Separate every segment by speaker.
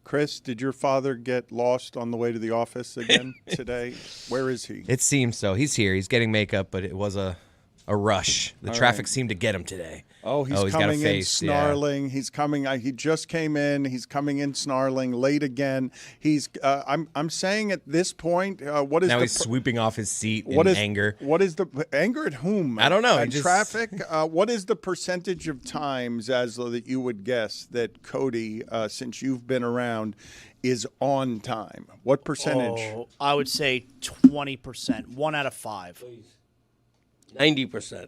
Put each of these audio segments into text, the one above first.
Speaker 1: Chris, did your father get lost on the way to the office again today? Where is he?
Speaker 2: It seems so. He's here. He's getting makeup, but it was a rush. The traffic seemed to get him today.
Speaker 1: Oh, he's coming in snarling. Yeah. He's coming. He just came in. He's coming in snarling. Late again. He's. I'm saying at this point, what is
Speaker 2: now he's sweeping off his seat in anger.
Speaker 1: What is the anger at whom?
Speaker 2: I don't know.
Speaker 1: At traffic. What is the percentage of times, Zaslow, that you would guess that Cote, since you've been around, is on time? What percentage?
Speaker 3: Oh, I would say 20%. 1 out of 5.
Speaker 4: 90%.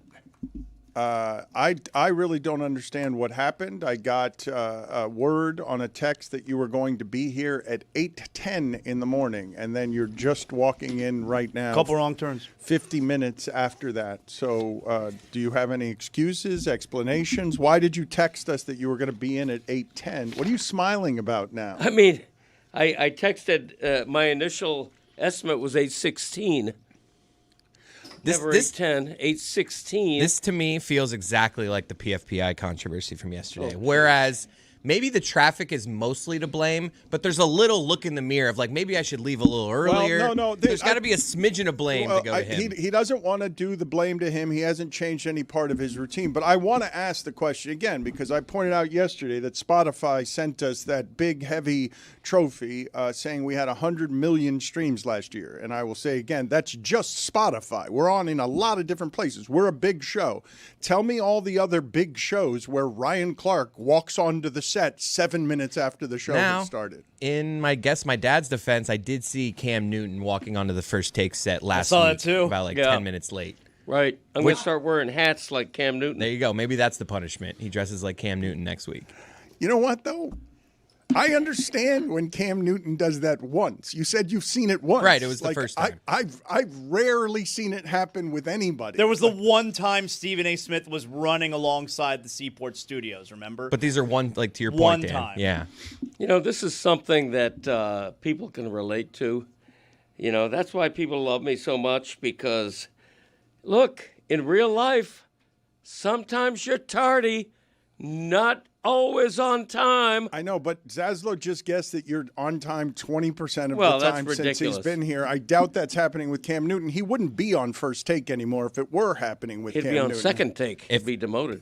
Speaker 1: I really don't understand what happened. I got a word on a text that you were going to be here at 8:10 in the morning, and then you're just walking in right now.
Speaker 3: Couple wrong turns.
Speaker 1: 50 minutes after that. So do you have any excuses, explanations? Why did you text us that you were going to be in at 8:10? What are you smiling about now?
Speaker 4: I mean, I texted my initial estimate was 8:16. Never 8:10, 8:16.
Speaker 2: This to me feels exactly like the PFPI controversy from yesterday. Whereas maybe the traffic is mostly to blame, but there's a little look in the mirror of like maybe I should leave a little earlier.
Speaker 1: Well, no.
Speaker 2: There's got to be a smidgen of blame to go to him.
Speaker 1: He doesn't want to do the blame to him. He hasn't changed any part of his routine. But I want to ask the question again because I pointed out yesterday that Spotify sent us that big, heavy trophy saying we had 100 million streams last year. And I will say again, that's just Spotify. We're on in a lot of different places. We're a big show. Tell me all the other big shows where Ryan Clark walks onto the set 7 minutes after the show had started.
Speaker 2: In my dad's defense, I did see Cam Newton walking onto the First Take set last
Speaker 3: week.
Speaker 2: That too. About 10 minutes late.
Speaker 4: Right. I'm going to start wearing hats like Cam Newton.
Speaker 2: There you go. Maybe that's the punishment. He dresses like Cam Newton next week.
Speaker 1: You know what, though? I understand when Cam Newton does that once. You said you've seen it once.
Speaker 2: Right, it was the first time.
Speaker 1: I've rarely seen it happen with anybody.
Speaker 3: There was the one time Stephen A. Smith was running alongside the Seaport Studios, remember?
Speaker 2: But these are to your point,
Speaker 3: one
Speaker 2: Dan.
Speaker 3: time.
Speaker 2: Yeah.
Speaker 4: You know, this is something that people can relate to. You know, that's why people love me so much because, look, in real life, sometimes you're tardy, not always on time.
Speaker 1: I know, but Zaslow just guessed that you're on time 20% of
Speaker 4: the
Speaker 1: time since he's been here. I doubt that's happening with Cam Newton. He wouldn't be on First Take anymore if it were happening with Cam Newton.
Speaker 4: He'd be on Second Take. He'd be demoted.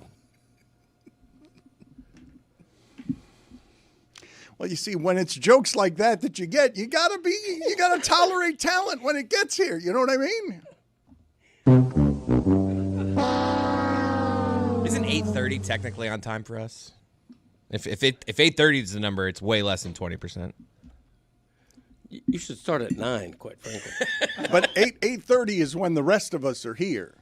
Speaker 1: Well, you see, when it's jokes like that you get, you gotta tolerate talent when it gets here. You know what I mean?
Speaker 2: Isn't 8:30 technically on time for us? If 8:30 is the number, it's way less than 20%.
Speaker 4: You should start at 9, quite frankly.
Speaker 1: But 8:30 is when the rest of us are here.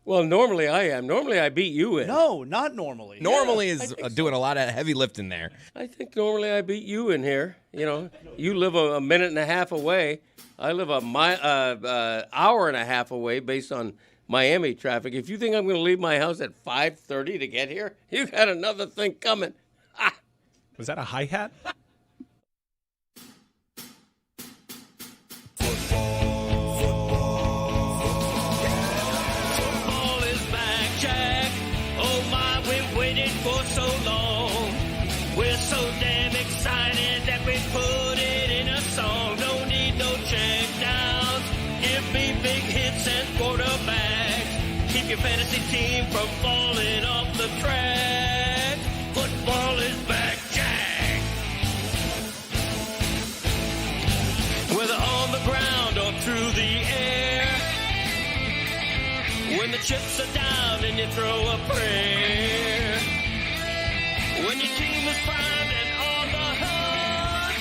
Speaker 4: Well, normally I am. Normally I beat you in.
Speaker 3: No, not normally.
Speaker 2: Normally is doing a lot of heavy lifting there.
Speaker 4: I think normally I beat you in here. You know, you live a minute and a half away. I live hour and a half away based on Miami traffic. If you think I'm going to leave my house at 5:30 to get here, you got another thing coming. Ah.
Speaker 5: Was that a hi-hat?
Speaker 6: Football is back, Jack. Oh my, we've waited for so long. We're so damn excited that we put it in a song. Don't need no check downs. Give me big hits and quarterbacks. Keep your fantasy team from falling off the track. Football is back, Jack. Whether on the ground or through the air, when the chips are down and you throw a prayer, when your team is primed and on the hunt,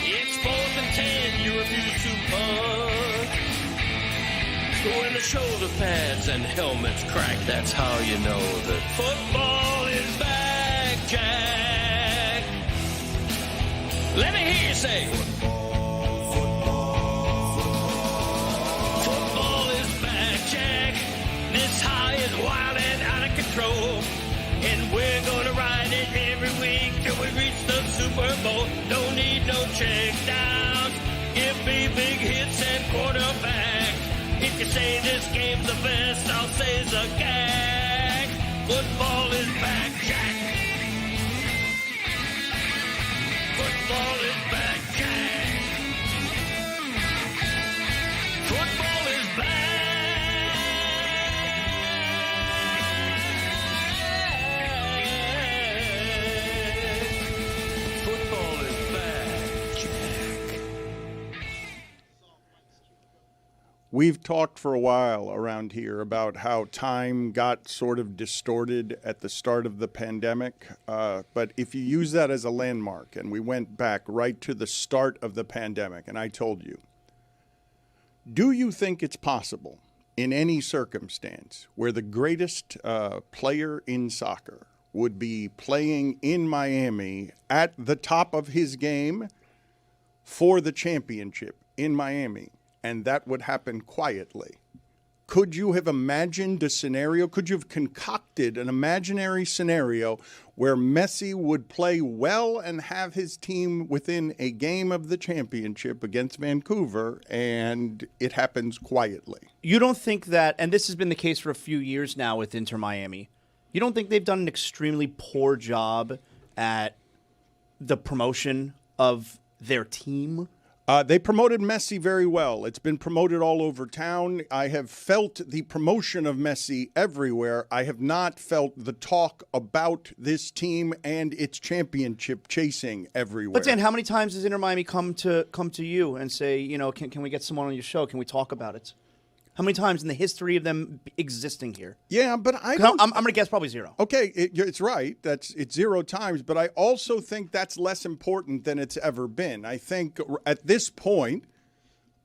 Speaker 6: it's 4th and 10, you refuse to punt. When the shoulder pads and helmets crack, that's how you know that football is back, Jack. Let me hear you say, football is back, Jack. This high is wild and out of control, and we're gonna ride it every week till we reach the Super Bowl. Don't need no check downs. Give me big hits and quarterbacks. If you say this game's the best, I'll say it's a gag. Football is back, Jack.
Speaker 1: We've talked for a while around here about how time got sort of distorted at the start of the pandemic. But if you use that as a landmark, and we went back right to the start of the pandemic, and I told you, do you think it's possible in any circumstance where the greatest player in soccer would be playing in Miami at the top of his game for the championship in Miami, and that would happen quietly? Could you have imagined a scenario? Could you have concocted an imaginary scenario where Messi would play well and have his team within a game of the championship against Vancouver, and it happens quietly?
Speaker 3: You don't think that, and this has been the case for a few years now with Inter Miami, you don't think they've done an extremely poor job at the promotion of their team?
Speaker 1: They promoted Messi very well. It's been promoted all over town. I have felt the promotion of Messi everywhere. I have not felt the talk about this team and its championship chasing everywhere.
Speaker 3: But Dan, how many times has Inter Miami come to you and say, you know, can we get someone on your show? Can we talk about it? How many times in the history of them existing here?
Speaker 1: Yeah, but I'm
Speaker 3: going to guess probably zero.
Speaker 1: Okay, it's right. It's 0 times, but I also think that's less important than it's ever been. I think at this point,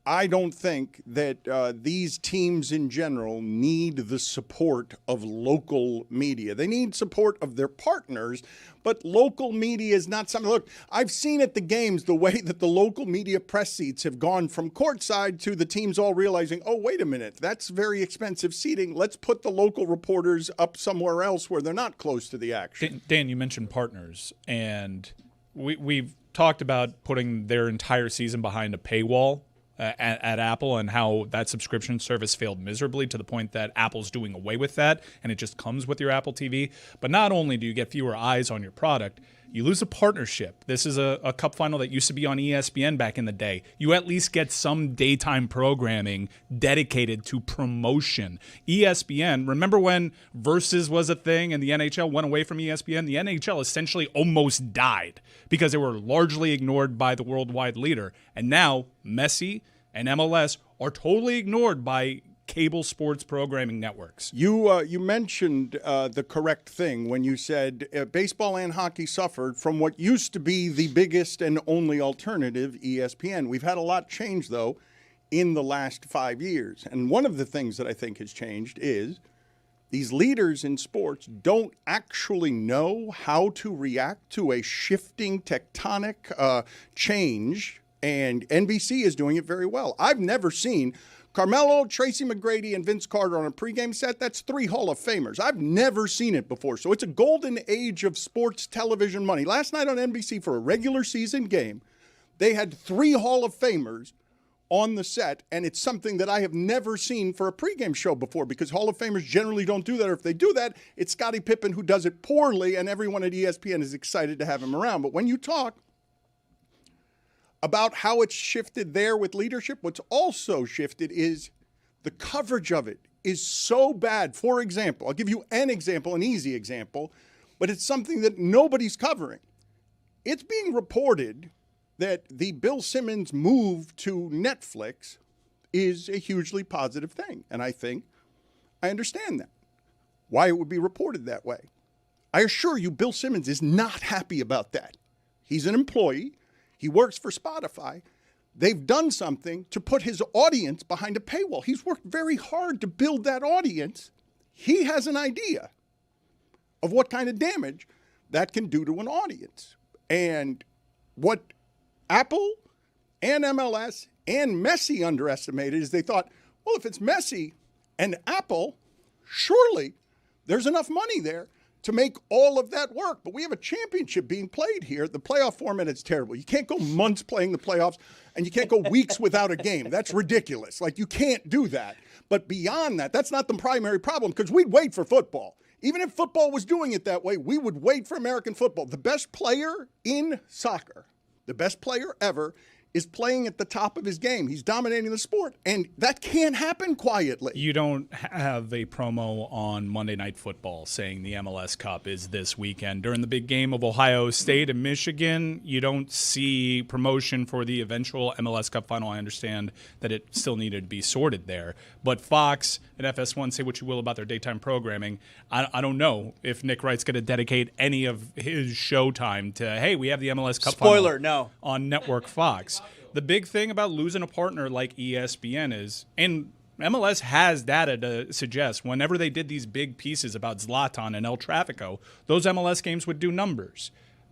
Speaker 1: I don't think that these teams in general need the support of local media. They need support of their partners, but local media is not something. Look, I've seen at the games the way that the local media press seats have gone from courtside to the teams all realizing, oh, wait a minute, that's very expensive seating. Let's put the local reporters up somewhere else where they're not close to the action.
Speaker 5: Dan, you mentioned partners, and we've talked about putting their entire season behind a paywall at Apple, and how that subscription service failed miserably to the point that Apple's doing away with that, and it just comes with your Apple TV. But not only do you get fewer eyes on your product, you lose a partnership. This is a cup final that used to be on ESPN back in the day. You at least get some daytime programming dedicated to promotion. ESPN, remember when Versus was a thing and the NHL went away from ESPN? The NHL essentially almost died because they were largely ignored by the worldwide leader. And now Messi and MLS are totally ignored by cable sports programming networks.
Speaker 1: You mentioned the correct thing when you said baseball and hockey suffered from what used to be the biggest and only alternative, ESPN. We've had a lot change, though, in the last 5 years. And one of the things that I think has changed is these leaders in sports don't actually know how to react to a shifting tectonic change, and NBC is doing it very well. I've never seen Carmelo, Tracy McGrady, and Vince Carter on a pregame set. That's 3 Hall of Famers. I've never seen it before. So it's a golden age of sports television money. Last night on NBC for a regular season game, they had 3 Hall of Famers on the set, and it's something that I have never seen for a pregame show before, because Hall of Famers generally don't do that. Or if they do that, it's Scottie Pippen who does it poorly, and everyone at ESPN is excited to have him around. But when you talk about how it's shifted there with leadership, what's also shifted is the coverage of it is so bad. For example, I'll give you an example, an easy example, but it's something that nobody's covering. It's being reported that the Bill Simmons move to Netflix is a hugely positive thing, and I think I understand that, why it would be reported that way. I assure you, Bill Simmons is not happy about that. He's an employee. He works for Spotify. They've done something to put his audience behind a paywall. He's worked very hard to build that audience. He has an idea of what kind of damage that can do to an audience. And what Apple and MLS and Messi underestimated is they thought, well, if it's Messi and Apple, surely there's enough money there to make all of that work. But we have a championship being played here. The playoff format is terrible. You can't go months playing the playoffs, and you can't go weeks without a game. That's ridiculous. Like, you can't do that. But beyond that, that's not the primary problem, because we'd wait for football. Even if football was doing it that way, we would wait for American football. The best player in soccer, the best player ever, is playing at the top of his game. He's dominating the sport, and that can't happen quietly.
Speaker 5: You don't have a promo on Monday Night Football saying the MLS Cup is this weekend. During the big game of Ohio State and Michigan, you don't see promotion for the eventual MLS Cup final. I understand that it still needed to be sorted there. But Fox and FS1, say what you will about their daytime programming, I don't know if Nick Wright's going to dedicate any of his show time to, hey, we have the MLS Cup
Speaker 3: Spoiler,
Speaker 5: final
Speaker 3: no.
Speaker 5: on Network Fox. The big thing about losing a partner like ESPN is, and MLS has data to suggest whenever they did these big pieces about Zlatan and El Tráfico, those MLS games would do numbers.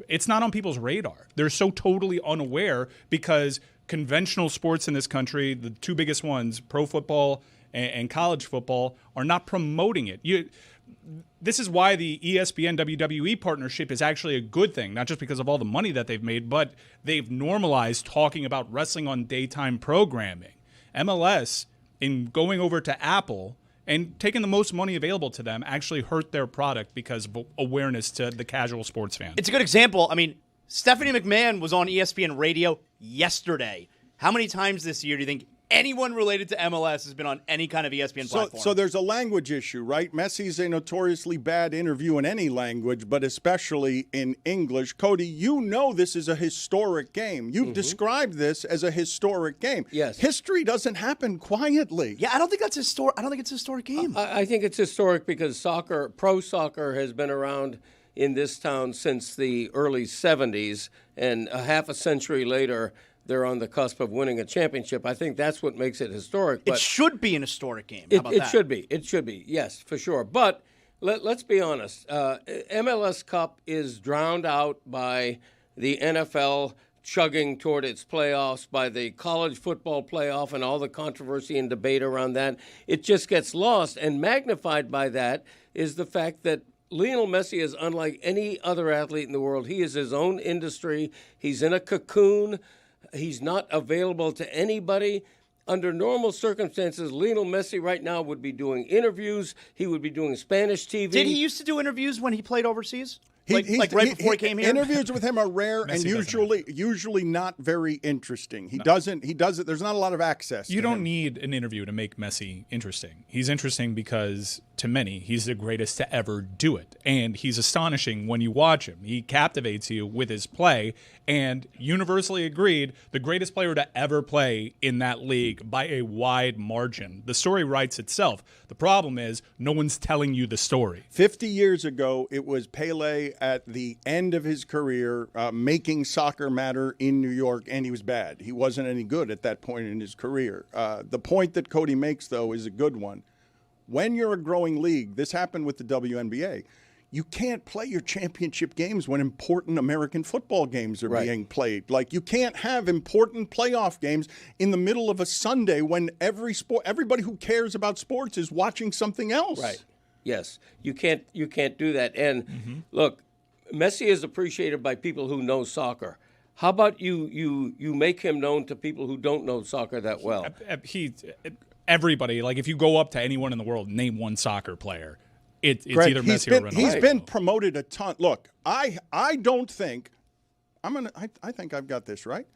Speaker 5: It's not on people's radar. They're so totally unaware because conventional sports in this country, the two biggest ones, pro football and college football, are not promoting it. This is why the ESPN WWE partnership is actually a good thing, not just because of all the money that they've made, but they've normalized talking about wrestling on daytime programming. MLS, in going over to Apple and taking the most money available to them, actually hurt their product because of awareness to the casual sports fan.
Speaker 3: It's a good example. I mean, Stephanie McMahon was on ESPN Radio yesterday. How many times this year do you think anyone related to MLS has been on any kind of ESPN platform?
Speaker 1: So there's a language issue, right? Messi's a notoriously bad interview in any language, but especially in English. Cody, you know this is a historic game. You've described this as a historic game.
Speaker 4: Yes.
Speaker 1: History doesn't happen quietly.
Speaker 3: Yeah, I don't think that's historic. I don't think it's a historic game.
Speaker 4: I think it's historic because pro soccer has been around in this town since the early 70s, and a half a century later, they're on the cusp of winning a championship. I think that's what makes it historic. But
Speaker 3: it should be an historic game. How about that?
Speaker 4: Should be. It should be, yes, for sure. But let's be honest. MLS Cup is drowned out by the NFL chugging toward its playoffs, by the college football playoff and all the controversy and debate around that. It just gets lost, and magnified by that is the fact that Lionel Messi is unlike any other athlete in the world. He is his own industry. He's in a cocoon. He's not available to anybody. Under normal circumstances, Lionel Messi right now would be doing interviews. He would be doing Spanish TV.
Speaker 3: Did he used to do interviews when he played overseas? Like right before he came here?
Speaker 1: Interviews with him are rare and usually not very interesting. He does it. There's not a lot of access.
Speaker 5: You don't need an interview to make Messi interesting. He's interesting because, to many, he's the greatest to ever do it. And he's astonishing when you watch him. He captivates you with his play, and universally agreed, the greatest player to ever play in that league by a wide margin. The story writes itself. The problem is no one's telling you the story.
Speaker 1: 50 years ago, it was Pele at the end of his career making soccer matter in New York, and he was bad. He wasn't any good at that point in his career. The point that Cody makes, though, is a good one. When you're a growing league, this happened with the WNBA, you can't play your championship games when important American football games are being played. Like, you can't have important playoff games in the middle of a Sunday when everybody who cares about sports is watching something else.
Speaker 4: Right. Yes. You can't do that. And look, Messi is appreciated by people who know soccer. How about you make him known to people who don't know soccer that well?
Speaker 5: Everybody, like if you go up to anyone in the world, name one soccer player. It's
Speaker 1: Greg,
Speaker 5: either Messi or Ronaldo.
Speaker 1: He's been promoted a ton. Look, I don't think I think I've got this right.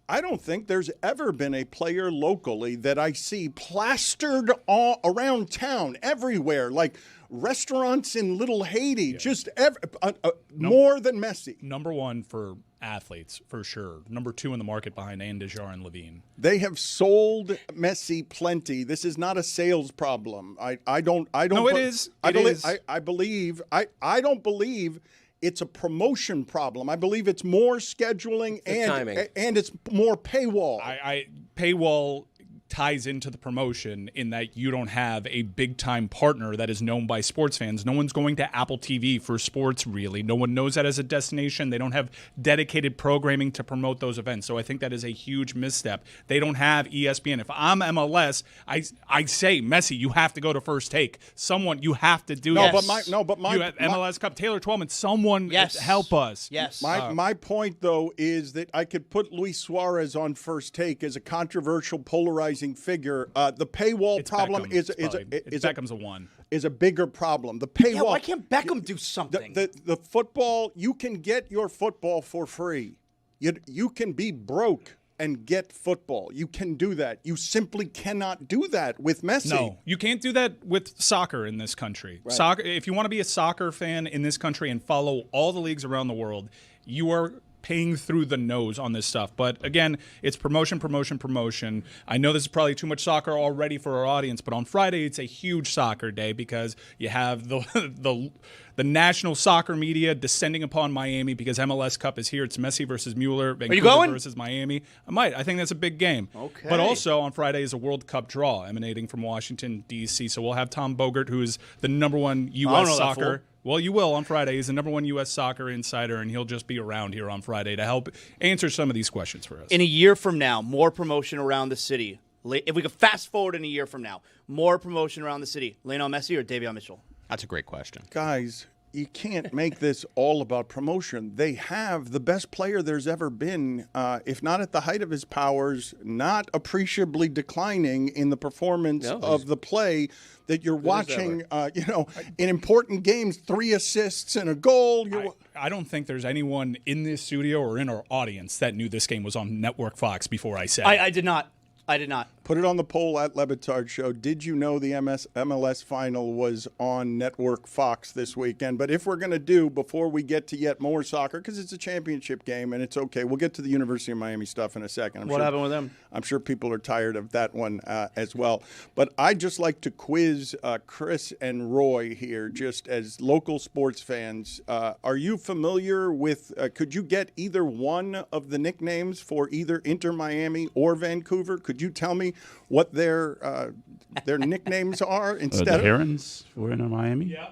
Speaker 1: I don't think there's ever been a player locally that I see plastered all around town, everywhere, like restaurants in Little Haiti, just more than Messi.
Speaker 5: Number one for athletes, for sure. Number two in the market behind Andejar and Levine.
Speaker 1: They have sold Messi plenty. This is not a sales problem. I don't.
Speaker 5: No, it is.
Speaker 1: I believe. I don't believe it's a promotion problem. I believe it's more scheduling and it's more paywall.
Speaker 5: Paywall ties into the promotion in that you don't have a big-time partner that is known by sports fans. No one's going to Apple TV for sports, really. No one knows that as a destination. They don't have dedicated programming to promote those events. So I think that is a huge misstep. They don't have ESPN. If I'm MLS, I say, Messi, you have to go to First Take. Someone, you have to do this. You have MLS Cup, Taylor Twellman, someone help us.
Speaker 3: Yes.
Speaker 1: My point, though, is that I could put Luis Suarez on First Take as a controversial, polarizing figure. The paywall problem is
Speaker 5: Beckham's a one.
Speaker 1: Is a bigger problem. The paywall.
Speaker 3: Yeah, why can't Beckham do something?
Speaker 1: The football, you can get your football for free. You can be broke and get football. You can do that. You simply cannot do that with Messi.
Speaker 5: No, you can't do that with soccer in this country.
Speaker 1: Right.
Speaker 5: Soccer. If you want to be a soccer fan in this country and follow all the leagues around the world, you are paying through the nose on this stuff. But again, it's promotion. I know this is probably too much soccer already for our audience, but on Friday it's a huge soccer day because you have the national soccer media descending upon Miami because MLS Cup is here. It's Messi versus Mueller, Vancouver
Speaker 3: going?
Speaker 5: versus Miami. I might. I think that's a big game.
Speaker 3: Okay.
Speaker 5: But also on Friday is a World Cup draw emanating from Washington, D.C. So we'll have Tom Bogert, who is the number one U.S. soccer. Well, you will on Friday. He's the number one U.S. soccer insider, and he'll just be around here on Friday to help answer some of these questions for us.
Speaker 3: In a year from now, more promotion around the city. If we could fast forward in a year from now, more promotion around the city. Lionel Messi or Davion Mitchell?
Speaker 2: That's a great question.
Speaker 1: Guys, you can't make this all about promotion. They have the best player there's ever been, if not at the height of his powers, not appreciably declining in the performance of the play that you're watching, in important games, 3 assists and a goal.
Speaker 5: I don't think there's anyone in this studio or in our audience that knew this game was on Network Fox before I said it.
Speaker 3: I did not. I did not.
Speaker 1: Put it on the poll at Le Batard Show. Did you know the MLS final was on Network Fox this weekend? But if we're going to do, before we get to yet more soccer, because it's a championship game and it's okay, we'll get to the University of Miami stuff in a second.
Speaker 3: What happened with them?
Speaker 1: I'm sure people are tired of that one as well. But I'd just like to quiz Chris and Roy here, just as local sports fans. Are you familiar with, could you get either one of the nicknames for either Inter Miami or Vancouver? Could you tell me what their nicknames are instead
Speaker 7: the
Speaker 1: of
Speaker 7: Herons for in Miami?
Speaker 5: Yeah.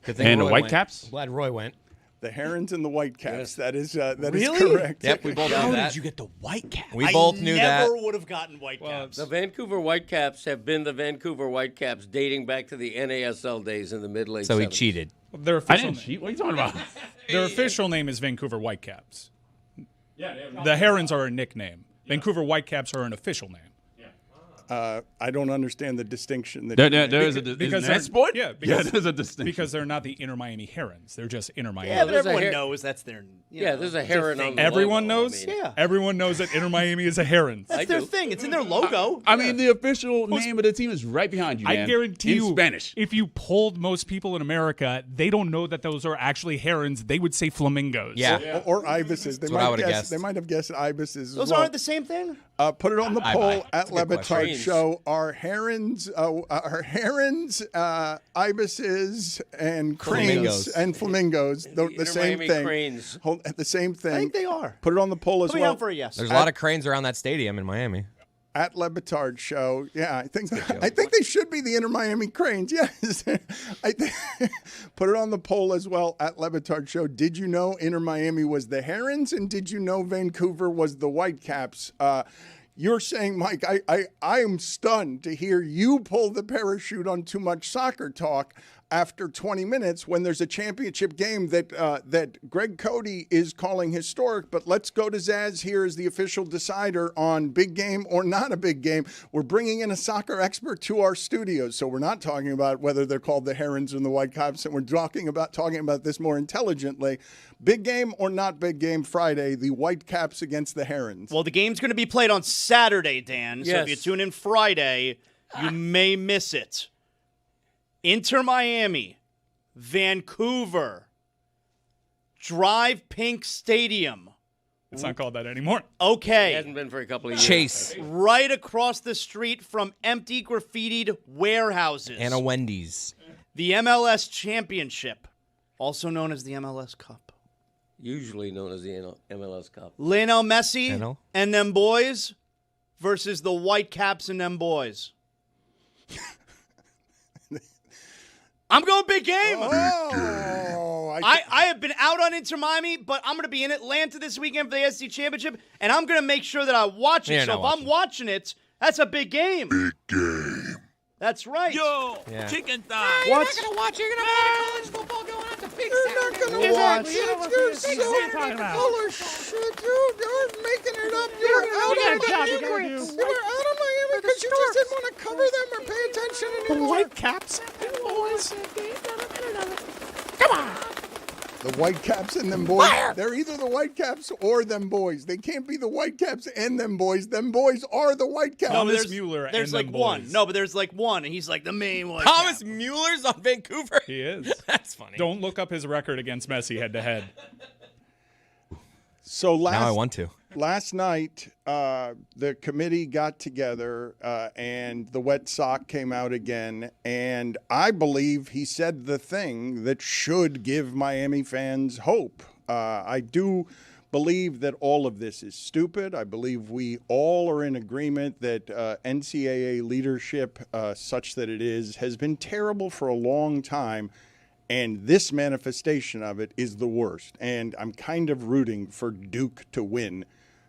Speaker 2: Good thing
Speaker 7: And the
Speaker 2: Roy went.
Speaker 7: Whitecaps?
Speaker 2: I'm glad Roy went.
Speaker 1: the Herons and the Whitecaps? That is
Speaker 3: Really?
Speaker 1: correct.
Speaker 2: Yep, we both knew that.
Speaker 3: you get the Whitecaps?
Speaker 2: We both knew that.
Speaker 3: I never would have gotten Whitecaps.
Speaker 4: The Vancouver Whitecaps have been the Vancouver Whitecaps dating back to the NASL days in the mid-late
Speaker 2: So he
Speaker 4: 70s.
Speaker 2: cheated.
Speaker 5: Their
Speaker 7: I
Speaker 5: official
Speaker 7: didn't cheat. What are you talking about?
Speaker 5: Their official name is Vancouver Whitecaps. The Herons are a nickname. Vancouver Whitecaps are an official name.
Speaker 1: I don't understand the distinction. That
Speaker 7: There is a
Speaker 5: Because
Speaker 7: in
Speaker 5: they're-
Speaker 7: that sport.
Speaker 5: yeah, because-
Speaker 7: there's a distinction.
Speaker 5: Because they're not the Inter Miami Herons. They're just Inter Miami.
Speaker 3: Yeah, but
Speaker 4: there's a
Speaker 3: everyone
Speaker 4: hair-
Speaker 3: knows that's their.
Speaker 4: There's a heron on the
Speaker 5: Everyone
Speaker 4: logo,
Speaker 5: knows?
Speaker 4: I mean.
Speaker 3: Yeah.
Speaker 5: Everyone knows that Inter Miami is a Herons.
Speaker 3: That's their thing. It's in their logo.
Speaker 7: I mean, the official name of the team is right behind you.
Speaker 5: I
Speaker 7: man.
Speaker 5: guarantee
Speaker 7: in
Speaker 5: you,
Speaker 7: Spanish.
Speaker 5: if you polled most people in America, they don't know that those are actually herons. They would say flamingos.
Speaker 2: Yeah.
Speaker 1: or ibises. They
Speaker 2: what I
Speaker 1: might
Speaker 2: would've
Speaker 1: guess.
Speaker 2: guessed.
Speaker 1: They might have guessed ibises.
Speaker 3: Those
Speaker 1: as well.
Speaker 3: aren't the same thing.
Speaker 1: Put it on the poll at
Speaker 2: That's a
Speaker 1: Le
Speaker 2: good question.
Speaker 1: Batard Show. Are herons, ibises, and cranes
Speaker 2: Flamingos.
Speaker 1: and flamingos the
Speaker 4: Inter
Speaker 1: same
Speaker 4: Miami
Speaker 1: thing?
Speaker 4: cranes.
Speaker 1: The same thing.
Speaker 3: I think they are.
Speaker 1: Put it on the poll as
Speaker 3: Put me
Speaker 1: well.
Speaker 3: down for a yes.
Speaker 2: There's a lot of cranes around that stadium in Miami.
Speaker 1: At Le Batard Show. Yeah, I think they should be the Inter Miami Cranes. Yes. Put it on the poll as well at Le Batard Show. Did you know Inter Miami was the Herons, and did you know Vancouver was the Whitecaps? You're saying, Mike, I am stunned to hear you pull the parachute on Too Much Soccer Talk after 20 minutes when there's a championship game that Greg Cote is calling historic. But let's go to Zaz here as the official decider on big game or not a big game. We're bringing in a soccer expert to our studios, so we're not talking about whether they're called the Herons and the Whitecaps, and we're talking about this more intelligently. Big game or not big game Friday, the Whitecaps against the Herons.
Speaker 3: Well, the game's going to be played on Saturday, Dan. So if you
Speaker 4: Yes.
Speaker 3: tune in Friday, you may miss it. Inter Miami, Vancouver, Drive Pink Stadium.
Speaker 5: It's not called that anymore.
Speaker 4: It
Speaker 3: Okay.
Speaker 4: hasn't been for a couple of years.
Speaker 2: Chase.
Speaker 3: Right across the street from empty graffitied warehouses.
Speaker 2: And a Wendy's.
Speaker 3: The MLS Championship, also known as the MLS Cup.
Speaker 4: Usually known as the MLS Cup.
Speaker 3: Lionel Messi
Speaker 2: NL?
Speaker 3: and them boys versus the Whitecaps and them boys. I'm going big game.
Speaker 1: Oh,
Speaker 3: I have been out on Inter Miami, but I'm going to be in Atlanta this weekend for the SC Championship, and I'm going to make sure that I watch it.
Speaker 2: You're
Speaker 3: So if
Speaker 2: not
Speaker 3: I'm watching it, that's a big game. Big game. That's right.
Speaker 6: Yo,
Speaker 2: Yeah.
Speaker 6: chicken thigh.
Speaker 3: What?
Speaker 6: watch. You're gonna watch college football going out to Big
Speaker 1: You're not going to watch it. You're so full of shit. You're making it up. You were out on Miami. You were out on Miami because you just didn't want to cover them or pay attention anymore.
Speaker 5: Whitecaps.
Speaker 1: The Whitecaps and them boys. They're either the Whitecaps or them boys. They can't be the Whitecaps and them boys. Them boys are the Whitecaps.
Speaker 5: Thomas Mueller
Speaker 3: There's
Speaker 5: and
Speaker 3: like
Speaker 5: them
Speaker 3: one.
Speaker 5: boys.
Speaker 3: No, but there's like one, and he's like the main one.
Speaker 2: Thomas Mueller's on Vancouver.
Speaker 5: He is.
Speaker 2: That's funny.
Speaker 5: Don't look up his record against Messi head-to-head.
Speaker 1: So
Speaker 2: Now I want to.
Speaker 1: Last night, the committee got together and the wet sock came out again. And I believe he said the thing that should give Miami fans hope. I do believe that all of this is stupid. I believe we all are in agreement that NCAA leadership, such that it is, has been terrible for a long time. And this manifestation of it is the worst. And I'm kind of rooting for Duke to win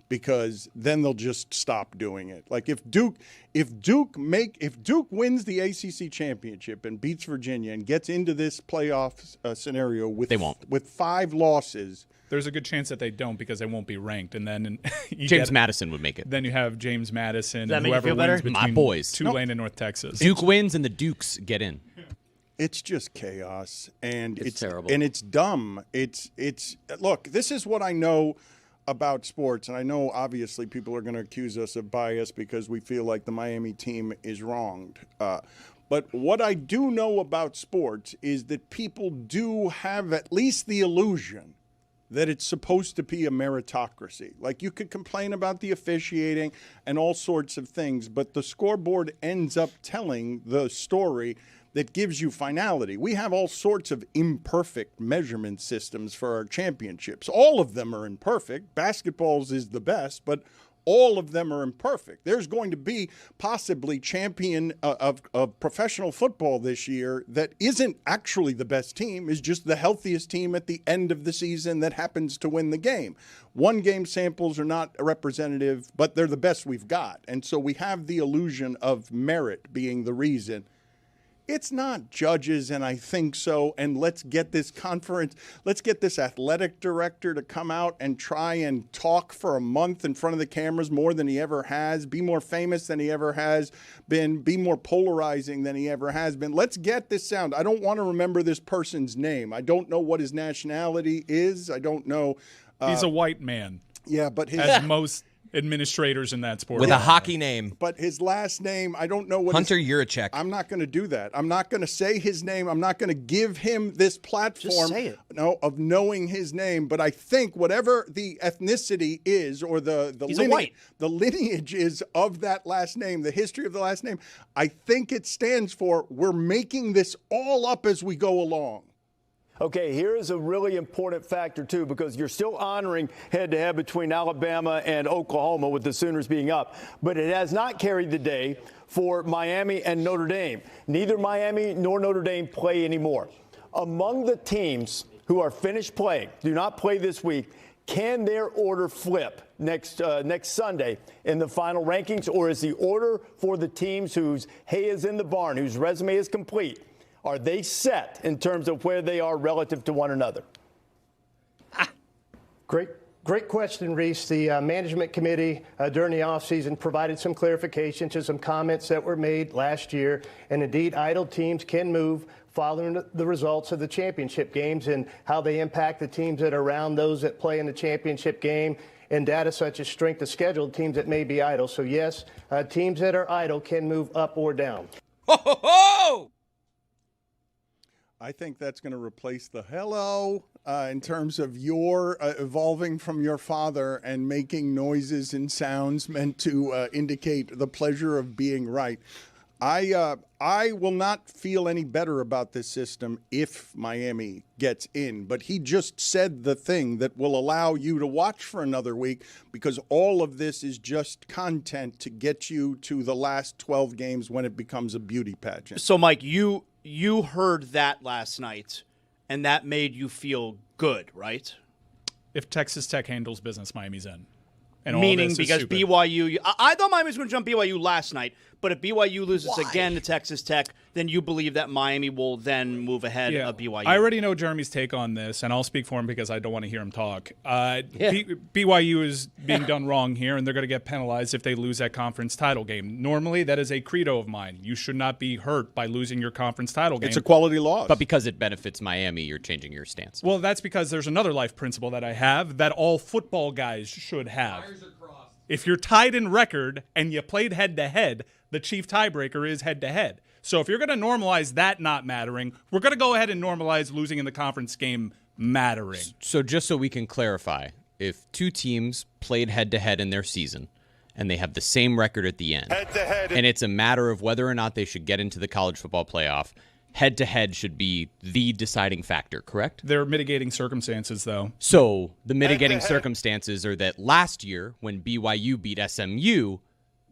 Speaker 1: because then they'll just stop doing it. Like if Duke wins the ACC championship and beats Virginia and gets into this playoff scenario with
Speaker 8: They won't.
Speaker 1: with 5 losses.
Speaker 5: There's a good chance that they don't because they won't be ranked. And then
Speaker 8: James Madison would make it.
Speaker 5: Then you have James Madison
Speaker 3: that
Speaker 5: and
Speaker 3: make you
Speaker 5: whoever
Speaker 3: feel
Speaker 5: wins
Speaker 3: better?
Speaker 5: between
Speaker 8: My boys.
Speaker 5: Tulane and North Texas.
Speaker 8: Duke wins and the Dukes get in.
Speaker 1: It's just chaos, and
Speaker 4: It's terrible.
Speaker 1: and it's dumb. It's look. This is what I know about sports, and I know obviously people are going to accuse us of bias because we feel like the Miami team is wronged. But what I do know about sports is that people do have at least the illusion that it's supposed to be a meritocracy. Like you could complain about the officiating and all sorts of things, but the scoreboard ends up telling the story that gives you finality. We have all sorts of imperfect measurement systems for our championships. All of them are imperfect. Basketball's is the best, but all of them are imperfect. There's going to be possibly champion of professional football this year that isn't actually the best team, is just the healthiest team at the end of the season that happens to win the game. One game samples are not representative, but they're the best we've got. And so we have the illusion of merit being the reason. It's not judges, and I think so. And let's get this athletic director to come out and try and talk for a month in front of the cameras more than he ever has, be more famous than he ever has been, be more polarizing than he ever has been. Let's get this sound. I don't want to remember this person's name. I don't know what his nationality is. I don't know.
Speaker 5: He's a white man,
Speaker 1: Yeah, but his
Speaker 5: as most administrators in that sport
Speaker 2: With
Speaker 5: are.
Speaker 2: a hockey name.
Speaker 1: but his last name, I don't know what
Speaker 2: Hunter Yurachek.
Speaker 1: I'm not going to do that. I'm not going to say his name. I'm not going to give him this platform
Speaker 3: say it.
Speaker 1: of knowing his name. But I think whatever the ethnicity is or the lineage is of that last name, the history of the last name, I think it stands for we're making this all up as we go along.
Speaker 9: Okay, here is a really important factor, too, because you're still honoring head-to-head between Alabama and Oklahoma with the Sooners being up. But it has not carried the day for Miami and Notre Dame. Neither Miami nor Notre Dame play anymore. Among the teams who are finished playing, do not play this week, can their order flip next Sunday in the final rankings? Or is the order for the teams whose hay is in the barn, whose resume is complete, are they set in terms of where they are relative to one another?
Speaker 10: Great question, Reese. The management committee during the offseason provided some clarification to some comments that were made last year. And indeed, idle teams can move following the results of the championship games and how they impact the teams that are around those that play in the championship game. And data such as strength of schedule, teams that may be idle. So yes, teams that are idle can move up or down.
Speaker 2: Ho, ho, ho!
Speaker 1: I think that's going to replace the hello in terms of your evolving from your father and making noises and sounds meant to indicate the pleasure of being right. I will not feel any better about this system if Miami gets in, but he just said the thing that will allow you to watch for another week because all of this is just content to get you to the last 12 games when it becomes a beauty pageant.
Speaker 3: So, Mike, you heard that last night, and that made you feel good, right?
Speaker 5: If Texas Tech handles business, Miami's in. And all
Speaker 3: Meaning
Speaker 5: this is
Speaker 3: because
Speaker 5: stupid.
Speaker 3: BYU, I thought Miami was going to jump BYU last night, But if BYU loses again to Texas Tech, then you believe that Miami will then move ahead of BYU.
Speaker 5: I already know Jeremy's take on this, and I'll speak for him because I don't want to hear him talk. BYU is being done wrong here, and they're going to get penalized if they lose that conference title game. Normally, that is a credo of mine. You should not be hurt by losing your conference title game.
Speaker 1: It's a quality loss.
Speaker 8: But because it benefits Miami, you're changing your stance.
Speaker 5: Well, that's because there's another life principle that I have that all football guys should have. If you're tied in record and you played head-to-head, the chief tiebreaker is head-to-head. So if you're going to normalize that not mattering, we're going to go ahead and normalize losing in the conference game mattering.
Speaker 8: So just so we can clarify, if two teams played head-to-head in their season and they have the same record at the end,
Speaker 9: Head-to-head.
Speaker 8: and it's a matter of whether or not they should get into the college football playoff, head-to-head should be the deciding factor, correct?
Speaker 5: There are mitigating circumstances, though.
Speaker 8: So the mitigating circumstances are that last year when BYU beat SMU,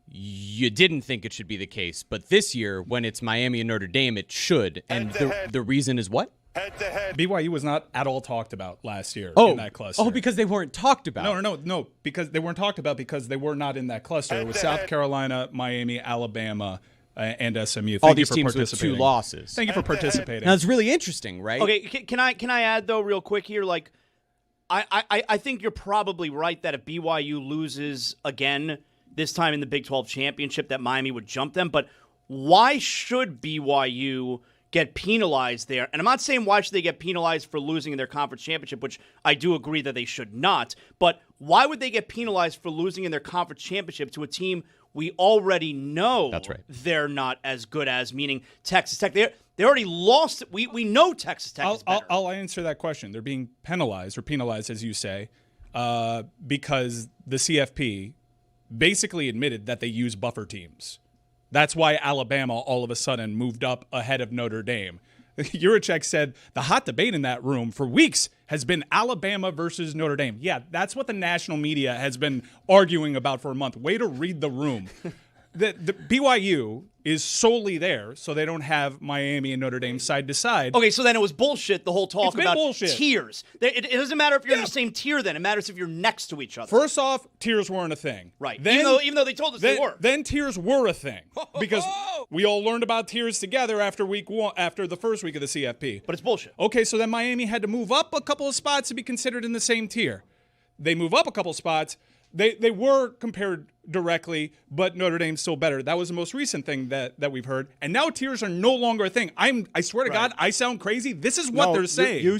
Speaker 8: you didn't think it should be the case. But this year, when it's Miami and Notre Dame, it should. And the reason is what?
Speaker 5: BYU was not at all talked about last year in that cluster.
Speaker 8: Oh, because they weren't talked about.
Speaker 5: No, because they weren't talked about because they were not in that cluster. It was South Carolina, Miami, Alabama, and SMU.
Speaker 8: All these teams with 2 losses.
Speaker 5: Thank you for participating.
Speaker 8: Now, it's really interesting, right?
Speaker 3: Okay, can I add, though, real quick here? Like, I think you're probably right that if BYU loses again this time in the Big 12 championship, that Miami would jump them. But why should BYU get penalized there? And I'm not saying why should they get penalized for losing in their conference championship, which I do agree that they should not. But why would they get penalized for losing in their conference championship to a team we already know they're not as good as, meaning Texas Tech? They already lost. We know Texas Tech is better.
Speaker 5: I'll answer that question. They're being penalized, as you say, because the CFP basically admitted that they use buffer teams. That's why Alabama all of a sudden moved up ahead of Notre Dame. Juracek said the hot debate in that room for weeks has been Alabama versus Notre Dame. Yeah, that's what the national media has been arguing about for a month. Way to read the room. The BYU is solely there, so they don't have Miami and Notre Dame side to side.
Speaker 3: Okay, so then it was bullshit, the whole talk about
Speaker 5: bullshit.
Speaker 3: Tiers. It doesn't matter if you're in the same tier then. It matters if you're next to each other.
Speaker 5: First off, tiers weren't a thing.
Speaker 3: Right.
Speaker 5: Then,
Speaker 3: even though they told us they were.
Speaker 5: Then tiers were a thing because we all learned about tiers together after the first week of the CFP.
Speaker 3: But it's bullshit.
Speaker 5: Okay, so then Miami had to move up a couple of spots to be considered in the same tier. They move up a couple spots. They were compared directly, but Notre Dame's still better. That was the most recent thing that we've heard. And now tiers are no longer a thing. I swear to God, I sound crazy. This is what they're saying.
Speaker 1: You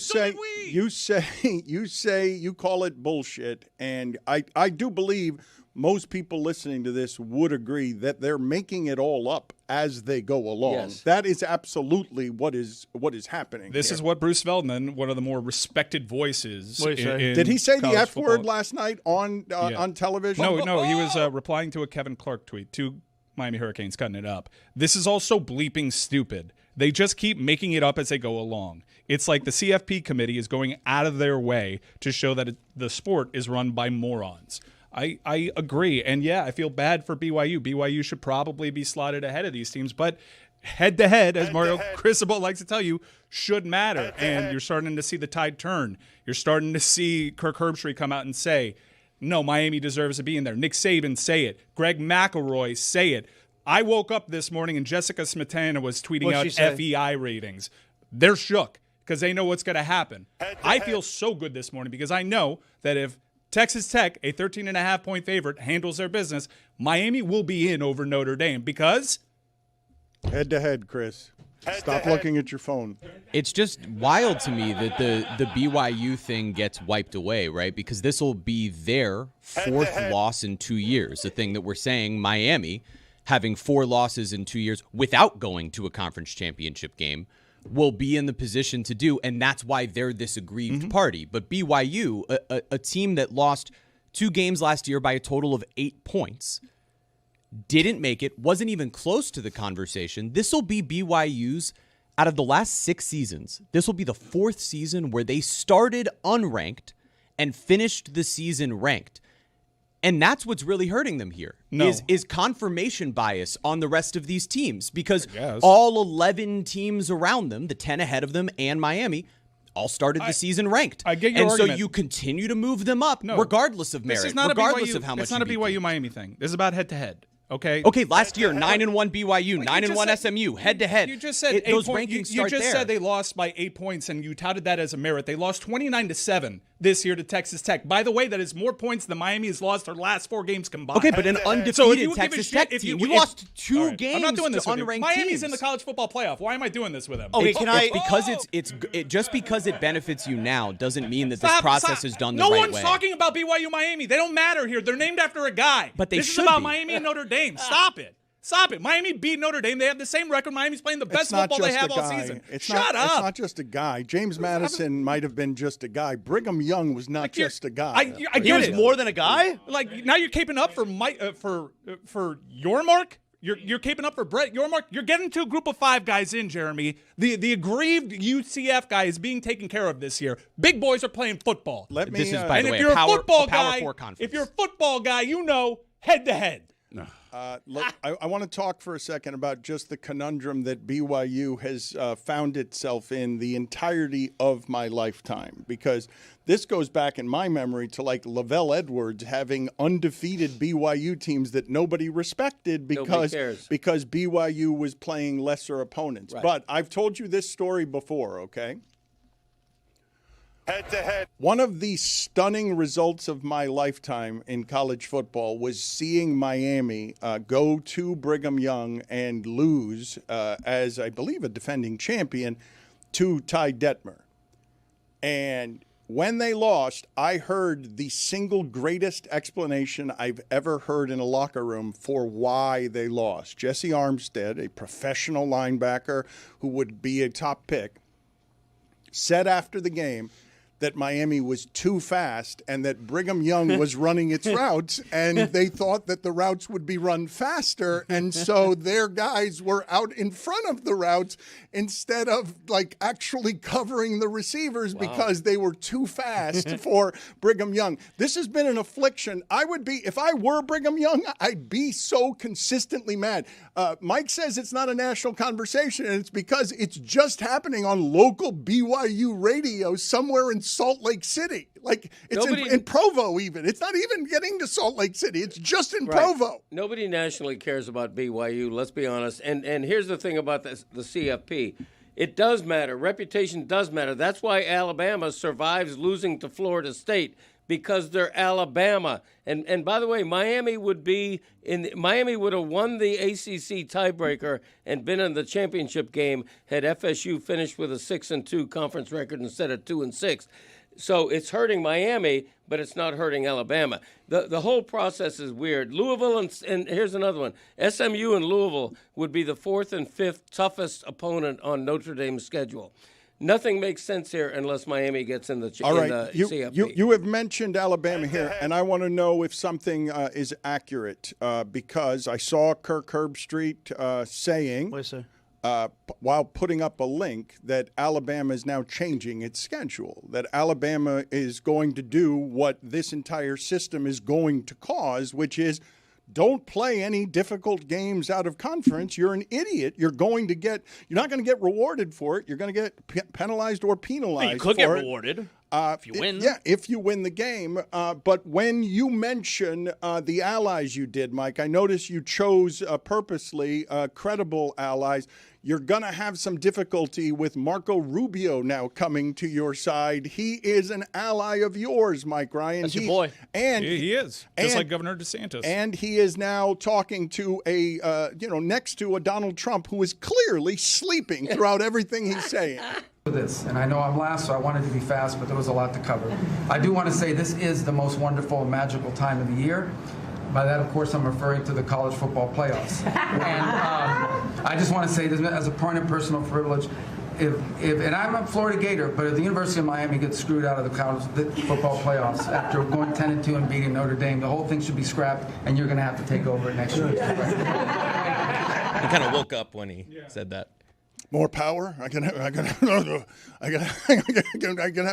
Speaker 1: call it bullshit, and I do believe most people listening to this would agree that they're making it all up as they go along.
Speaker 4: Yes.
Speaker 1: That is absolutely what is happening.
Speaker 5: This
Speaker 1: here.
Speaker 5: is what Bruce Feldman, one of the more respected voices.
Speaker 1: Did he say the F
Speaker 5: football.
Speaker 1: word last night on television?
Speaker 5: No, he was replying to a Kevin Clark tweet. 2 Miami Hurricanes cutting it up. This is also bleeping stupid. They just keep making it up as they go along. It's like the CFP committee is going out of their way to show that the sport is run by morons. I agree. And, yeah, I feel bad for BYU. BYU should probably be slotted ahead of these teams. But head-to-head, as Mario Cristobal likes to tell you, should matter. And you're starting to see the tide turn. You're starting to see Kirk Herbstreit come out and say, no, Miami deserves to be in there. Nick Saban, say it. Greg McElroy, say it. I woke up this morning and Jessica Smetana was tweeting out FEI ratings. They're shook because they know what's going to happen. I feel so good this morning because I know that if Texas Tech, a 13.5-point favorite, handles their business, Miami will be in over Notre Dame because
Speaker 1: head-to-head, Chris. Stop looking at your phone.
Speaker 8: It's just wild to me that the BYU thing gets wiped away, right? Because this will be their 4th loss in 2 years. The thing that we're saying, Miami having 4 losses in 2 years without going to a conference championship game will be in the position to do, and that's why they're this aggrieved party. But BYU, a team that lost 2 games last year by a total of 8 points, didn't make it, wasn't even close to the conversation. This will be BYU's, out of the last 6 seasons, this will be the 4th season where they started unranked and finished the season ranked. And that's what's really hurting them here, is confirmation bias on the rest of these teams, because all 11 teams around them, the 10 ahead of them and Miami, all started the season ranked.
Speaker 5: I get your argument.
Speaker 8: So you continue to move them up regardless of merit, regardless of how much
Speaker 5: It's not a BYU-Miami thing. This is about head-to-head. Okay.
Speaker 8: Okay, last year 9-1 BYU, 9-1 SMU, head to head.
Speaker 5: You just said
Speaker 8: those
Speaker 5: 8 points.
Speaker 8: rankings
Speaker 5: You
Speaker 8: start
Speaker 5: just
Speaker 8: there.
Speaker 5: said they lost by 8 points, and you touted that as a merit. They lost 29-7 this year to Texas Tech. By the way, that is more points than Miami has lost their last 4 games combined.
Speaker 8: Okay, but an undefeated
Speaker 5: so if you give a
Speaker 8: Texas
Speaker 5: shit,
Speaker 8: Tech team. You lost 2 games
Speaker 5: I'm not doing this
Speaker 8: to
Speaker 5: with you.
Speaker 8: unranked
Speaker 5: Miami's
Speaker 8: teams.
Speaker 5: in the college football playoff. Why am I doing this with them?
Speaker 3: Okay,
Speaker 8: Just because it benefits you now doesn't mean that this process is done the right way.
Speaker 5: No one's talking about BYU Miami. They don't matter here. They're named after a guy.
Speaker 8: But they
Speaker 5: this
Speaker 8: should
Speaker 5: is about
Speaker 8: be.
Speaker 5: Miami and Notre Dame. Stop it. Stop it. Miami beat Notre Dame. They have the same record. Miami's playing the best football they have all season. Shut up.
Speaker 1: It's not just a guy. James Madison might have been just a guy. Brigham Young was not just a guy.
Speaker 5: I get it.
Speaker 3: He was more than a guy?
Speaker 5: Like, now you're caping up for Yormark? You're caping up for Brett Yormark? You're getting to a group of 5 guys in, Jeremy. The aggrieved UCF guy is being taken care of this year. Big boys are playing football.
Speaker 8: This is, by the way,
Speaker 5: if you're a football
Speaker 8: Power
Speaker 5: guy,
Speaker 8: 4 conference.
Speaker 5: if you're a football guy, you know head-to-head.
Speaker 1: Look, I want to talk for a second about just the conundrum that BYU has found itself in the entirety of my lifetime, because this goes back in my memory to like Lavelle Edwards having undefeated BYU teams that nobody respected because BYU was playing lesser opponents. Right. But I've told you this story before, okay? Head-to-head. One of the stunning results of my lifetime in college football was seeing Miami go to Brigham Young and lose, as I believe a defending champion, to Ty Detmer. And when they lost, I heard the single greatest explanation I've ever heard in a locker room for why they lost. Jesse Armstead, a professional linebacker who would be a top pick, said after the game that Miami was too fast and that Brigham Young was running its routes, and they thought that the routes would be run faster, and so their guys were out in front of the routes instead of like actually covering the receivers because they were too fast for Brigham Young. This has been an affliction. If I were Brigham Young, I'd be so consistently mad. Mike says it's not a national conversation, and it's because it's just happening on local BYU radio somewhere in Salt Lake City. Like, it's in Provo even. It's not even getting to Salt Lake City. It's just in Provo.
Speaker 4: Nobody nationally cares about BYU, let's be honest. And here's the thing about the CFP. It does matter. Reputation does matter. That's why Alabama survives losing to Florida State, because they're Alabama. And by the way, Miami would have won the ACC tiebreaker and been in the championship game had FSU finished with a 6-2 conference record instead of 2-6. So it's hurting Miami, but it's not hurting Alabama. The whole process is weird. Louisville and here's another one. SMU and Louisville would be the 4th and 5th toughest opponent on Notre Dame's schedule. Nothing makes sense here unless Miami gets in the CFP.
Speaker 1: You have mentioned Alabama here, and I want to know if something is accurate because I saw Kirk Herbstreit saying, while putting up a link, that Alabama is now changing its schedule, that Alabama is going to do what this entire system is going to cause, which is don't play any difficult games out of conference. You're an idiot. You're not going to get rewarded for it. You're going to get penalized or penalized.
Speaker 3: You could get rewarded if you win.
Speaker 1: Yeah, if you win the game. But when you mention the allies you did, Mike, I noticed you chose purposely credible allies. You're going to have some difficulty with Marco Rubio now coming to your side. He is an ally of yours, Mike Ryan.
Speaker 3: That's your boy.
Speaker 1: And
Speaker 5: he is, just like Governor DeSantis.
Speaker 1: And he is now talking to next to a Donald Trump who is clearly sleeping throughout everything he's saying.
Speaker 11: This, and I know I'm last, so I wanted to be fast, but there was a lot to cover. I do want to say this is the most wonderful, magical time of the year. By that, of course, I'm referring to the college football playoffs. And I just want to say this as a point of personal privilege. And I'm a Florida Gator, but if the University of Miami gets screwed out of the college football playoffs after going 10-2 and beating Notre Dame, the whole thing should be scrapped, and you're going to have to take over it next year.
Speaker 2: He kind of woke up when he said that.
Speaker 1: More power? I can have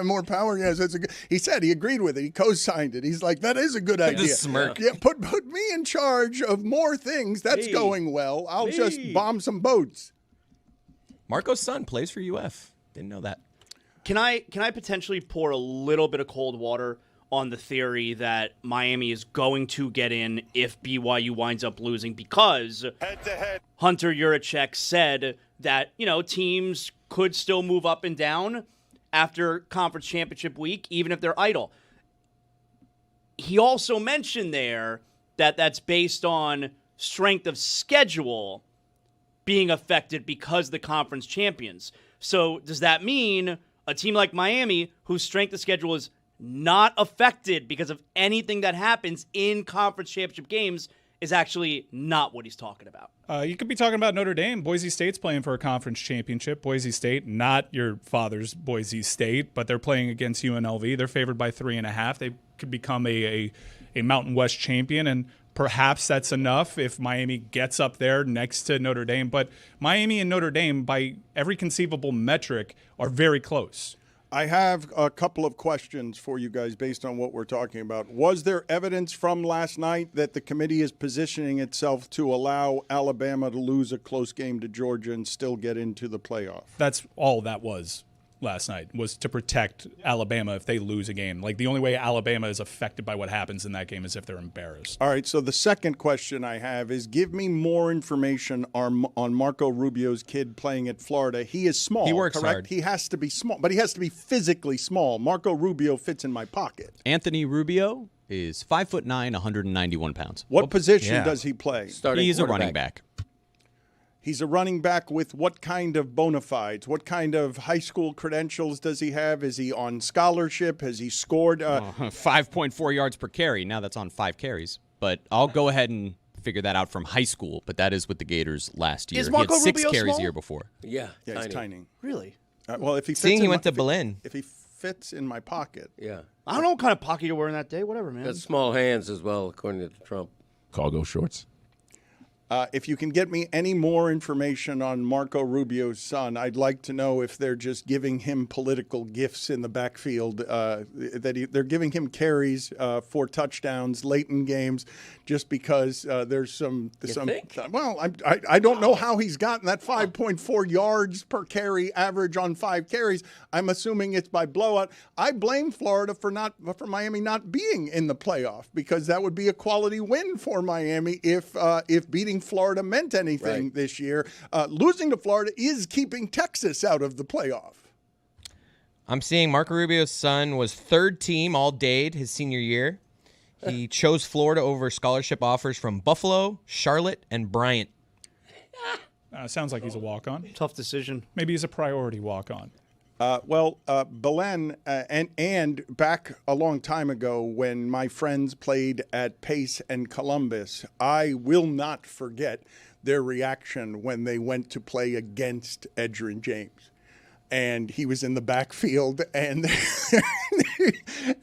Speaker 1: more power. Yes, that's he said he agreed with it. He co-signed it. He's like, that is a good idea.
Speaker 2: Just smirk.
Speaker 1: Yeah, put me in charge of more things. That's going well. I'll just bomb some boats.
Speaker 2: Marco's son plays for UF. Didn't know that.
Speaker 3: Can I potentially pour a little bit of cold water on the theory that Miami is going to get in if BYU winds up losing because Hunter Yurachek said that, teams could still move up and down after conference championship week, even if they're idle. He also mentioned there that that's based on strength of schedule being affected because the conference champions. So does that mean a team like Miami, whose strength of schedule is not affected because of anything that happens in conference championship games, is actually not what he's talking about?
Speaker 5: You could be talking about Notre Dame. Boise State's playing for a conference championship. Boise State, not your father's Boise State, but they're playing against UNLV. They're favored by 3.5. They could become a Mountain West champion, and perhaps that's enough if Miami gets up there next to Notre Dame. But Miami and Notre Dame, by every conceivable metric, are very close.
Speaker 1: I have a couple of questions for you guys based on what we're talking about. Was there evidence from last night that the committee is positioning itself to allow Alabama to lose a close game to Georgia and still get into the playoff?
Speaker 5: That's all that was last night, was to protect Alabama if they lose a game. Like, the only way Alabama is affected by what happens in that game is if they're embarrassed.
Speaker 1: All right, so the second question I have is, give me more information on Marco Rubio's kid playing at Florida. He is small,
Speaker 2: He works
Speaker 1: correct?
Speaker 2: hard.
Speaker 1: He has to be small, but he has to be physically small. Marco Rubio fits in my pocket.
Speaker 8: Anthony Rubio is 5'9", 191 pounds.
Speaker 1: What position does he play?
Speaker 8: He's a running back.
Speaker 1: He's a running back with what kind of bona fides? What kind of high school credentials does he have? Is he on scholarship? Has he scored?
Speaker 8: 5.4 yards per carry. Now that's on 5 carries. But I'll go ahead and figure that out from high school. But that is with the Gators last year.
Speaker 3: Is
Speaker 8: He had
Speaker 3: Marco
Speaker 8: 6
Speaker 3: Rubio
Speaker 8: carries
Speaker 3: small?
Speaker 8: the year before.
Speaker 4: Yeah,
Speaker 1: He's tiny.
Speaker 3: Really?
Speaker 1: Well, if he fits
Speaker 2: Seeing he
Speaker 1: in
Speaker 2: went
Speaker 1: my-
Speaker 2: to Berlin.
Speaker 1: If he fits in my pocket.
Speaker 4: yeah.
Speaker 3: I don't know what kind of pocket you're wearing that day. Whatever, man.
Speaker 4: Got small hands as well, according to Trump.
Speaker 7: Cargo shorts.
Speaker 1: If you can get me any more information on Marco Rubio's son, I'd like to know if they're just giving him political gifts in the backfield, they're giving him carries for touchdowns late in games just because there's some. Well, I don't know how he's gotten that 5.4 yards per carry average on 5 carries. I'm assuming it's by blowout. I blame Florida for Miami not being in the playoff, because that would be a quality win for Miami if beating Florida meant anything this year. Losing to Florida is keeping Texas out of the playoff.
Speaker 2: I'm seeing Marco Rubio's son was 3rd team All-Dade his senior year. He chose Florida over scholarship offers from Buffalo, Charlotte, and Bryant.
Speaker 5: Sounds like he's a walk-on.
Speaker 3: Tough decision.
Speaker 5: Maybe he's a priority walk-on.
Speaker 1: Belen and back a long time ago when my friends played at Pace and Columbus, I will not forget their reaction when they went to play against Edgerrin James. And he was in the backfield, and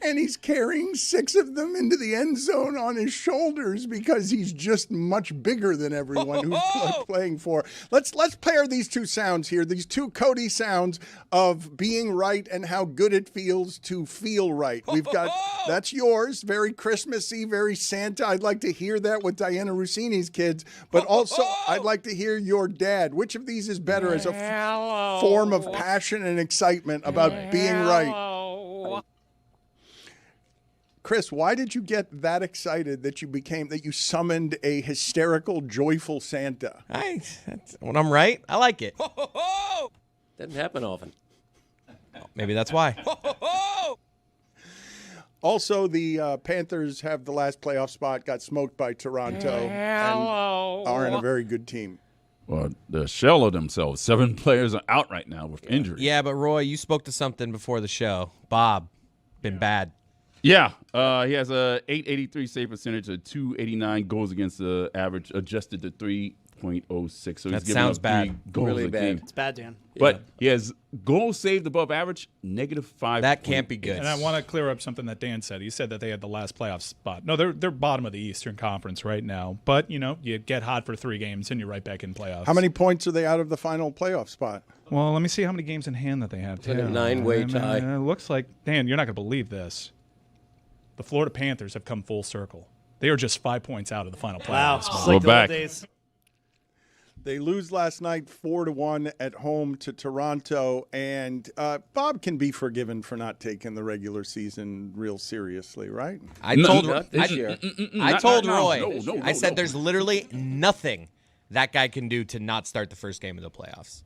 Speaker 1: and he's carrying 6 of them into the end zone on his shoulders because he's just much bigger than everyone who's playing for. Let's pair these two sounds here, these two Cote sounds of being right and how good it feels to feel right. We've got, that's yours, very Christmassy, very Santa. I'd like to hear that with Diana Rossini's kids, but also I'd like to hear your dad. Which of these is better as a form of passion and excitement about being right? Chris, why did you get that excited that you summoned a hysterical, joyful Santa?
Speaker 2: When I'm right, I like it.
Speaker 4: Doesn't happen often.
Speaker 2: Maybe that's why.
Speaker 1: Also, the Panthers have the last playoff spot, got smoked by Toronto, and are in a very good team.
Speaker 7: Well, the shell of themselves. 7 players are out right now with injuries.
Speaker 2: Yeah, but Roy, you spoke to something before the show. Bob, been bad.
Speaker 7: Yeah, he has a 883 save percentage, a 289 goals against the average, adjusted to 3.06. So
Speaker 2: That
Speaker 7: he's giving
Speaker 2: sounds
Speaker 7: up
Speaker 2: bad.
Speaker 7: 3 goals
Speaker 4: Really
Speaker 7: a
Speaker 4: bad.
Speaker 7: game.
Speaker 3: It's bad, Dan.
Speaker 7: But he has goals saved above average, -5.
Speaker 2: That can't be good.
Speaker 5: And I want to clear up something that Dan said. He said that they had the last playoff spot. No, they're bottom of the Eastern Conference right now. But, you get hot for 3 games and you're right back in playoffs.
Speaker 1: How many points are they out of the final playoff spot?
Speaker 5: Well, let me see how many games in hand that they have.
Speaker 4: like a
Speaker 5: too.
Speaker 4: 9-way tie.
Speaker 5: It looks like, Dan, you're not going to believe this. The Florida Panthers have come full circle. They are just 5 points out of the final playoffs.
Speaker 3: Wow. It's
Speaker 7: We're
Speaker 3: like the old
Speaker 7: back.
Speaker 3: days.
Speaker 1: They lose last night 4-1 at home to Toronto, and Bob can be forgiven for not taking the regular season real seriously, right?
Speaker 2: I told
Speaker 4: Not this year.
Speaker 2: I told Roy.
Speaker 7: No,
Speaker 2: I said there's literally nothing that guy can do to not start the first game of the playoffs.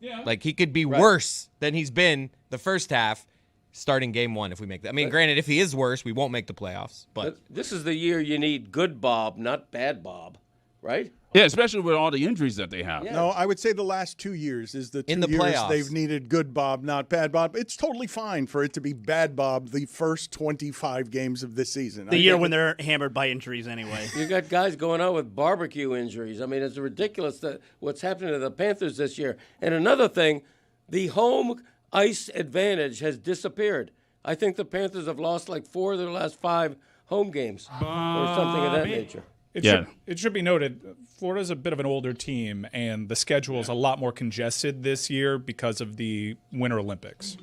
Speaker 5: Yeah.
Speaker 2: Like he could be worse than he's been the first half, starting game one if we make that. I mean, granted, if he is worse, we won't make the playoffs. But
Speaker 4: This is the year you need good Bob, not bad Bob, right?
Speaker 7: Yeah, especially with all the injuries that they have.
Speaker 4: Yeah.
Speaker 1: No, I would say the last 2 years is the 2
Speaker 2: In the
Speaker 1: years
Speaker 2: playoffs.
Speaker 1: they've needed good Bob, not bad Bob. It's totally fine for it to be bad Bob the first 25 games of this season.
Speaker 3: The year when they're hammered by injuries anyway.
Speaker 4: You got guys going out with barbecue injuries. I mean, it's ridiculous that what's happening to the Panthers this year. And another thing, the home ice advantage has disappeared. I think the Panthers have lost like 4 of their last 5 home games or something of that nature.
Speaker 5: It should be noted, Florida's a bit of an older team, and the schedule is a lot more congested this year because of the Winter Olympics.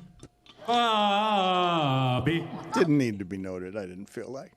Speaker 1: Didn't need to be noted. I didn't feel like.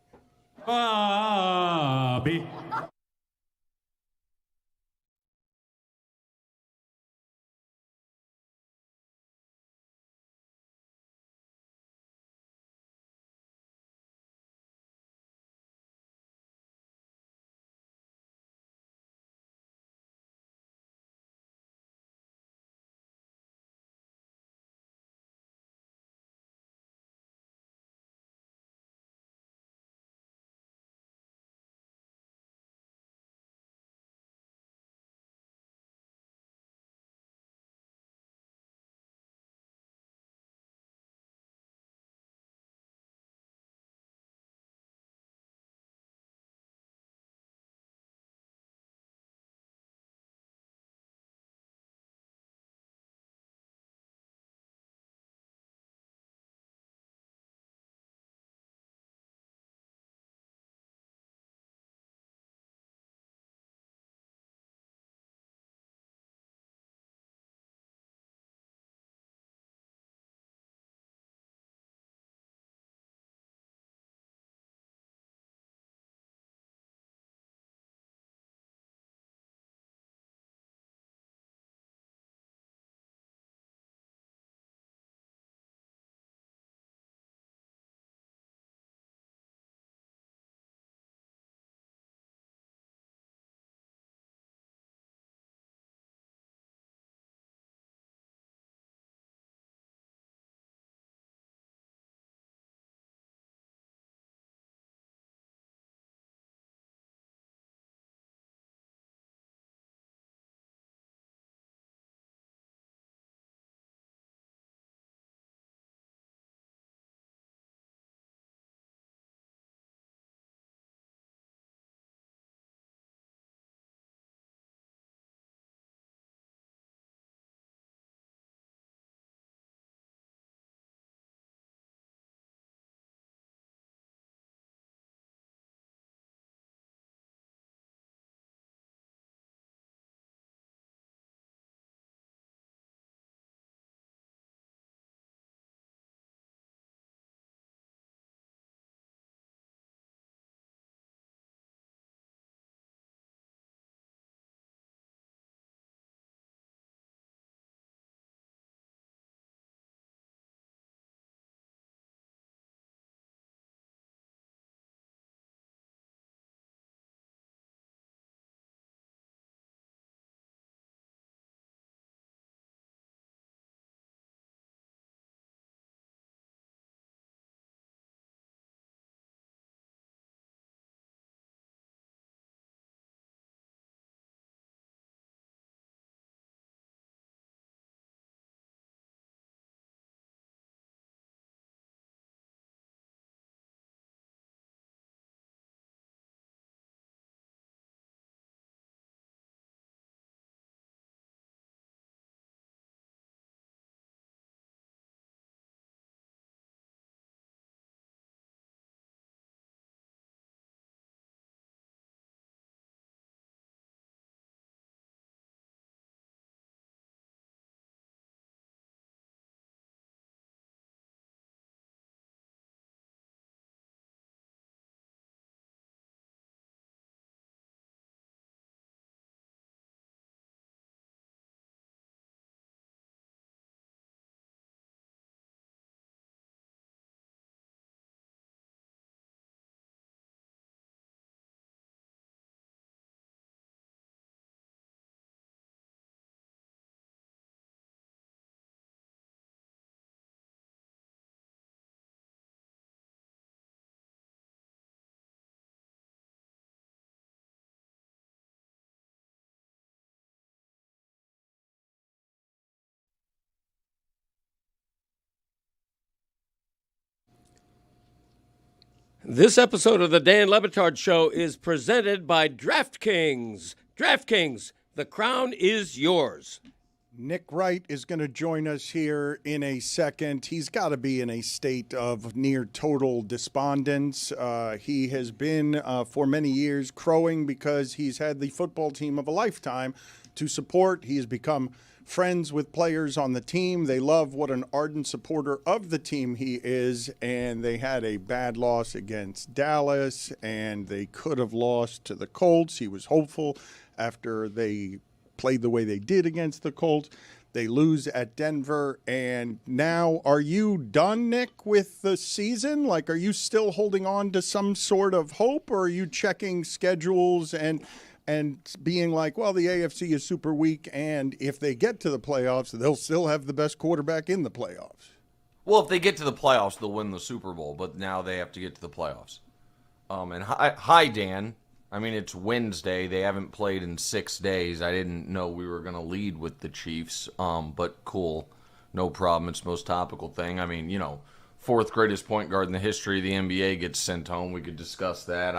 Speaker 4: This episode of the Dan Le Batard Show is presented by DraftKings. DraftKings, the crown is yours.
Speaker 1: Nick Wright is going to join us here in a second. He's got to be in a state of near total despondence. He has been for many years crowing because he's had the football team of a lifetime to support. He has become friends with players on the team. They love what an ardent supporter of the team he is, and they had a bad loss against Dallas, and they could have lost to the Colts. He was hopeful after they played the way they did against the Colts. They lose at Denver, and now are you done, Nick, with the season? Like, are you still holding on to some sort of hope, or are you checking schedules and being like, well, the AFC is super weak, and if they get to the playoffs, they'll still have the best quarterback in the playoffs?
Speaker 12: Well, if they get to the playoffs, they'll win the Super Bowl, but now they have to get to the playoffs. And hi, Dan. I mean, it's Wednesday. They haven't played in 6 days. I didn't know we were going to lead with the Chiefs, but cool. No problem. It's the most topical thing. I mean, fourth greatest point guard in the history of the NBA gets sent home. We could discuss that.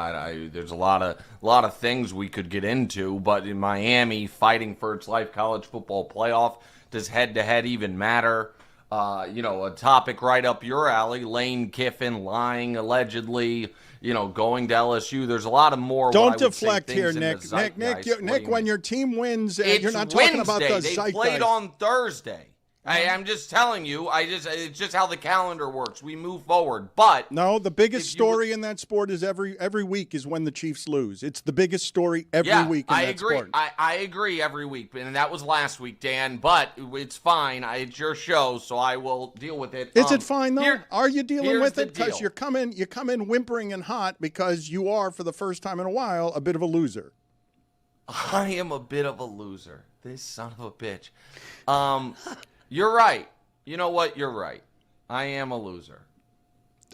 Speaker 12: There's a lot of things we could get into, but in Miami, fighting for its life college football playoff, does head-to-head even matter? A topic right up your alley, Lane Kiffin lying allegedly, going to LSU. There's a lot of more.
Speaker 1: Don't deflect here, Nick. Nick, when your team wins, you're not talking about the zeitgeist.
Speaker 12: They played on Thursday. I'm just telling you. It's just how the calendar works. We move forward, but
Speaker 1: no. The biggest story in that sport is every week is when the Chiefs lose. It's the biggest story every week in that sport.
Speaker 12: I agree every week, and that was last week, Dan. But it's fine. It's your show, so I will deal with it.
Speaker 1: Is it fine though? Are you dealing with it? Because you come in whimpering and hot because you are, for the first time in a while, a bit of a loser.
Speaker 12: I am a bit of a loser. This son of a bitch. You're right. You know what? You're right. I am a loser.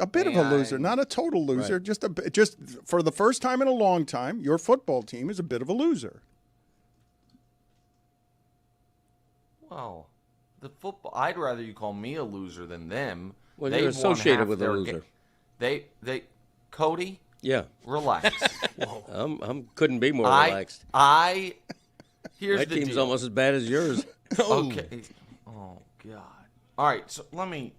Speaker 1: A bit of a loser, not a total loser. Right. Just for the first time in a long time, your football team is a bit of a loser.
Speaker 12: Well, I'd rather you call me a loser than them.
Speaker 4: Well, you're associated with a loser.
Speaker 12: Cote?
Speaker 4: Yeah.
Speaker 12: Relax.
Speaker 4: Couldn't be more relaxed.
Speaker 12: Here's
Speaker 4: My
Speaker 12: the
Speaker 4: team's
Speaker 12: deal.
Speaker 4: almost as bad as yours.
Speaker 12: Okay. Oh, God. All right, so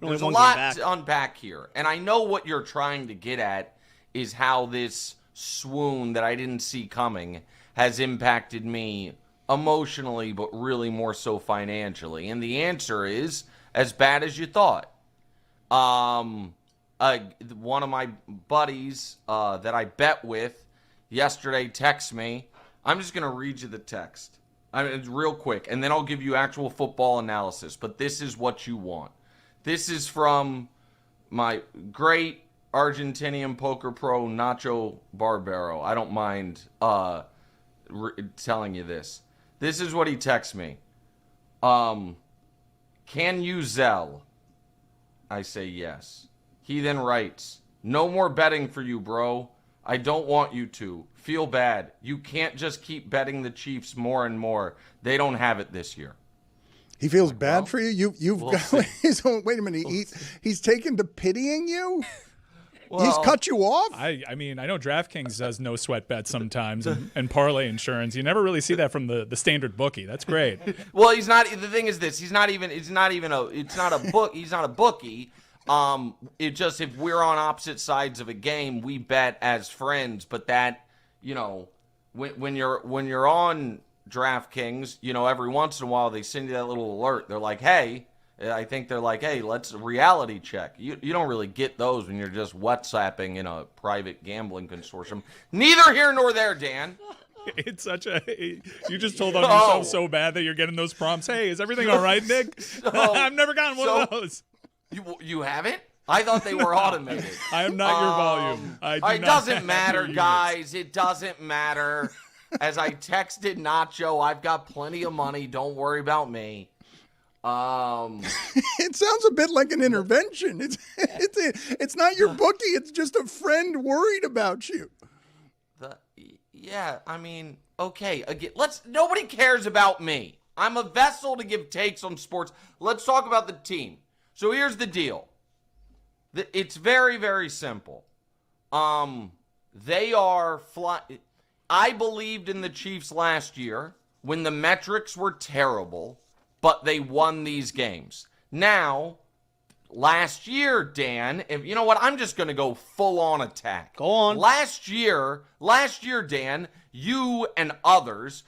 Speaker 12: there's a lot to unpack here. And I know what you're trying to get at is how this swoon that I didn't see coming has impacted me emotionally, but really more so financially. And the answer is as bad as you thought. One of my buddies that I bet with yesterday texted me. I'm just going to read you the text. It's real quick, and then I'll give you actual football analysis. But this is what you want. This is from my great Argentinian poker pro, Nacho Barbero. I don't mind telling you this. This is what he texts me. Can you Zell? I say yes. He then writes, no more betting for you, bro. I don't want you to. Feel bad. You can't just keep betting the Chiefs more and more. They don't have it this year.
Speaker 1: He feels bad for you? Wait a minute. He's taken to pitying you?
Speaker 12: Well,
Speaker 1: he's cut you off?
Speaker 5: I mean, I know DraftKings does no sweat bets sometimes and parlay insurance. You never really see that from the standard bookie. That's great.
Speaker 12: Well, he's not. The thing is this. He's not a bookie. It just, if we're on opposite sides of a game, we bet as friends. But that, when you're on DraftKings, every once in a while they send you that little alert. They're like, hey, let's reality check. You don't really get those when you're just WhatsApping in a private gambling consortium. Neither here nor there, Dan.
Speaker 5: It's you just told on yourself so bad that you're getting those prompts. Hey, is everything all right, Nick? I've never gotten one of those.
Speaker 12: You haven't? I thought they were automated.
Speaker 5: I am not your volume.
Speaker 12: It doesn't matter, guys. It doesn't matter. As I texted Nacho, I've got plenty of money. Don't worry about me.
Speaker 1: It sounds a bit like an intervention. It's not your bookie. It's just a friend worried about you.
Speaker 12: Yeah, I mean, okay. Again, nobody cares about me. I'm a vessel to give takes on sports. Let's talk about the team. So here's the deal. It's very, very simple. They are I believed in the Chiefs last year when the metrics were terrible, but they won these games. Now, last year, Dan, you know what? I'm just going to go full on attack.
Speaker 3: Go on.
Speaker 12: Last year, Dan, you and others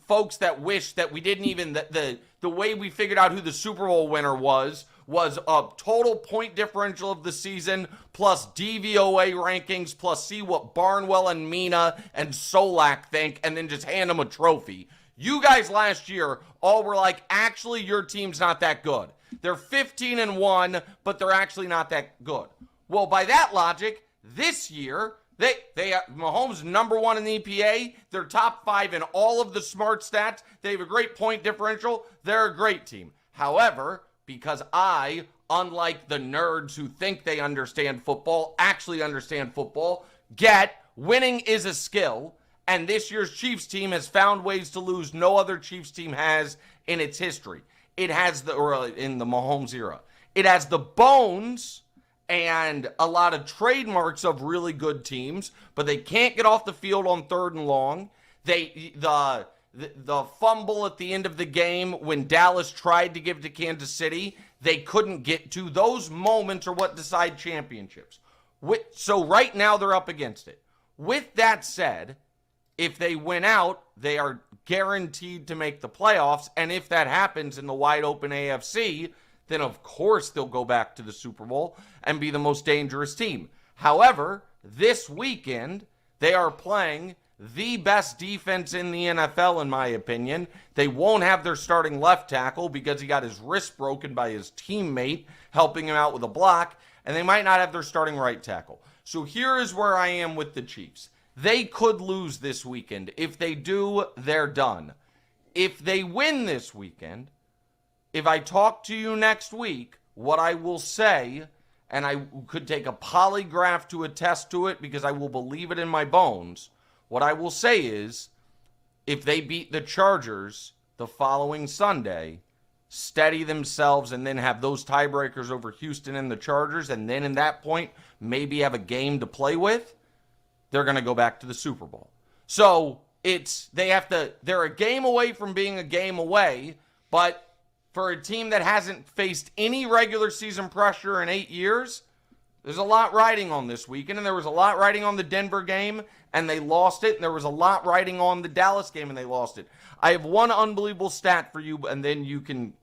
Speaker 12: folks that wish that we didn't even the way we figured out who the Super Bowl winner was a total point differential of the season plus DVOA rankings plus see what Barnwell and Mina and Solak think and then just hand them a trophy. You guys last year all were like, actually, your team's not that good. They're 15-1, but they're actually not that good. Well, by that logic, this year, Mahomes number 1 in the EPA. They're top 5 in all of the smart stats. They have a great point differential. They're a great team. However, because I, unlike the nerds who think they understand football, actually understand football, winning is a skill. And this year's Chiefs team has found ways to lose no other Chiefs team has in its history. It has in the Mahomes era. It has the bones and a lot of trademarks of really good teams, but they can't get off the field on 3rd and long. The fumble at the end of the game when Dallas tried to give to Kansas City, they couldn't get to. Those moments are what decide championships. So right now they're up against it. With that said, if they win out, they are guaranteed to make the playoffs. And if that happens in the wide open AFC, then of course they'll go back to the Super Bowl and be the most dangerous team. However, this weekend, they are playing the best defense in the NFL, in my opinion. They won't have their starting left tackle because he got his wrist broken by his teammate helping him out with a block. And they might not have their starting right tackle. So here is where I am with the Chiefs. They could lose this weekend. If they do, they're done. If they win this weekend, if I talk to you next week, what I will say, and I could take a polygraph to attest to it because I will believe it in my bones, what I will say is, if they beat the Chargers the following Sunday, steady themselves and then have those tiebreakers over Houston and the Chargers, and then in that point, maybe have a game to play with, they're going to go back to the Super Bowl. So they're a game away from being a game away, but for a team that hasn't faced any regular season pressure in 8 years, there's a lot riding on this weekend, and there was a lot riding on the Denver game, and they lost it, and there was a lot riding on the Dallas game, and they lost it. I have one unbelievable stat for you, and then you can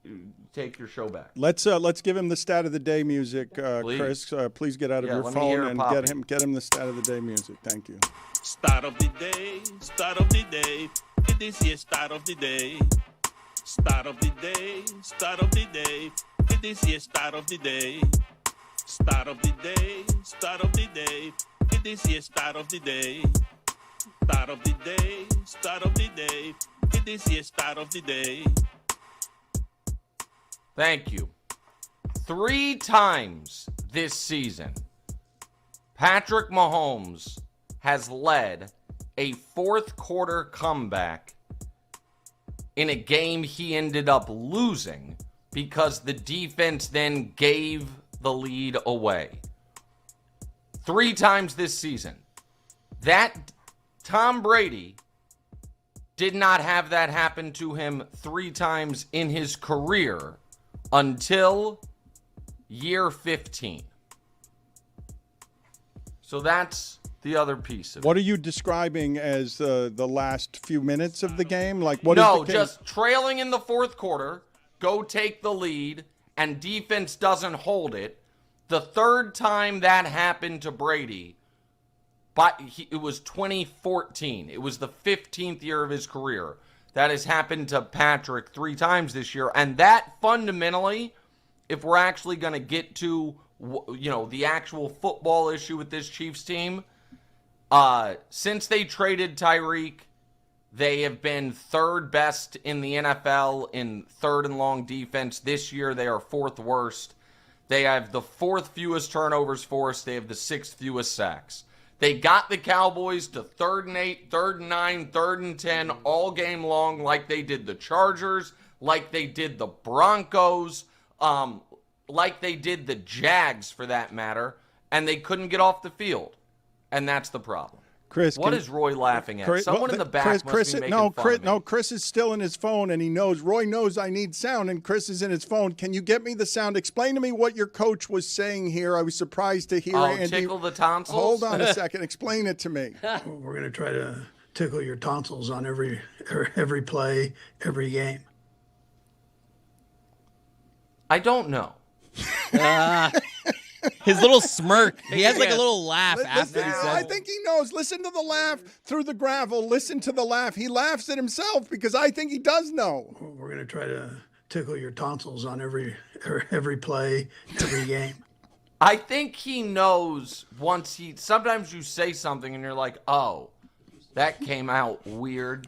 Speaker 12: take your show back.
Speaker 1: Let's give him the stat of the day music, Chris. Please get out of your phone and get him the stat of the day music. Thank you.
Speaker 6: Start of the day, start of the day. This is start of the day. Start of the day, start of the day. This is start of the day. Start of the day, start of the day. This is start of the day. Start of the day, start of the day. This is start of the day.
Speaker 12: Thank you. 3 times this season, Patrick Mahomes has led a fourth quarter comeback in a game he ended up losing because the defense then gave the lead away. 3 times this season. That Tom Brady did not have that happen to him 3 times in his career until year 15. So that's the other piece of it.
Speaker 1: What are you describing as the last few minutes of the game? Like
Speaker 12: just trailing in the fourth quarter, go take the lead, and defense doesn't hold it. The third time that happened to Brady, it was 2014. It was the 15th year of his career. That has happened to Patrick 3 times this year. And that fundamentally, if we're actually going to get to, the actual football issue with this Chiefs team, since they traded Tyreek, they have been 3rd best in the NFL in 3rd and long defense. This year, they are 4th worst. They have the 4th fewest turnovers forced. They have the 6th fewest sacks. They got the Cowboys to 3rd and 8, 3rd and 9, 3rd and 10 all game long like they did the Chargers, like they did the Broncos, like they did the Jags for that matter, and they couldn't get off the field. and that's the problem.
Speaker 1: Chris,
Speaker 12: what is Roy laughing at? Someone in the back must be making fun of me.
Speaker 1: Chris is still in his phone, and he knows. Roy knows I need sound, and Chris is in his phone. Can you get me the sound? Explain to me what your coach was saying here. I was surprised to hear. Andy.
Speaker 12: Tickle the tonsils?
Speaker 1: Hold on a second. Explain it to me.
Speaker 13: We're going to try to tickle your tonsils on every play, every game.
Speaker 12: I don't know.
Speaker 2: His little smirk. He has like a little laugh after he says
Speaker 1: I think he knows. Listen to the laugh through the gravel. Listen to the laugh. He laughs at himself because I think he does know.
Speaker 13: We're going to try to tickle your tonsils on every play, every game.
Speaker 12: I think he knows sometimes you say something and you're like, oh, that came out weird.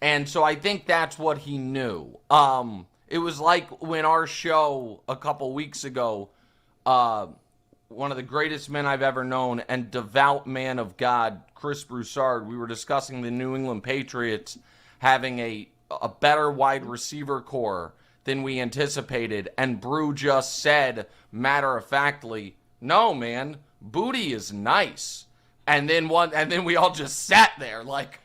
Speaker 12: And so I think that's what he knew. It was like when our show a couple weeks ago, one of the greatest men I've ever known and devout man of God, Chris Broussard, we were discussing the New England Patriots having a better wide receiver core than we anticipated. And Brew just said, matter-of-factly, no, man, Booty is nice. And then we all just sat there like,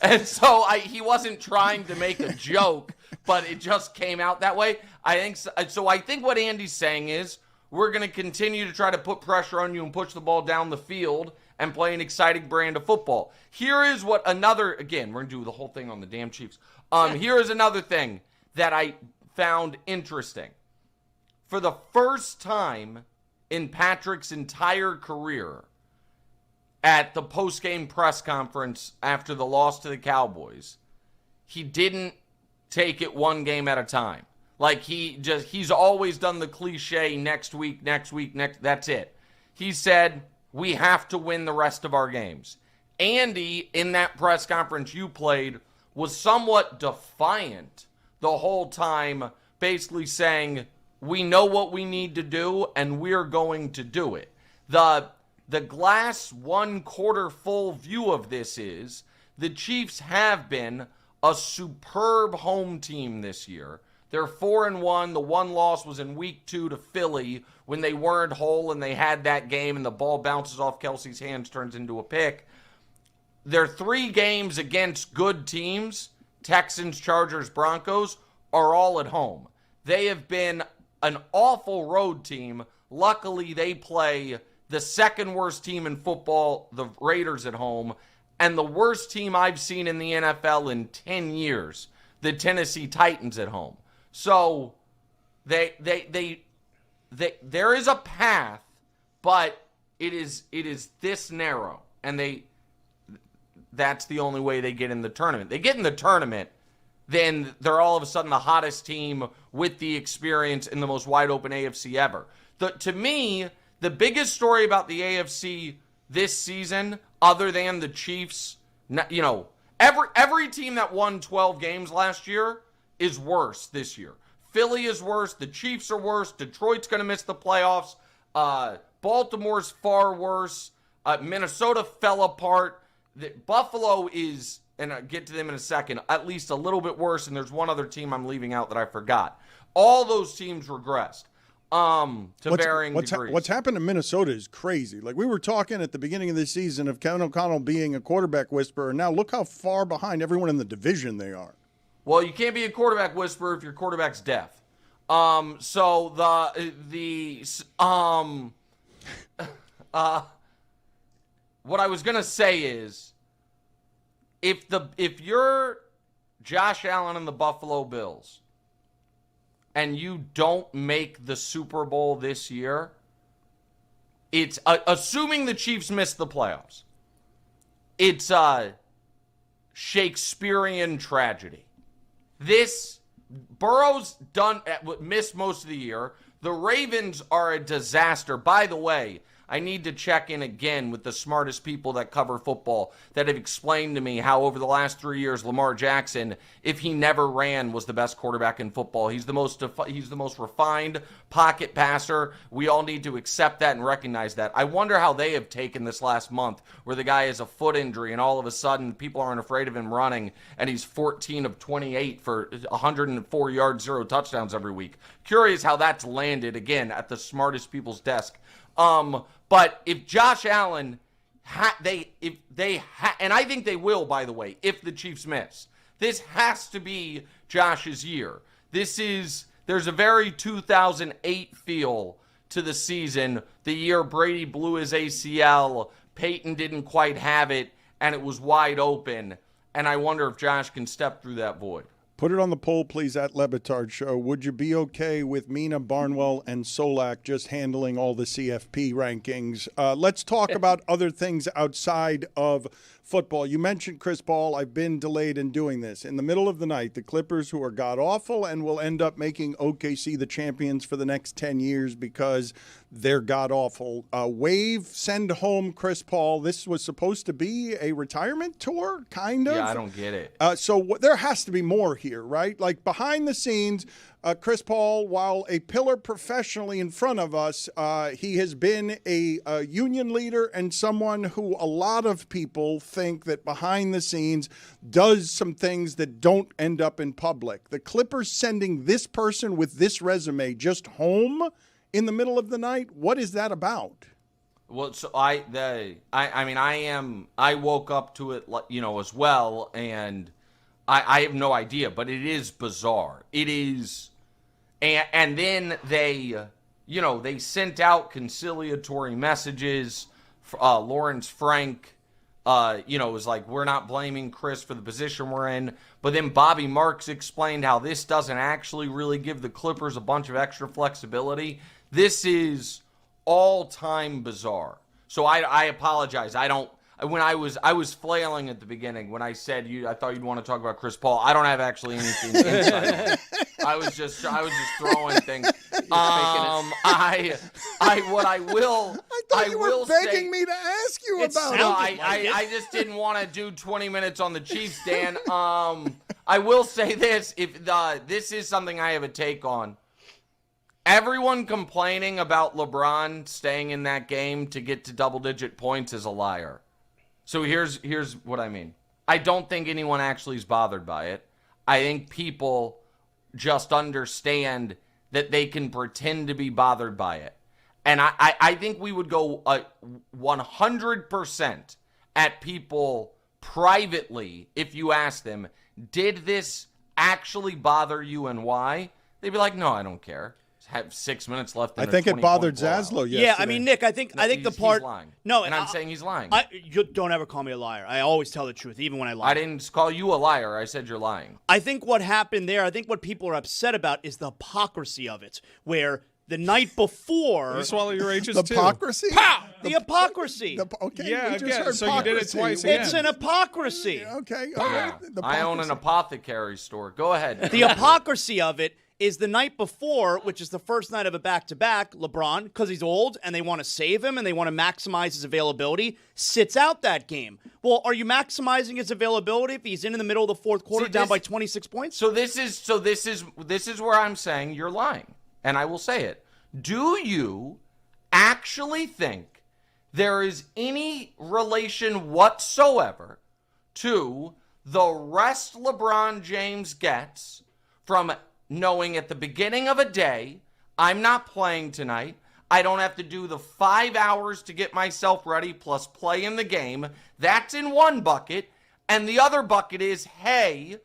Speaker 12: and so he wasn't trying to make a joke, but it just came out that way. I think what Andy's saying is, we're going to continue to try to put pressure on you and push the ball down the field and play an exciting brand of football. Here is what again, we're going to do the whole thing on the damn Chiefs. Here is another thing that I found interesting. For the first time in Patrick's entire career, at the post-game press conference after the loss to the Cowboys, he didn't take it one game at a time. Like he's always done the cliche next week, that's it. He said, we have to win the rest of our games. Andy, in that press conference you played, was somewhat defiant the whole time, basically saying, we know what we need to do and we're going to do it. The glass 1/4 full view of this is the Chiefs have been a superb home team this year. They're 4-1. The one loss was in week 2 to Philly when they weren't whole and they had that game and the ball bounces off Kelsey's hands, turns into a pick. Their 3 games against good teams, Texans, Chargers, Broncos, are all at home. They have been an awful road team. Luckily, they play the second worst team in football, the Raiders at home, and the worst team I've seen in the NFL in 10 years, the Tennessee Titans at home. So there is a path, but it is this narrow, and that's the only way they get in the tournament. They get in the tournament, then they're all of a sudden the hottest team with the experience in the most wide open AFC ever. To me, the biggest story about the AFC this season, other than the Chiefs, every team that won 12 games last year is worse this year. Philly is worse. The Chiefs are worse. Detroit's going to miss the playoffs. Baltimore's far worse. Minnesota fell apart. Buffalo is, and I'll get to them in a second, at least a little bit worse. And there's one other team I'm leaving out that I forgot. All those teams regressed to varying degrees.
Speaker 1: What's happened to Minnesota is crazy. Like we were talking at the beginning of the season of Kevin O'Connell being a quarterback whisperer. Now look how far behind everyone in the division they are.
Speaker 12: Well, you can't be a quarterback whisperer if your quarterback's deaf. So what I was gonna say is, if you're Josh Allen and the Buffalo Bills, and you don't make the Super Bowl this year, it's assuming the Chiefs miss the playoffs. It's a Shakespearean tragedy. Burrow's missed most of the year. The Ravens are a disaster. By the way, I need to check in again with the smartest people that cover football that have explained to me how over the last 3 years, Lamar Jackson, if he never ran, was the best quarterback in football. He's the most refined pocket passer. We all need to accept that and recognize that. I wonder how they have taken this last month where the guy has a foot injury and all of a sudden people aren't afraid of him running and he's 14 of 28 for 104 yards, 0 touchdowns every week. Curious how that's landed, again, at the smartest people's desk. But if Josh Allen and I think they will, by the way, if the Chiefs miss. This has to be Josh's year. There's a very 2008 feel to the season, the year Brady blew his ACL, Peyton didn't quite have it, and it was wide open. And I wonder if Josh can step through that void.
Speaker 1: Put it on the poll, please, at Le Batard Show. Would you be okay with Mina, Barnwell, and Solak just handling all the CFP rankings? Let's talk about other things outside of football. You mentioned Chris Paul. I've been delayed in doing this. In the middle of the night, the Clippers, who are god-awful and will end up making OKC the champions for the next 10 years because they're god-awful. Send home Chris Paul. This was supposed to be a retirement tour, kind of.
Speaker 12: Yeah, I don't get it.
Speaker 1: There has to be more here, right? Like behind the scenes, Chris Paul, while a pillar professionally in front of us, he has been a union leader and someone who a lot of people think that behind the scenes does some things that don't end up in public. The Clippers sending this person with this resume just home in the middle of the night, what is that about?
Speaker 12: Well, so I woke up to it, as well, and I have no idea, but it is bizarre. It is, and then they sent out conciliatory messages. Lawrence Frank, was like, we're not blaming Chris for the position we're in. But then Bobby Marks explained how this doesn't actually really give the Clippers a bunch of extra flexibility. This is all-time bizarre. So I apologize. When I was flailing at the beginning when I said I thought you'd want to talk about Chris Paul. I don't have actually anything inside. I was just throwing things. I
Speaker 1: thought you were begging me to ask you about it.
Speaker 12: I just didn't want to do 20 minutes on the Chiefs, Dan. I will say this: this is something I have a take on. Everyone complaining about LeBron staying in that game to get to double-digit points is a liar. So here's what I mean. I don't think anyone actually is bothered by it. I think people just understand that they can pretend to be bothered by it. And I think we would go 100% at people privately if you ask them, did this actually bother you and why? They'd be like, no, I don't care. Have 6 minutes left.
Speaker 1: I think it bothered Zaslow yesterday.
Speaker 3: Yeah, I mean, Nick, I think the part.
Speaker 12: He's lying.
Speaker 3: No,
Speaker 12: and I'm saying he's lying.
Speaker 3: You don't ever call me a liar. I always tell the truth, even when I lie.
Speaker 12: I didn't call you a liar. I said you're lying.
Speaker 3: I think what happened there, I think what people are upset about is the hypocrisy of it, where the night before.
Speaker 5: You swallow your H's
Speaker 1: the
Speaker 5: too.
Speaker 1: Hypocrisy?
Speaker 3: The hypocrisy.
Speaker 1: Okay.
Speaker 5: Yeah,
Speaker 1: we just heard
Speaker 5: so you did it twice again.
Speaker 3: It's an hypocrisy.
Speaker 1: Okay.
Speaker 12: Yeah. I own an apothecary store. Go ahead.
Speaker 3: The hypocrisy of it is the night before, which is the first night of a back-to-back, LeBron, because he's old and they want to save him and they want to maximize his availability, sits out that game. Well, are you maximizing his availability if he's in the middle of the fourth quarter down by 26 points?
Speaker 12: So this is where I'm saying you're lying, and I will say it. Do you actually think there is any relation whatsoever to the rest LeBron James gets from knowing at the beginning of a day, I'm not playing tonight. I don't have to do the 5 hours to get myself ready plus play in the game. That's in one bucket. And the other bucket is, hey,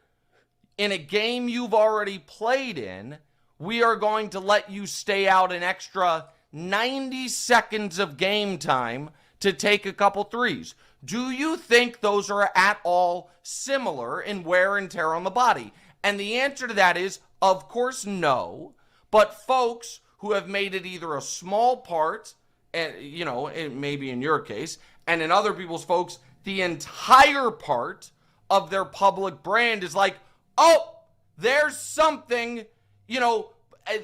Speaker 12: in a game you've already played in, we are going to let you stay out an extra 90 seconds of game time to take a couple threes. Do you think those are at all similar in wear and tear on the body? And the answer to that is, of course, no. But folks who have made it either a small part, and maybe in your case, and in other people's folks, the entire part of their public brand is like, oh, there's something,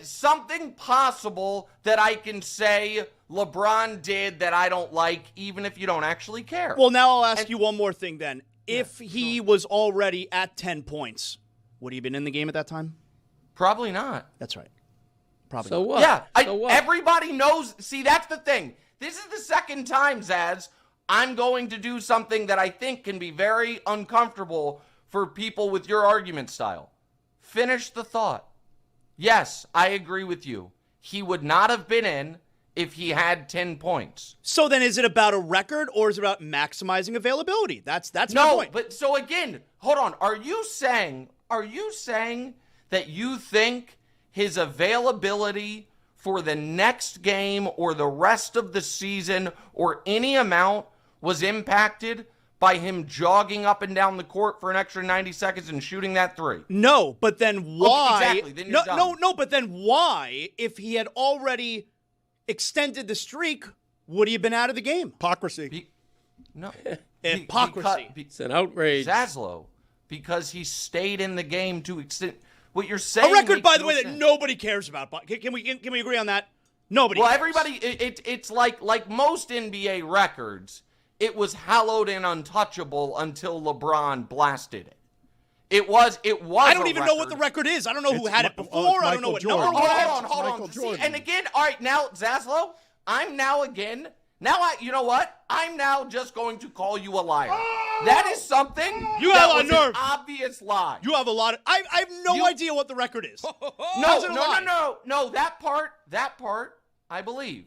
Speaker 12: something possible that I can say LeBron did that I don't like, even if you don't actually care.
Speaker 3: Well, now I'll ask you one more thing then. If he was already at 10 points, would he have been in the game at that time?
Speaker 12: Probably not.
Speaker 3: That's right. Probably
Speaker 4: so
Speaker 3: not.
Speaker 4: what?
Speaker 12: Yeah,
Speaker 4: so what?
Speaker 12: Everybody knows. See, that's the thing. This is the second time, Zaz, I'm going to do something that I think can be very uncomfortable for people with your argument style. Finish the thought. Yes, I agree with you. He would not have been in if he had 10 points.
Speaker 3: So then is it about a record or is it about maximizing availability? That's my point.
Speaker 12: But so again, hold on. Are you saying that you think his availability for the next game or the rest of the season or any amount was impacted by him jogging up and down the court for an extra 90 seconds and shooting that three?
Speaker 3: No, but then why?
Speaker 12: Okay, exactly. Then you're done.
Speaker 3: No, but then why, if he had already extended the streak, would he have been out of the game?
Speaker 1: Hypocrisy.
Speaker 12: No.
Speaker 3: Hypocrisy.
Speaker 4: It's an outrage.
Speaker 12: Zaslow, because he stayed in the game to extend. What you're saying.
Speaker 3: A record,
Speaker 12: makes
Speaker 3: by the
Speaker 12: no
Speaker 3: way, that
Speaker 12: sense.
Speaker 3: nobody cares about. Can we agree on that? Nobody.
Speaker 12: Well,
Speaker 3: cares.
Speaker 12: everybody. It's like most NBA records. It was hallowed and untouchable until LeBron blasted it. It was.
Speaker 3: I don't even know what the record is. I don't know who had it before. I don't know what number.
Speaker 12: Hold on. See, and again, all right, now Zaslow, you know what? I'm now just going to call you a liar. That is something
Speaker 3: You
Speaker 12: that
Speaker 3: have a
Speaker 12: was
Speaker 3: nerve.
Speaker 12: an obvious lie.
Speaker 3: You have a lot of. I have no idea what the record is.
Speaker 12: No. That part, I believe.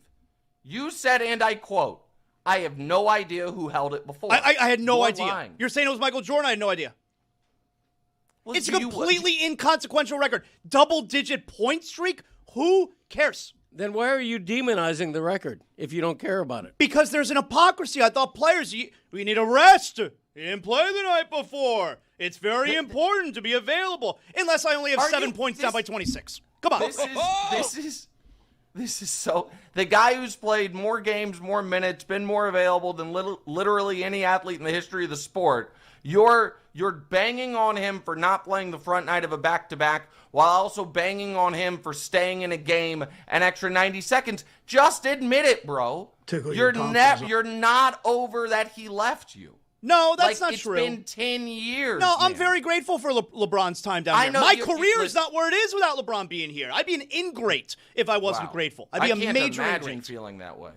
Speaker 12: You said, and I quote, I have no idea who held it before.
Speaker 3: I had no
Speaker 12: You're
Speaker 3: idea.
Speaker 12: lying.
Speaker 3: You're saying it was Michael Jordan? I had no idea.
Speaker 12: Well,
Speaker 3: It's a completely inconsequential record. Double-digit point streak? Who cares?
Speaker 4: Then why are you demonizing the record if you don't care about it?
Speaker 3: Because there's an hypocrisy. I thought players, we need a rest. He didn't play the night before. It's very important to be available. Unless I only have 7 points down by 26. Come on.
Speaker 12: This is so. The guy who's played more games, more minutes, been more available than literally any athlete in the history of the sport. You're banging on him for not playing the front night of a back-to-back while also banging on him for staying in a game an extra 90 seconds. Just admit it, bro. You're not over that he left you.
Speaker 3: No, that's not true.
Speaker 12: It's been 10 years.
Speaker 3: No, I'm
Speaker 12: man.
Speaker 3: very grateful for LeBron's time down
Speaker 12: I
Speaker 3: here.
Speaker 12: know
Speaker 3: My
Speaker 12: you-
Speaker 3: career
Speaker 12: you-
Speaker 3: is not where it is without LeBron being here. I'd be an ingrate if I wasn't
Speaker 12: Wow.
Speaker 3: grateful. I'd be a major
Speaker 12: I can't imagine
Speaker 3: ingrate.
Speaker 12: feeling that way.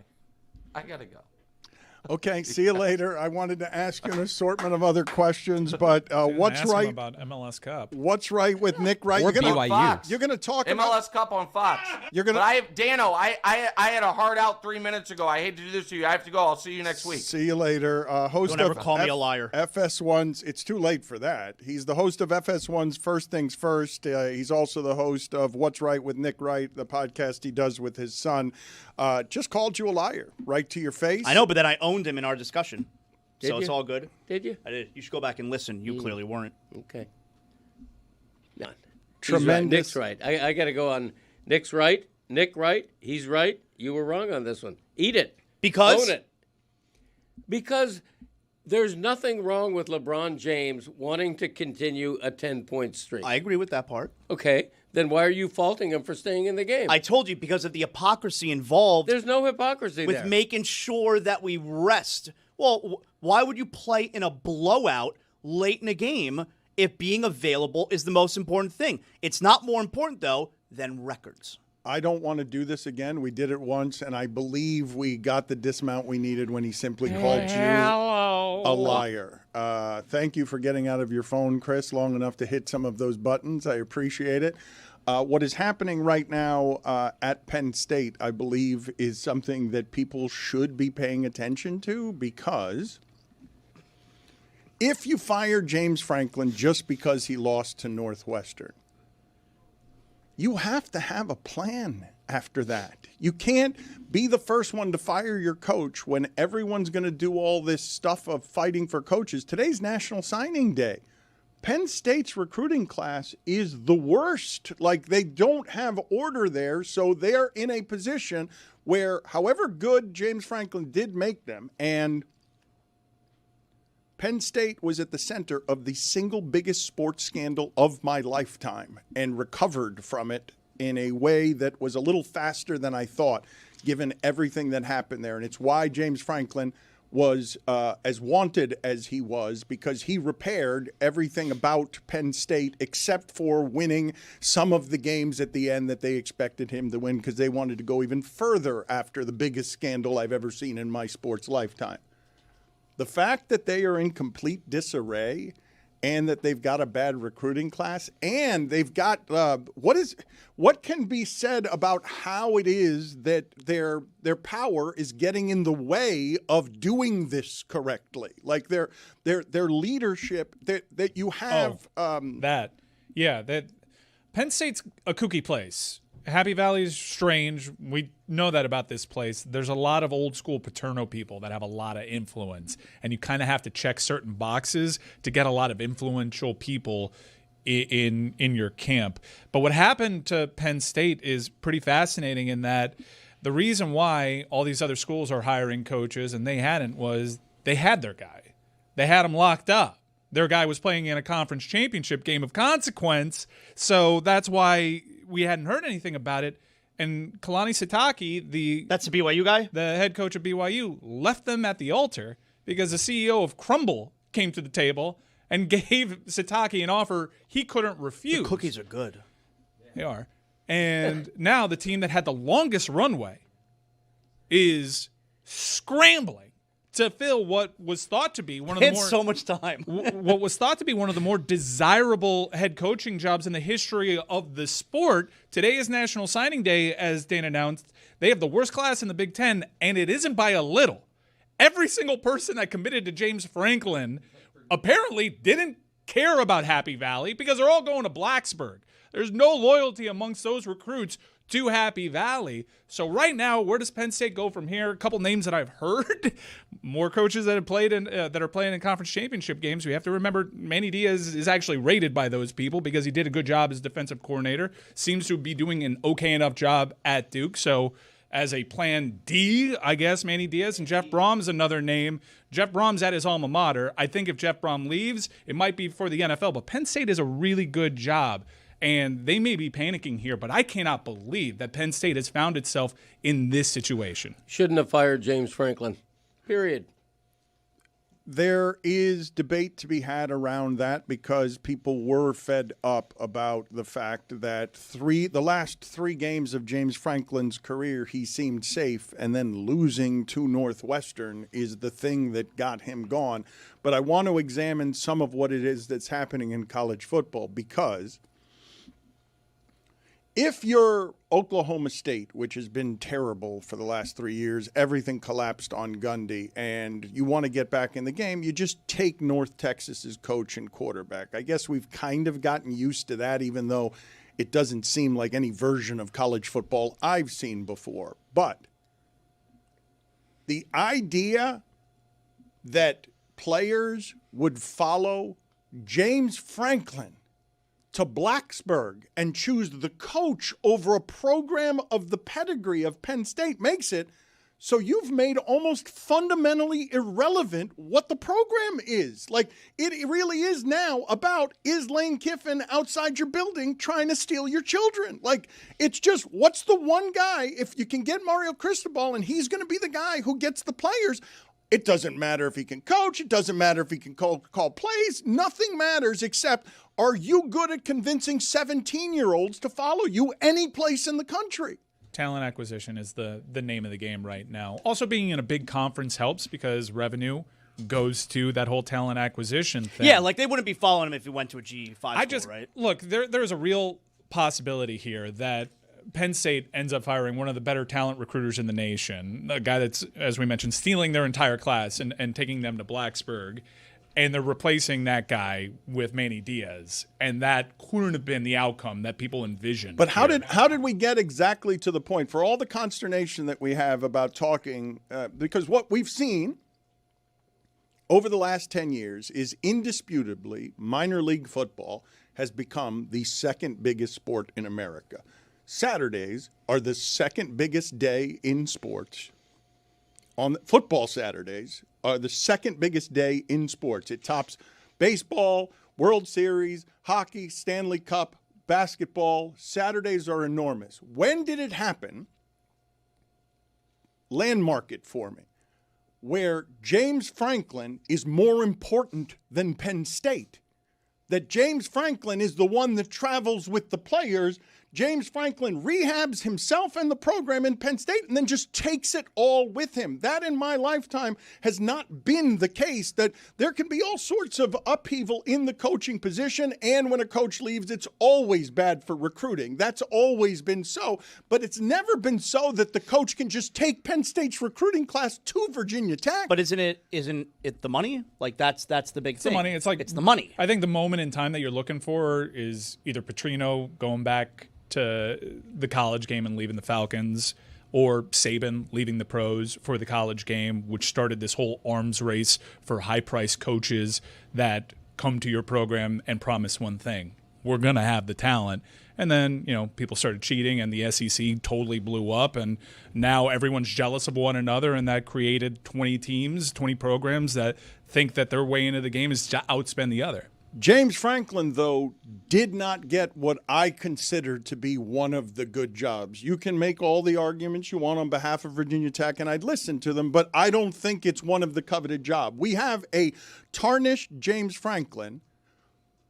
Speaker 12: I gotta go.
Speaker 1: Okay, see you later. I wanted to ask you an assortment of other questions, but what's
Speaker 5: Ask him
Speaker 1: right?
Speaker 5: about MLS Cup.
Speaker 1: What's right with Nick Wright?
Speaker 8: Or
Speaker 1: You're gonna,
Speaker 8: BYU.
Speaker 12: Fox.
Speaker 1: You're going to talk about
Speaker 12: MLS Cup on Fox.
Speaker 1: You're gonna.
Speaker 12: But I have Dano. I had a heart out 3 minutes ago. I hate to do this to you. I have to go. I'll see you next week.
Speaker 1: See you later. Host
Speaker 3: Don't ever
Speaker 1: of
Speaker 3: call me a liar.
Speaker 1: FS1's. It's too late for that. He's the host of FS1's First Things First. He's also the host of What's Right with Nick Wright, the podcast he does with his son. Just called you a liar, right to your face.
Speaker 3: I know, but then I owned him in our discussion.
Speaker 4: Did
Speaker 3: So it's
Speaker 4: you?
Speaker 3: all good.
Speaker 4: Did you?
Speaker 3: I did. You should go back and listen. You clearly weren't.
Speaker 4: Okay. None.
Speaker 1: Tremendous.
Speaker 4: Nick's right. I got to go on Nick's right. Nick right. He's right. You were wrong on this one. Eat it.
Speaker 3: Because?
Speaker 4: Own it. Because there's nothing wrong with LeBron James wanting to continue a 10-point streak.
Speaker 3: I agree with that part.
Speaker 4: Okay. Then why are you faulting him for staying in the game?
Speaker 3: I told you because of the hypocrisy involved
Speaker 4: There's no hypocrisy
Speaker 3: with
Speaker 4: there.
Speaker 3: making sure that we rest. Well, why would you play in a blowout late in a game if being available is the most important thing? It's not more important, though, than records.
Speaker 1: I don't want to do this again. We did it once, and I believe we got the dismount we needed when he simply called you a liar. Thank you for getting out of your phone, Chris, long enough to hit some of those buttons. I appreciate it. What is happening right now at Penn State, I believe, is something that people should be paying attention to, because if you fire James Franklin just because he lost to Northwestern, you have to have a plan after that. You can't be the first one to fire your coach when everyone's going to do all this stuff of fighting for coaches. Today's National Signing Day. Penn State's recruiting class is the worst. Like, they don't have order there, so they're in a position where, however good James Franklin did make them, and Penn State was at the center of the single biggest sports scandal of my lifetime and recovered from it in a way that was a little faster than I thought, given everything that happened there. And it's why James Franklin was as wanted as he was, because he repaired everything about Penn State except for winning some of the games at the end that they expected him to win, because they wanted to go even further after the biggest scandal I've ever seen in my sports lifetime. The fact that they are in complete disarray and that they've got a bad recruiting class, and they've got what can be said about how it is that their power is getting in the way of doing this correctly, like their leadership that you have.
Speaker 5: That Penn State's a kooky place. Happy Valley is strange. We know that about this place. There's a lot of old school Paterno people that have a lot of influence, and you kind of have to check certain boxes to get a lot of influential people in your camp. But what happened to Penn State is pretty fascinating in that the reason why all these other schools are hiring coaches and they hadn't was they had their guy. They had him locked up. Their guy was playing in a conference championship game of consequence, so that's why we hadn't heard anything about it. And Kalani Sitake,
Speaker 3: that's the BYU guy,
Speaker 5: the head coach of BYU, left them at the altar because the CEO of Crumble came to the table and gave Sitake an offer he couldn't refuse.
Speaker 3: The cookies are good.
Speaker 5: They are. And now the team that had the longest runway is scrambling to fill what was thought to be one of the more
Speaker 3: so much time.
Speaker 5: what was thought to be one of the more desirable head coaching jobs in the history of the sport. Today is National Signing Day, as Dan announced. They have the worst class in the Big Ten, and it isn't by a little. Every single person that committed to James Franklin apparently didn't care about Happy Valley because they're all going to Blacksburg. There's no loyalty amongst those recruits to Happy Valley. So right now, where does Penn State go from here? A couple names that I've heard, more coaches that have played in that are playing in conference championship games. We have to remember Manny Diaz is actually rated by those people because he did a good job as defensive coordinator. Seems to be doing an okay enough job at Duke. So as a plan D, I guess Manny Diaz, and Jeff Brom's another name. Jeff Brom's at his alma mater. I think if Jeff Brom leaves, it might be for the NFL, but Penn State is a really good job. And they may be panicking here, but I cannot believe that Penn State has found itself in this situation.
Speaker 4: Shouldn't have fired James Franklin, period.
Speaker 1: There is debate to be had around that because people were fed up about the fact that the last 3 games of James Franklin's career, he seemed safe, and then losing to Northwestern is the thing that got him gone. But I want to examine some of what it is that's happening in college football because if you're Oklahoma State, which has been terrible for the last 3 years, everything collapsed on Gundy, and you want to get back in the game, you just take North Texas's coach and quarterback. I guess we've kind of gotten used to that, even though it doesn't seem like any version of college football I've seen before. But the idea that players would follow James Franklin to Blacksburg and choose the coach over a program of the pedigree of Penn State makes it so you've made almost fundamentally irrelevant what the program is. Like, it really is now about, is Lane Kiffin outside your building trying to steal your children? Like, it's just, what's the one guy, if you can get Mario Cristobal and he's going to be the guy who gets the players, it doesn't matter if he can coach. It doesn't matter if he can call plays. Nothing matters except, are you good at convincing 17-year-olds to follow you any place in the country?
Speaker 5: Talent acquisition is the name of the game right now. Also, being in a big conference helps because revenue goes to that whole talent acquisition thing.
Speaker 3: Yeah, like they wouldn't be following him if he went to a G5 school, right?
Speaker 5: Look, there's a real possibility here that Penn State ends up hiring one of the better talent recruiters in the nation, a guy that's, as we mentioned, stealing their entire class and taking them to Blacksburg, and they're replacing that guy with Manny Diaz, and that couldn't have been the outcome that people envisioned.
Speaker 1: But how did we get exactly to the point, for all the consternation that we have about talking, because what we've seen over the last 10 years is indisputably minor league football has become the second biggest sport in America. Saturdays are the second biggest day in sports. Football Saturdays are the second biggest day in sports. It tops baseball, World Series, hockey, Stanley Cup, basketball. Saturdays are enormous. When did it happen? Landmark it for me. Where James Franklin is more important than Penn State. That James Franklin is the one that travels with the players. James Franklin rehabs himself and the program in Penn State and then just takes it all with him. That in my lifetime has not been the case, that there can be all sorts of upheaval in the coaching position, and when a coach leaves, it's always bad for recruiting. That's always been so, but it's never been so that the coach can just take Penn State's recruiting class to Virginia Tech.
Speaker 3: But isn't it the money? Like that's the big thing.
Speaker 5: The money. It's the
Speaker 3: money.
Speaker 5: I think the moment in time that you're looking for is either Petrino going back to the college game and leaving the Falcons, or Saban leaving the pros for the college game, which started this whole arms race for high-priced coaches that come to your program and promise one thing: we're going to have the talent. And then, people started cheating and the SEC totally blew up, and now everyone's jealous of one another, and that created 20 teams, 20 programs that think that their way into the game is to outspend the other.
Speaker 1: James Franklin, though, did not get what I consider to be one of the good jobs. You can make all the arguments you want on behalf of Virginia Tech, and I'd listen to them, but I don't think it's one of the coveted jobs. We have a tarnished James Franklin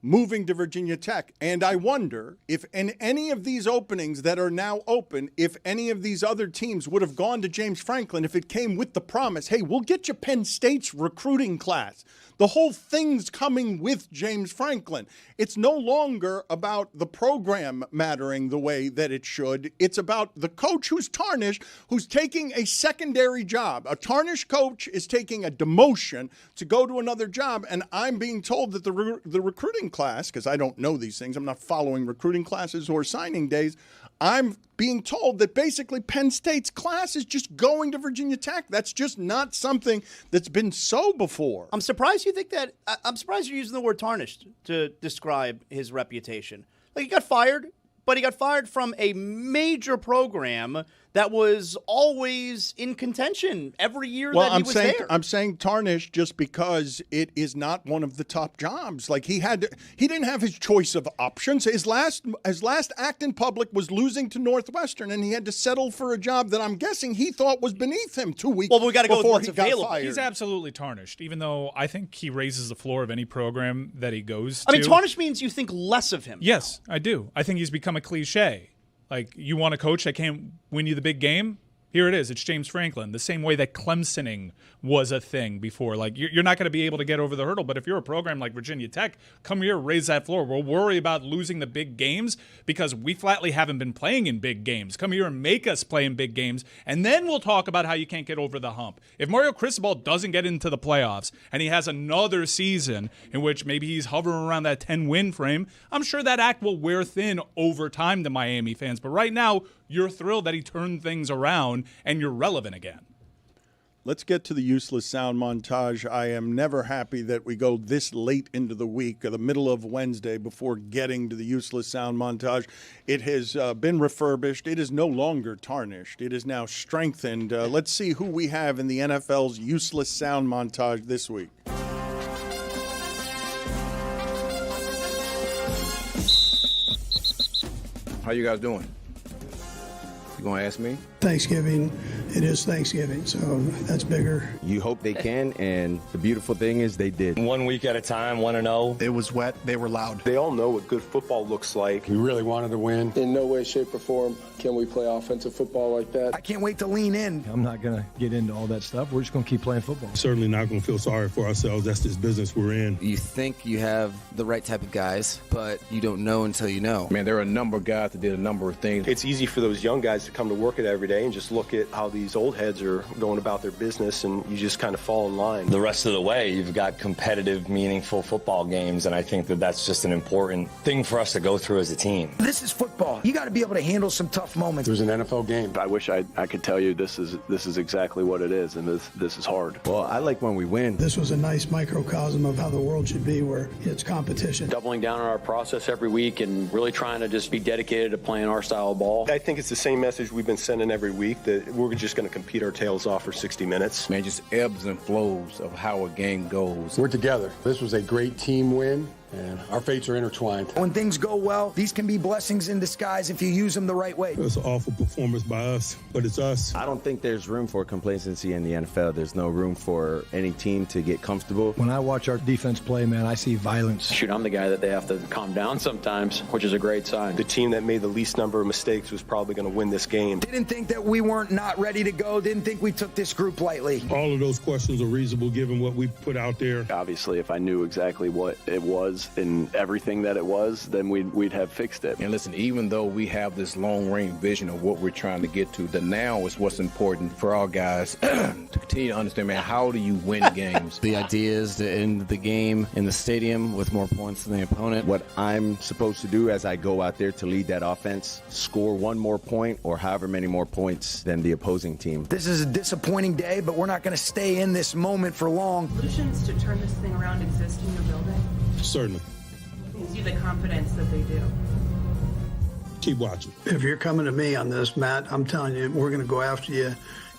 Speaker 1: moving to Virginia Tech, and I wonder if in any of these openings that are now open, if any of these other teams would have gone to James Franklin if it came with the promise, hey, we'll get you Penn State's recruiting class. The whole thing's coming with James Franklin. It's no longer about the program mattering the way that it should. It's about the coach who's tarnished, who's taking a secondary job. A tarnished coach is taking a demotion to go to another job, and I'm being told that the recruiting class, because I don't know these things, I'm not following recruiting classes or signing days, I'm being told that basically Penn State's class is just going to Virginia Tech. That's just not something that's been so before.
Speaker 3: I'm surprised you think that. I'm surprised you're using the word tarnished to describe his reputation. Like, he got fired, but he got fired from a major program that was always in contention every year that he was there.
Speaker 1: I'm saying tarnished just because it is not one of the top jobs. Like, he didn't have his choice of options. His last act in public was losing to Northwestern, and he had to settle for a job that I'm guessing he thought was beneath him 2 weeks
Speaker 3: we got to go with
Speaker 1: before
Speaker 3: what's
Speaker 1: he got
Speaker 3: available.
Speaker 1: fired.
Speaker 5: He's absolutely tarnished, even though I think he raises the floor of any program that he goes to.
Speaker 3: I mean, tarnished means you think less of him.
Speaker 5: Yes, I do. I think he's become a cliche. Like, you want a coach that can't win you the big game? Here it is. It's James Franklin. The same way that Clemsoning was a thing before. Like, you're not going to be able to get over the hurdle, but if you're a program like Virginia Tech, come here, raise that floor. We'll worry about losing the big games because we flatly haven't been playing in big games. Come here and make us play in big games, and then we'll talk about how you can't get over the hump. If Mario Cristobal doesn't get into the playoffs and he has another season in which maybe he's hovering around that 10-win frame, I'm sure that act will wear thin over time to Miami fans. But right now, you're thrilled that he turned things around and you're relevant again.
Speaker 1: Let's get to the useless sound montage. I am never happy that we go this late into the week, or the middle of Wednesday, before getting to the useless sound montage. It has been refurbished. It is no longer tarnished. It is now strengthened. Let's see who we have in the NFL's useless sound montage this week.
Speaker 14: How you guys doing? You gonna ask me?
Speaker 13: Thanksgiving, it is Thanksgiving, so that's bigger.
Speaker 14: You hope they can, and the beautiful thing is they did.
Speaker 15: 1 week at a time, 1-0.
Speaker 16: It was wet, they were loud.
Speaker 17: They all know what good football looks like.
Speaker 16: We really wanted to win.
Speaker 17: In no way, shape, or form can we play offensive football like that.
Speaker 16: I can't wait to lean in.
Speaker 18: I'm not going to get into all that stuff. We're just going to keep playing football.
Speaker 19: Certainly not going to feel sorry for ourselves. That's this business we're in.
Speaker 20: You think you have the right type of guys, but you don't know until you know.
Speaker 14: Man, there are a number of guys that did a number of things.
Speaker 17: It's easy for those young guys to come to work every day and just look at how these old heads are going about their business, and you just kind of fall in line.
Speaker 15: The rest of the way, you've got competitive, meaningful football games, and I think that that's just an important thing for us to go through as a team.
Speaker 16: This is football. You got to be able to handle some tough moments.
Speaker 17: It was an NFL game. I wish I could tell you this is exactly what it is, and this is hard.
Speaker 14: Well, I like when we win.
Speaker 13: This was a nice microcosm of how the world should be, where it's competition.
Speaker 21: Doubling down on our process every week and really trying to just be dedicated to playing our style of ball.
Speaker 17: I think it's the same message we've been sending every week, that we're just going to compete our tails off for 60 minutes.
Speaker 14: Man, just ebbs and flows of how a game goes.
Speaker 16: We're together. This was a great team win. And our fates are intertwined.
Speaker 20: When things go well, these can be blessings in disguise if you use them the right way.
Speaker 19: It's an awful performance by us, but it's us.
Speaker 10: I don't think there's room for complacency in the NFL. There's no room for any team to get comfortable.
Speaker 18: When I watch our defense play, man, I see violence.
Speaker 21: Shoot, I'm the guy that they have to calm down sometimes, which is a great sign.
Speaker 17: The team that made the least number of mistakes was probably going to win this game.
Speaker 20: Didn't think that we weren't not ready to go. Didn't think we took this group lightly.
Speaker 19: All of those questions are reasonable given what we put out there.
Speaker 10: Obviously, if I knew exactly what it was and everything that it was, then we'd have fixed it.
Speaker 14: And listen, even though we have this long-range vision of what we're trying to get to, the now is what's important for our guys to continue to understand, man, how do you win games?
Speaker 10: The idea is to end the game in the stadium with more points than the opponent. What I'm supposed to do as I go out there to lead that offense, score one more point or however many more points than the opposing team.
Speaker 20: This is a disappointing day, but we're not going to stay in this moment for long.
Speaker 22: Solutions to turn this thing around exist in your building?
Speaker 19: Certainly.
Speaker 22: Gives you the confidence that they do.
Speaker 19: Keep watching.
Speaker 13: If you're coming to me on this, Matt, I'm telling you, we're going to go after you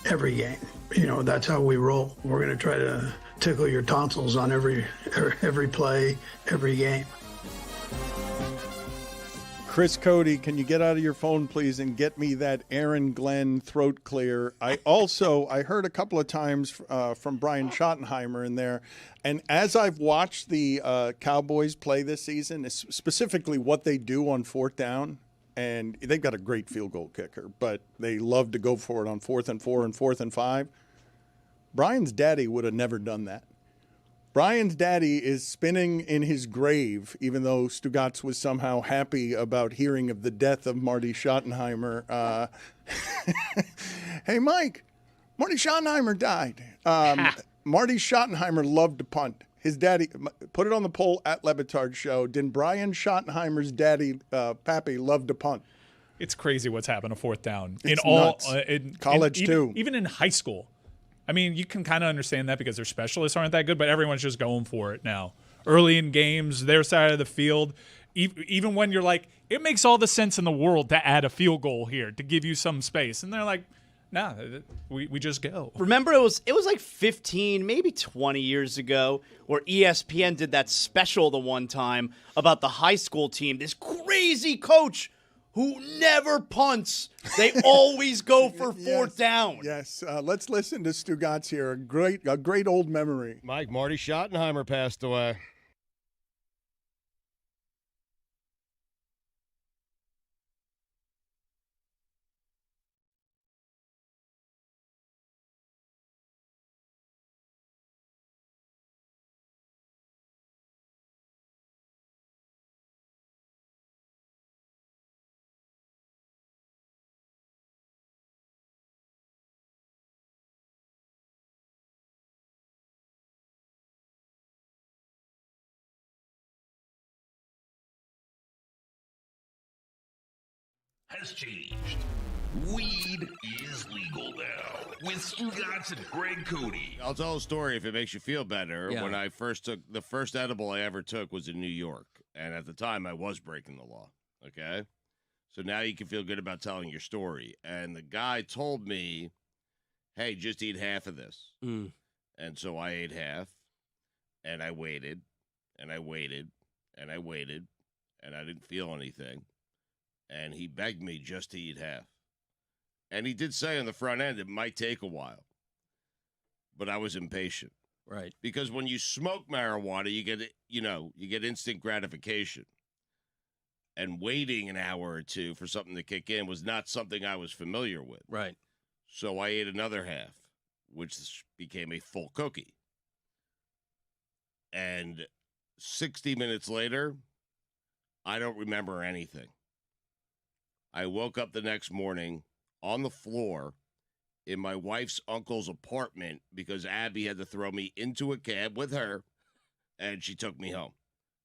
Speaker 13: every game. You know, that's how we roll. We're going to try to tickle your tonsils on every play, every game.
Speaker 1: Chris Cote, can you get out of your phone, please, and get me that Aaron Glenn throat clear? I heard a couple of times from Brian Schottenheimer in there, and as I've watched the Cowboys play this season, specifically what they do on fourth down, and they've got a great field goal kicker, but they love to go for it on 4th and 4 and 4th and 5. Brian's daddy would have never done that. Brian's daddy is spinning in his grave, even though Stugotz was somehow happy about hearing of the death of Marty Schottenheimer. Hey, Mike, Marty Schottenheimer died. Marty Schottenheimer loved to punt. His daddy, put it on the poll at Le Batard Show. Did Brian Schottenheimer's daddy, Pappy, love to punt?
Speaker 5: It's crazy what's happened to fourth down.
Speaker 1: It's nuts. College, too.
Speaker 5: Even in high school. I mean, you can kind of understand that because their specialists aren't that good, but everyone's just going for it now. Early in games, their side of the field, even when you're like, it makes all the sense in the world to add a field goal here to give you some space. And they're like, nah, we just go.
Speaker 3: Remember, it was like 15, maybe 20 years ago where ESPN did that special the one time about the high school team. This crazy coach who never punts. They always go for fourth down.
Speaker 1: Yes. Let's listen to Stugotz here. A great old memory.
Speaker 23: Mike, Marty Schottenheimer passed away.
Speaker 24: Has changed. Weed is legal now with Stugotz and Greg Cote.
Speaker 23: I'll tell a story if it makes you feel better.
Speaker 4: Yeah.
Speaker 23: When I first took the first edible I ever took was in New York, and at the time I was breaking the law. Okay, so now you can feel good about telling your story. And the guy told me, "Hey, just eat half of this." And so I ate half, and I waited, and I waited, and I waited, and I didn't feel anything. And he begged me just to eat half. And he did say on the front end it might take a while. But I was impatient.
Speaker 4: Right.
Speaker 23: Because when you smoke marijuana, you get instant gratification. And waiting an hour or two for something to kick in was not something I was familiar with.
Speaker 4: Right.
Speaker 23: So I ate another half, which became a full cookie. And 60 minutes later, I don't remember anything. I woke up the next morning on the floor in my wife's uncle's apartment because Abby had to throw me into a cab with her, and she took me home.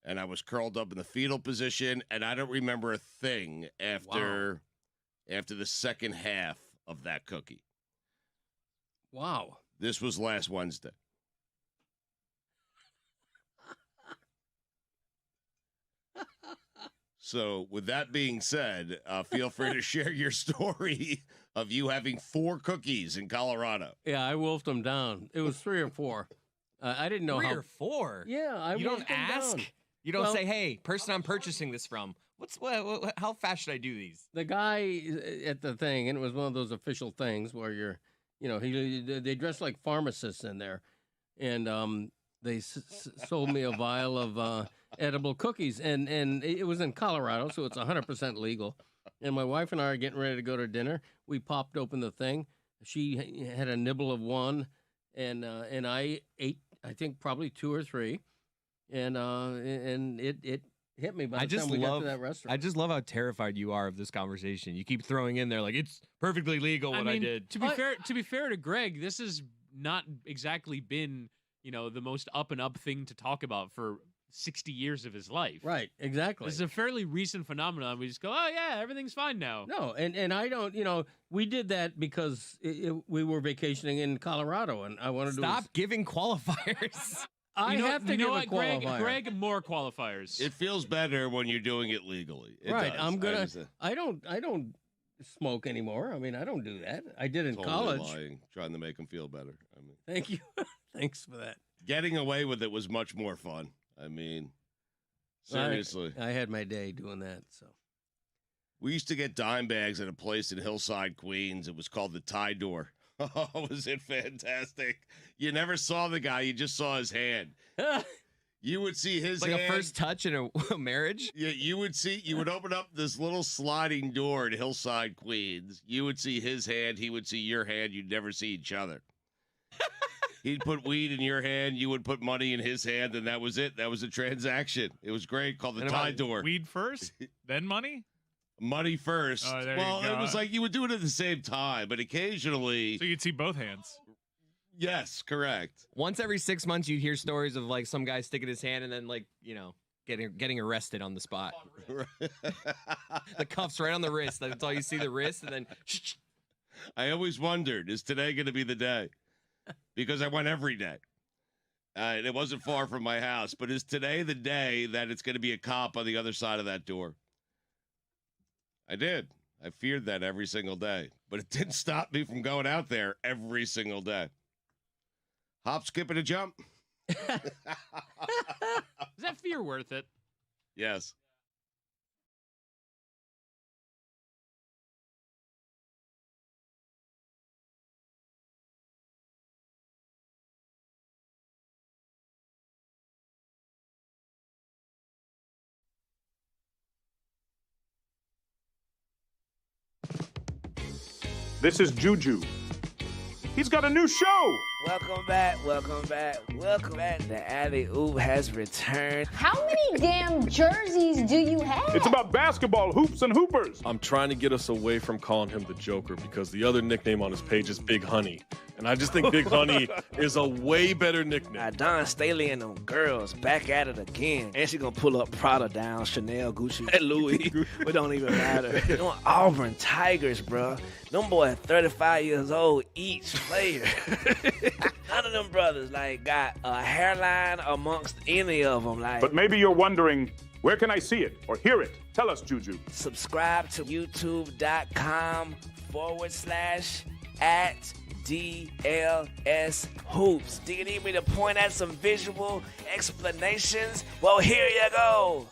Speaker 23: And I was curled up in the fetal position, and I don't remember a thing after the second half of that cookie.
Speaker 4: Wow.
Speaker 23: This was last Wednesday. So, with that being said, feel free to share your story of you having 4 cookies in Colorado.
Speaker 4: Yeah, I wolfed them down. It was 3 or 4. I didn't know
Speaker 2: 3
Speaker 4: how.
Speaker 2: or 4?
Speaker 4: Yeah, I
Speaker 2: You don't
Speaker 4: wolfed them
Speaker 2: ask?
Speaker 4: down.
Speaker 2: You don't say, "Hey, person I'm purchasing this from, how fast should I do these?"
Speaker 4: The guy at the thing, and it was one of those official things where they dress like pharmacists in there, and they sold me a vial of edible cookies, and it was in Colorado, so it's 100% legal. And my wife and I are getting ready to go to dinner. We popped open the thing. She had a nibble of one, and I ate, I think, probably 2 or 3, and it hit me by the time we got to that restaurant.
Speaker 2: I just love how terrified you are of this conversation. You keep throwing in there like it's perfectly legal I did.
Speaker 6: To be fair to Greg, this has not exactly been the most up and up thing to talk about for 60 years of his life.
Speaker 4: Right, exactly.
Speaker 6: This is a fairly recent phenomenon. We just go, oh yeah, everything's fine now.
Speaker 4: No, and I don't, we did that because we were vacationing in Colorado, and I wanted to
Speaker 2: stop giving qualifiers.
Speaker 4: I have to give a qualifier.
Speaker 6: Greg, more qualifiers.
Speaker 23: It feels better when you're doing it legally. It
Speaker 4: right,
Speaker 23: does.
Speaker 4: I'm gonna. I don't smoke anymore. I mean, I don't do that. I did in college.
Speaker 23: Lying, trying to make them feel better.
Speaker 4: Thank you. Thanks for that.
Speaker 23: Getting away with it was much more fun. Seriously.
Speaker 4: I had my day doing that. So
Speaker 23: we used to get dime bags at a place in Hillside, Queens. It was called the Tie Door. Oh, was it fantastic? You never saw the guy. You just saw his hand. You would see his
Speaker 2: like
Speaker 23: hand.
Speaker 2: A first touch in a marriage?
Speaker 23: Yeah, you would open up this little sliding door in Hillside, Queens. You would see his hand. He would see your hand. You'd never see each other. He'd put weed in your hand. You would put money in his hand, and that was it. That was a transaction. It was great. Called the Tie Door.
Speaker 5: Weed first, then money?
Speaker 23: Money first.
Speaker 5: Oh,
Speaker 23: well, it was like you would do it at the same time, but occasionally.
Speaker 5: So you'd see both hands.
Speaker 23: Yes, correct.
Speaker 2: Once every 6 months, you'd hear stories of like some guy sticking his hand and then getting arrested on the spot. The cuffs right on the wrist. That's all you see, the wrist, and then.
Speaker 23: I always wondered, is today going to be the day? Because I went every day. And it wasn't far from my house. But is today the day that it's going to be a cop on the other side of that door? I did. I feared that every single day. But it didn't stop me from going out there every single day. Hop, skip, and a jump.
Speaker 6: Is that fear worth it?
Speaker 23: Yes.
Speaker 7: This is Juju. He's got a new show.
Speaker 9: Welcome back. The Alley Oop has returned.
Speaker 11: How many damn jerseys do you have?
Speaker 7: It's about basketball, hoops, and hoopers.
Speaker 25: I'm trying to get us away from calling him the Joker because the other nickname on his page is Big Honey. And I just think Big Honey is a way better nickname.
Speaker 9: Don Staley and them girls back at it again. And she gonna pull up Prada down, Chanel, Gucci, and Louis. It don't even matter. Them Auburn Tigers, bro. Them boys 35 years old each player. None of them brothers got a hairline amongst any of them.
Speaker 7: But maybe you're wondering, where can I see it or hear it? Tell us, Juju.
Speaker 9: Subscribe to youtube.com/@DLS Hoops. Do you need me to point at some visual explanations? Well, here you go.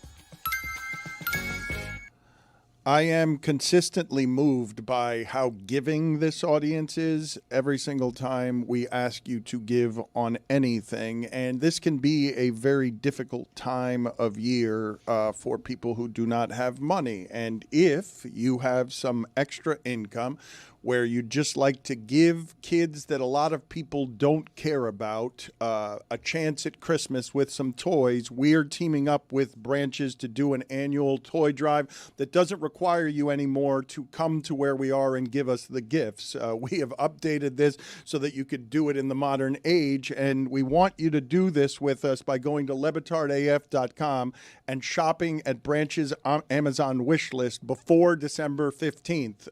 Speaker 1: I am consistently moved by how giving this audience is every single time we ask you to give on anything. And this can be a very difficult time of year for people who do not have money. And if you have some extra income where you'd just like to give kids that a lot of people don't care about a chance at Christmas with some toys, we're teaming up with Branches to do an annual toy drive that doesn't require you anymore to come to where we are and give us the gifts. We have updated this so that you could do it in the modern age, and we want you to do this with us by going to lebatardaf.com and shopping at Branches Amazon wish list before December 15th.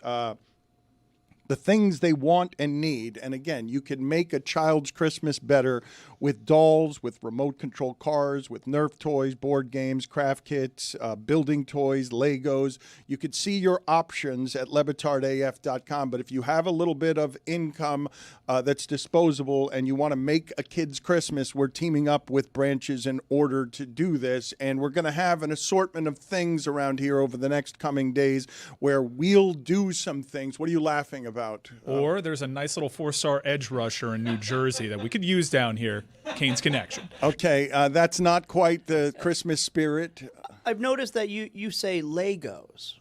Speaker 1: the things they want and need. And again, you can make a child's Christmas better with dolls, with remote control cars, with Nerf toys, board games, craft kits, building toys, Legos. You could see your options at LeBatardAF.com. But if you have a little bit of income that's disposable and you want to make a kid's Christmas, we're teaming up with Branches in order to do this. And we're going to have an assortment of things around here over the next coming days where we'll do some things. What are you laughing about?
Speaker 5: Or there's a nice little 4-star edge rusher in New Jersey that we could use down here. Canes Connection.
Speaker 1: Okay, that's not quite the Christmas spirit.
Speaker 3: I've noticed that you say Legos.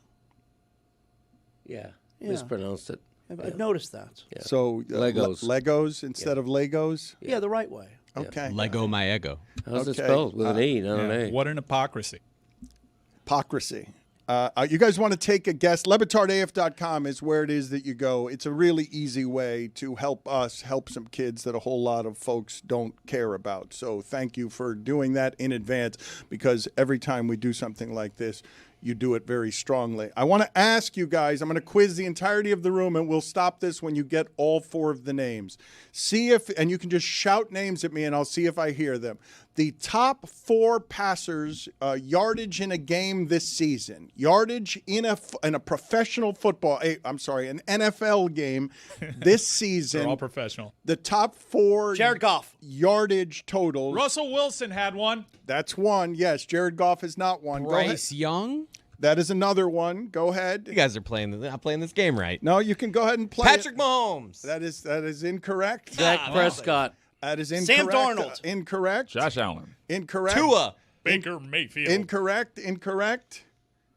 Speaker 4: Yeah, mispronounced it.
Speaker 3: I've noticed that.
Speaker 4: Yeah.
Speaker 1: So
Speaker 4: Legos.
Speaker 1: Legos instead of Legos?
Speaker 3: Yeah, the right way.
Speaker 1: Okay.
Speaker 8: Lego my ego.
Speaker 4: How's it spelled? With an E, not an A.
Speaker 5: What an hypocrisy.
Speaker 1: Hypocrisy. You guys want to take a guess? LeBatardAF.com is where it is that you go. It's a really easy way to help us help some kids that a whole lot of folks don't care about. So thank you for doing that in advance, because every time we do something like this, you do it very strongly. I want to ask you guys, I'm going to quiz the entirety of the room, and we'll stop this when you get all 4 of the names. See if, and you can just shout names at me, and I'll see if I hear them. The top 4 passers, yardage in a game this season. Yardage in a professional football, an NFL game this season.
Speaker 5: They're all professional.
Speaker 1: The top 4
Speaker 3: Jared Goff
Speaker 1: yardage totals.
Speaker 5: Russell Wilson had one.
Speaker 1: That's one. Yes, Jared Goff is not one.
Speaker 8: Bryce Young.
Speaker 1: That is another one. Go ahead.
Speaker 2: You guys are not playing this game right.
Speaker 1: No, you can go ahead and play
Speaker 2: Patrick Mahomes.
Speaker 1: That is incorrect.
Speaker 4: Dak Prescott.
Speaker 1: That is incorrect.
Speaker 3: Sam Darnold.
Speaker 1: Incorrect.
Speaker 8: Josh Allen.
Speaker 1: Incorrect.
Speaker 2: Tua.
Speaker 5: Baker Mayfield.
Speaker 1: Incorrect.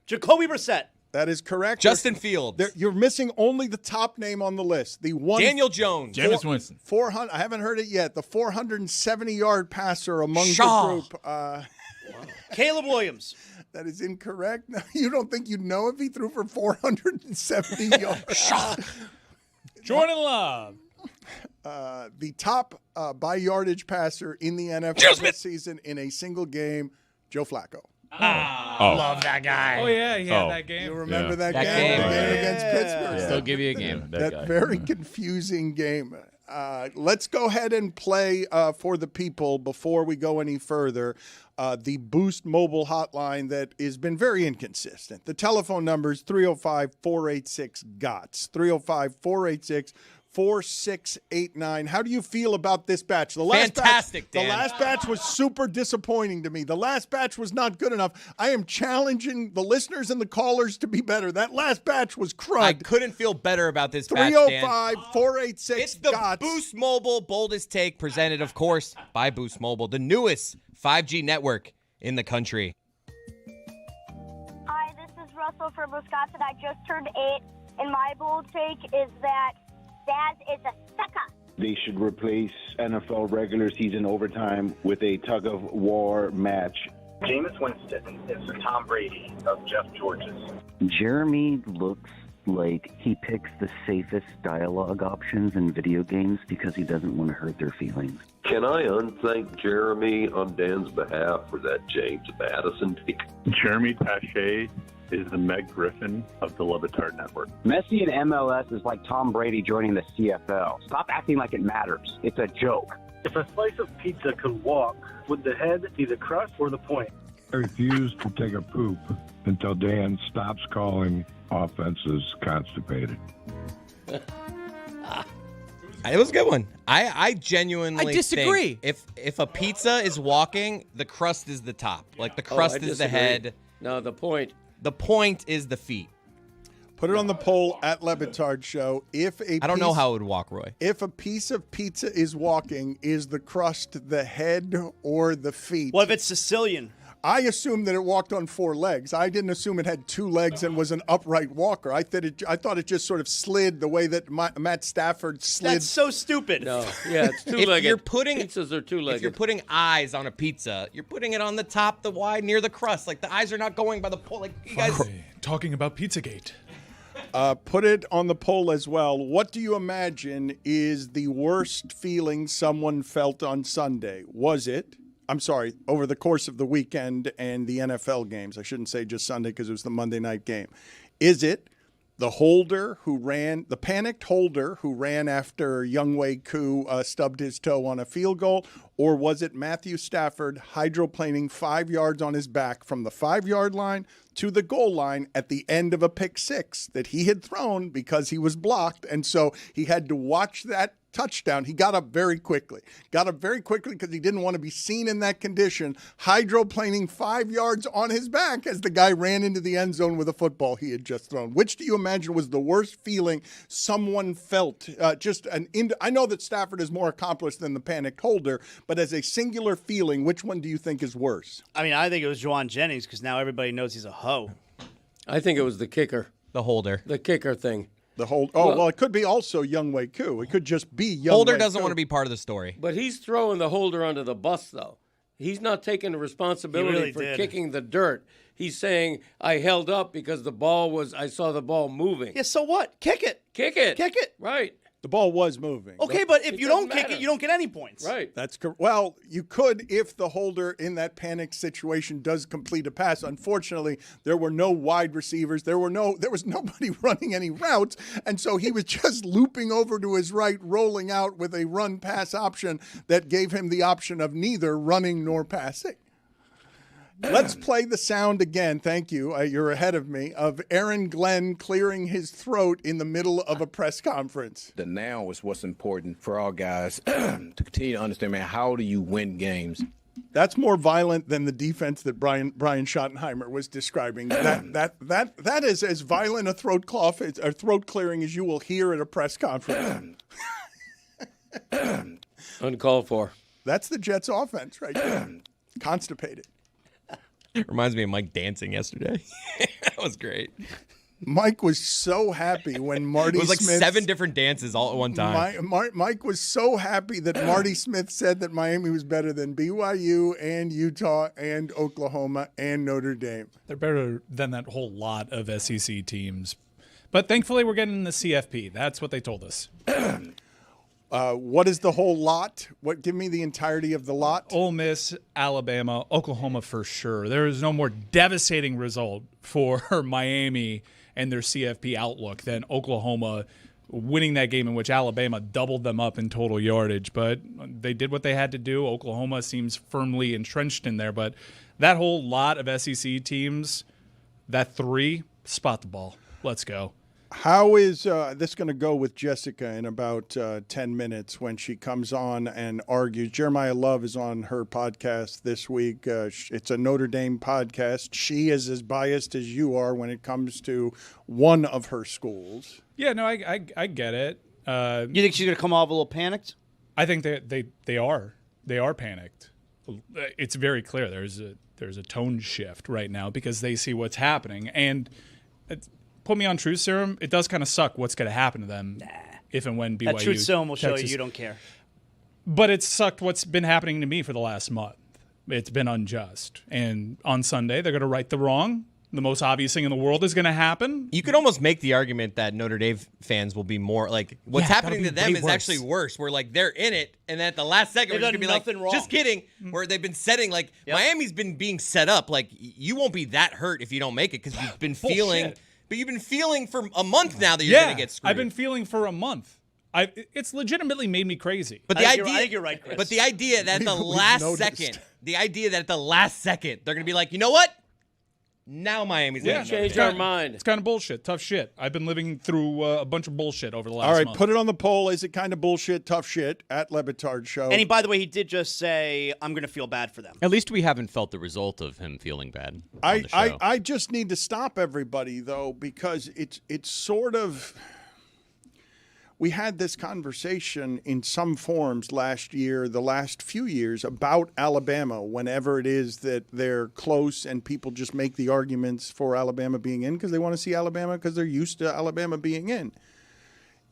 Speaker 3: Jacoby Brissett.
Speaker 1: That is correct.
Speaker 2: Justin Fields.
Speaker 1: You're missing only the top name on the list. The one.
Speaker 2: Daniel Jones.
Speaker 8: Jameis Winston.
Speaker 1: 400. I haven't heard it yet. The 470-yard passer among
Speaker 2: Shaw.
Speaker 1: the group.
Speaker 3: Caleb Williams.
Speaker 1: That is incorrect. No, you don't think you'd know if he threw for 470 yards?
Speaker 5: Jordan Love.
Speaker 1: The top by yardage passer in the NFL this season in a single game, Joe Flacco.
Speaker 3: Love that guy.
Speaker 5: Oh, yeah, he had that game.
Speaker 1: You remember that
Speaker 2: That
Speaker 1: game?
Speaker 2: game.
Speaker 1: The game against Pittsburgh.
Speaker 8: Still give you a game.
Speaker 1: That very confusing game. Let's go ahead and play for the people before we go any further. The Boost mobile hotline that has been very inconsistent. The telephone number is 305-486-GOTS. 305-486-4689. How do you feel about this batch?
Speaker 2: Fantastic, Dan.
Speaker 1: The last batch was super disappointing to me. The last batch was not good enough. I am challenging the listeners and the callers to be better. That last batch was crud.
Speaker 2: I couldn't feel better about this batch, Dan.
Speaker 1: 305-486-GOTS.
Speaker 2: It's the Boost Mobile Boldest Take, presented, of course, by Boost Mobile, the newest 5G network in the country.
Speaker 12: Hi, this is Russell from Wisconsin. I just turned 8, and my bold take is that Dad is a sucker.
Speaker 15: They should replace NFL regular season overtime with a tug-of-war match.
Speaker 16: Jameis Winston is the Tom Brady of Jeff George's.
Speaker 18: Jeremy looks like he picks the safest dialogue options in video games because he doesn't want to hurt their feelings.
Speaker 26: Can I unthank Jeremy on Dan's behalf for that James Madison pick?
Speaker 16: Jeremy Taché is the Meg Griffin of the Le Batard Network.
Speaker 27: Messi in MLS is like Tom Brady joining the CFL. Stop acting like it matters. It's a joke.
Speaker 16: If a slice of pizza could walk, would the head be the crust or the point?
Speaker 19: I refuse to take a poop until Dan stops calling offenses constipated.
Speaker 2: It was a good one. I genuinely
Speaker 8: I disagree.
Speaker 2: think if a pizza is walking, the crust is the top. Like the crust is the head.
Speaker 4: No, the point.
Speaker 2: The point is the feet.
Speaker 1: Put it on the poll at Le Batard Show.
Speaker 2: I don't know how it would walk, Roy.
Speaker 1: If a piece of pizza is walking, is the crust the head or the feet?
Speaker 3: What if it's Sicilian?
Speaker 1: I assumed that it walked on 4 legs. I didn't assume it had 2 legs and was an upright walker. I thought it just sort of slid the way that Matt Stafford slid.
Speaker 3: That's so stupid.
Speaker 4: No, yeah, it's two-legged.
Speaker 2: Pizzas
Speaker 4: are two-legged.
Speaker 2: If you're putting eyes on a pizza, you're putting it on the top, the wide, near the crust. Like the eyes are not going by the pole. Like you guys
Speaker 5: talking about Pizzagate.
Speaker 1: Put it on the poll as well. What do you imagine is the worst feeling someone felt on Sunday? Was it? I'm sorry, over the course of the weekend and the NFL games. I shouldn't say just Sunday because it was the Monday night game. Is it the panicked holder who ran after Younghoe Koo stubbed his toe on a field goal, or was it Matthew Stafford hydroplaning 5 yards on his back from the 5-yard line to the goal line at the end of a pick six that he had thrown because he was blocked, and so he had to watch that touchdown? He got up very quickly because he didn't want to be seen in that condition, hydroplaning 5 yards on his back as the guy ran into the end zone with a football he had just thrown. Which do you imagine was the worst feeling someone felt? I know that Stafford is more accomplished than the panicked holder, but as a singular feeling, which one do you think is worse?
Speaker 3: I mean, I think it was Juwan Jennings because now everybody knows he's a hoe.
Speaker 4: I think it was the kicker.
Speaker 2: The holder.
Speaker 4: The kicker thing.
Speaker 1: Well, it could be also Younghoe Koo. It could just be Younghoe
Speaker 2: Holder doesn't
Speaker 1: Koo.
Speaker 2: want to be part of the story.
Speaker 4: But he's throwing the holder under the bus, though. He's not taking the responsibility for kicking the dirt. He's saying, I held up because I saw the ball moving.
Speaker 3: Yeah, so what? Kick it.
Speaker 4: Kick it.
Speaker 3: Kick it.
Speaker 4: Right.
Speaker 1: The ball was moving.
Speaker 3: Okay, but if you don't kick it, you don't get any points.
Speaker 4: Right.
Speaker 1: That's correct. Well, you could if the holder in that panic situation does complete a pass. Unfortunately, there were no wide receivers. There was nobody running any routes, and so he was just looping over to his right, rolling out with a run pass option that gave him the option of neither running nor passing. Let's play the sound again. Thank you. You're ahead of me. Of Aaron Glenn clearing his throat in the middle of a press conference.
Speaker 10: The now is what's important for our guys to continue to understand, man, how do you win games?
Speaker 1: That's more violent than the defense that Brian Schottenheimer was describing. That is as violent a throat clearing as you will hear at a press conference.
Speaker 4: Uncalled for.
Speaker 1: That's the Jets' offense right there. Constipated.
Speaker 2: Reminds me of Mike dancing yesterday. That was great.
Speaker 1: Mike was so happy when Marty Smith...
Speaker 2: It was like 7 different dances all at one time.
Speaker 1: Mike was so happy that Marty Smith said that Miami was better than BYU and Utah and Oklahoma and Notre Dame.
Speaker 5: They're better than that whole lot of SEC teams. But thankfully, we're getting the CFP. That's what they told us.
Speaker 1: What is the whole lot? Give me the entirety of the lot.
Speaker 5: Ole Miss, Alabama, Oklahoma for sure. There is no more devastating result for Miami and their CFP outlook than Oklahoma winning that game in which Alabama doubled them up in total yardage. But they did what they had to do. Oklahoma seems firmly entrenched in there. But that whole lot of SEC teams, that 3, spot the ball. Let's go.
Speaker 1: How is this going to go with Jessica in about 10 minutes when she comes on and argues? Jeremiah Love is on her podcast this week. It's a Notre Dame podcast. She is as biased as you are when it comes to one of her schools.
Speaker 5: Yeah, no, I get it.
Speaker 3: You think she's going to come off a little panicked?
Speaker 5: I think they are. They are panicked. It's very clear. There's a tone shift right now because they see what's happening. And put me on truth serum, it does kind of suck what's going to happen to them if and when BYU.
Speaker 3: That truth serum will show
Speaker 5: Texas.
Speaker 3: you don't care.
Speaker 5: But it sucked what's been happening to me for the last month. It's been unjust. And on Sunday, they're going to right the wrong. The most obvious thing in the world is going to happen.
Speaker 2: You could almost make the argument that Notre Dame fans will be more like what's happening to them is actually worse. Where like they're in it, and then at the last second, we're just going to be like,
Speaker 3: wrong.
Speaker 2: just kidding. Where they've been setting Miami's been being set up. Like you won't be that hurt if you don't make it because you've been feeling. But you've been feeling for a month now that you're going to get screwed.
Speaker 5: I've been feeling for a month. It's legitimately made me crazy.
Speaker 2: But
Speaker 3: I think you're right, Chris.
Speaker 2: But the idea that at the last second, they're going to be like, you know what? Now Miami's going to
Speaker 4: change our mind.
Speaker 5: It's kind of bullshit. Tough shit. I've been living through a bunch of bullshit over the last
Speaker 1: month. All right,
Speaker 5: month.
Speaker 1: put it on the poll. Is it kind of bullshit, tough shit at Le Batard Show?
Speaker 3: And by the way, he did just say, I'm going to feel bad for them.
Speaker 8: At least we haven't felt the result of him feeling bad on the show.
Speaker 1: I just need to stop everybody, though, because it's sort of... We had this conversation in some forms last year, the last few years, about Alabama, whenever it is that they're close and people just make the arguments for Alabama being in because they want to see Alabama because they're used to Alabama being in.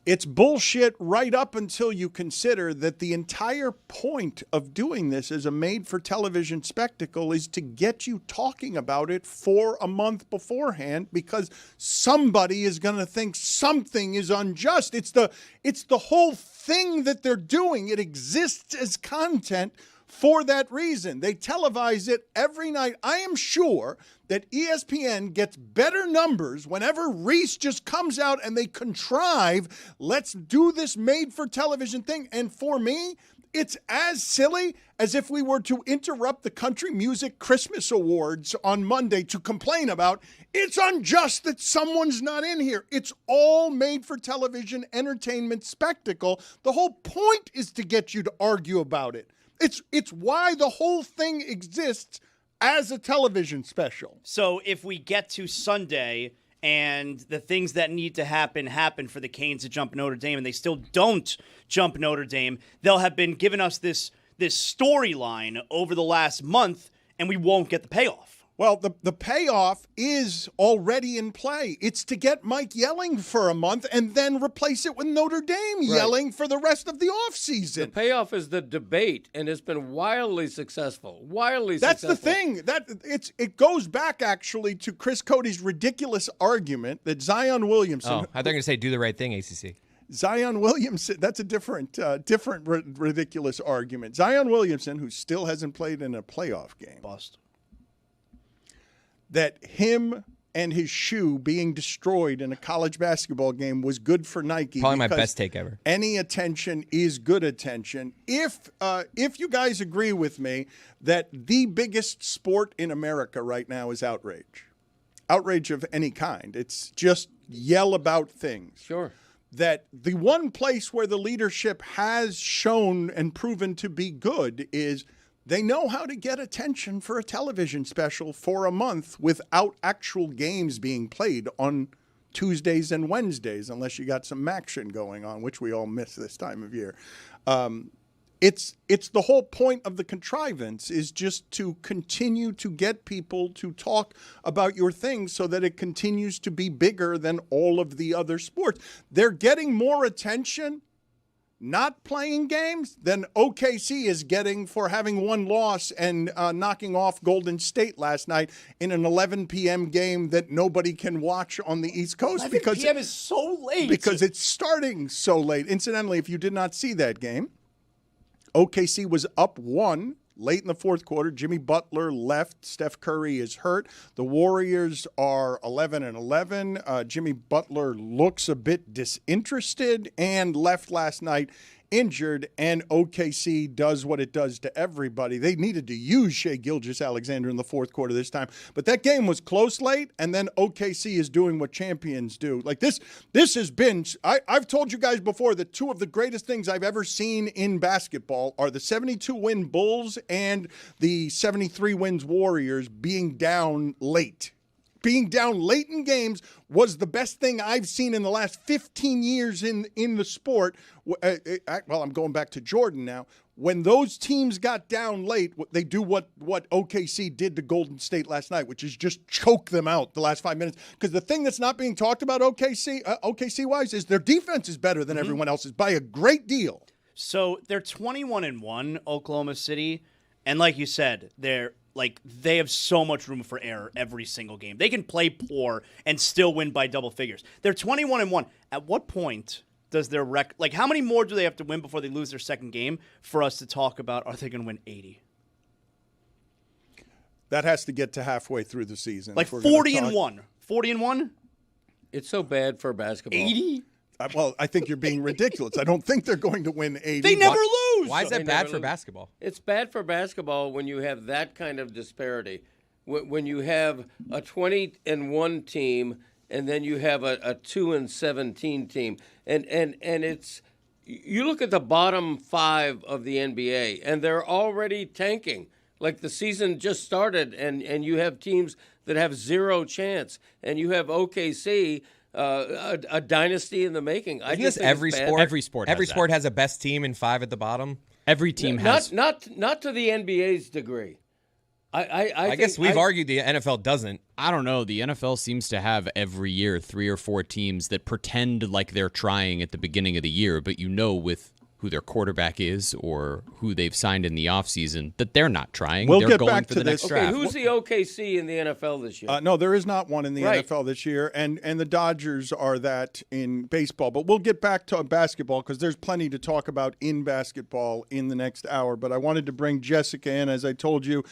Speaker 1: It's bullshit right up until you consider that the entire point of doing this as a made-for-television spectacle is to get you talking about it for a month beforehand because somebody is going to think something is unjust. It's the whole thing that they're doing. It exists as content for that reason. They televise it every night. I am sure that ESPN gets better numbers whenever Reese just comes out and they contrive, let's do this made-for-television thing. And for me, it's as silly as if we were to interrupt the Country Music Christmas Awards on Monday to complain about it's unjust that someone's not in here. It's all made for television entertainment spectacle. The whole point is to get you to argue about it. It's why the whole thing exists as a television special.
Speaker 3: So if we get to Sunday and the things that need to happen for the Canes to jump Notre Dame, and they still don't jump Notre Dame, they'll have been giving us this storyline over the last month, and we won't get the payoff.
Speaker 1: Well, the payoff is already in play. It's to get Mike yelling for a month and then replace it with Notre Dame yelling for the rest of the offseason.
Speaker 4: The payoff is the debate, and it's been wildly successful.
Speaker 1: That's the thing. It goes back, actually, to Chris Cote's ridiculous argument that Zion Williamson...
Speaker 2: Oh, I thought you were going to say do the right thing, ACC.
Speaker 1: Zion Williamson, that's a different ridiculous argument. Zion Williamson, who still hasn't played in a playoff game.
Speaker 3: Bust.
Speaker 1: That him and his shoe being destroyed in a college basketball game was good for Nike.
Speaker 2: Probably my best take ever.
Speaker 1: Any attention is good attention. If you guys agree with me that the biggest sport in America right now is outrage. Outrage of any kind. It's just yell about things.
Speaker 4: Sure.
Speaker 1: That the one place where the leadership has shown and proven to be good is they know how to get attention for a television special for a month without actual games being played on Tuesdays and Wednesdays, unless you got some action going on, which we all miss this time of year. It's the whole point of the contrivance is just to continue to get people to talk about your things so that it continues to be bigger than all of the other sports. They're getting more attention not playing games than OKC is getting for having one loss and knocking off Golden State last night in an 11 p.m. game that nobody can watch on the East Coast
Speaker 3: 11
Speaker 1: because
Speaker 3: p.m. is so late.
Speaker 1: Because it's starting so late. Incidentally, if you did not see that game, OKC was up 1 late in the fourth quarter. Jimmy Butler left. Steph Curry is hurt. The Warriors are 11-11. Jimmy Butler looks a bit disinterested and left last night injured, and OKC does what it does to everybody. They needed to use Shai Gilgeous-Alexander in the fourth quarter this time, but that game was close late, and then OKC is doing what champions do. Like this has been, I've told you guys before that two of the greatest things I've ever seen in basketball are the 72-win Bulls and the 73 wins Warriors being down late. Being down late in games was the best thing I've seen in the last 15 years in the sport. Well, I'm going back to Jordan now. When those teams got down late, they do what OKC did to Golden State last night, which is just choke them out the last 5 minutes. Because the thing that's not being talked about OKC-wise is their defense is better than everyone else's by a great deal.
Speaker 3: So they're 21-1, Oklahoma City, and like you said, they have so much room for error every single game. They can play poor and still win by double figures. They're 21-1. At what point does their how many more do they have to win before they lose their second game for us to talk about are they going to win 80?
Speaker 1: That has to get to halfway through the season.
Speaker 3: Like 40-1. 40-1?
Speaker 4: It's so bad for basketball.
Speaker 3: 80?
Speaker 1: Well, I think you're being ridiculous. I don't think they're going to win 80.
Speaker 3: They never lose.
Speaker 2: Why is that bad for basketball?
Speaker 4: It's bad for basketball when you have that kind of disparity. When you have a 20-1 team and then you have a 2-17 team, and it's you look at the bottom 5 of the NBA and they're already tanking. Like the season just started, and you have teams that have zero chance, and you have OKC. A dynasty in the making.
Speaker 2: Isn't this every sport? Every sport has a best team and 5 at the bottom.
Speaker 8: Every team has
Speaker 4: not to the NBA's degree.
Speaker 2: I guess we've argued the NFL doesn't.
Speaker 8: I don't know. The NFL seems to have every year 3 or 4 teams that pretend like they're trying at the beginning of the year, but with who their quarterback is or who they've signed in the offseason, that they're not trying.
Speaker 1: We'll
Speaker 8: they're
Speaker 1: get
Speaker 8: going
Speaker 1: back
Speaker 8: for
Speaker 1: to
Speaker 8: the
Speaker 1: this.
Speaker 8: next draft.
Speaker 4: Who's the OKC in the NFL this year?
Speaker 1: No, there is not one in the
Speaker 4: Right.
Speaker 1: NFL this year, and the Dodgers are that in baseball. But we'll get back to basketball because there's plenty to talk about in basketball in the next hour. But I wanted to bring Jessica in. As I told you,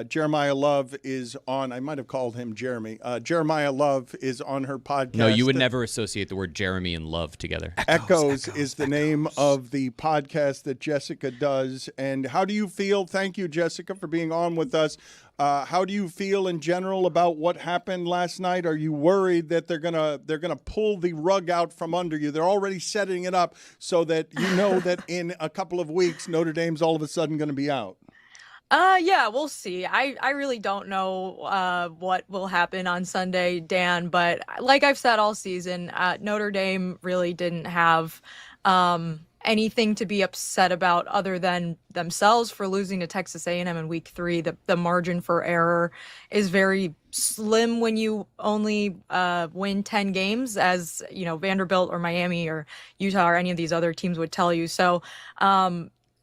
Speaker 1: Jeremiah Love is on. I might have called him Jeremy. Jeremiah Love is on her podcast.
Speaker 8: No, you would never associate the word Jeremy and Love together.
Speaker 1: Echoes is the name of the podcast that Jessica does. And how do you feel? Thank you, Jessica, for being on with us. How do you feel in general about what happened last night? Are you worried that they're gonna pull the rug out from under you? They're already setting it up so that you know that in a couple of weeks Notre Dame's all of a sudden going to be out.
Speaker 13: Yeah, we'll see. I really don't know what will happen on Sunday, Dan, but like I've said all season, Notre Dame really didn't have anything to be upset about other than themselves for losing to Texas A&M in week 3. The margin for error is very slim when you only win 10 games, as you know, Vanderbilt or Miami or Utah or any of these other teams would tell you. So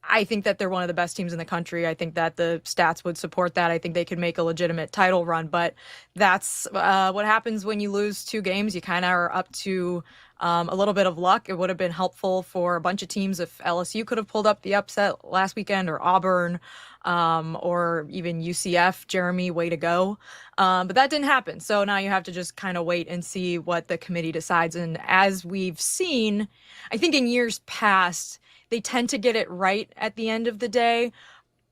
Speaker 13: I think that they're one of the best teams in the country. I think that the stats would support that. I think they could make a legitimate title run, but that's what happens when you lose 2 games. You kind of are up to a little bit of luck. It would have been helpful for a bunch of teams if LSU could have pulled up the upset last weekend, or Auburn, or even UCF. Jeremy, way to go. But that didn't happen. So now you have to just kind of wait and see what the committee decides. And as we've seen, I think in years past, they tend to get it right at the end of the day,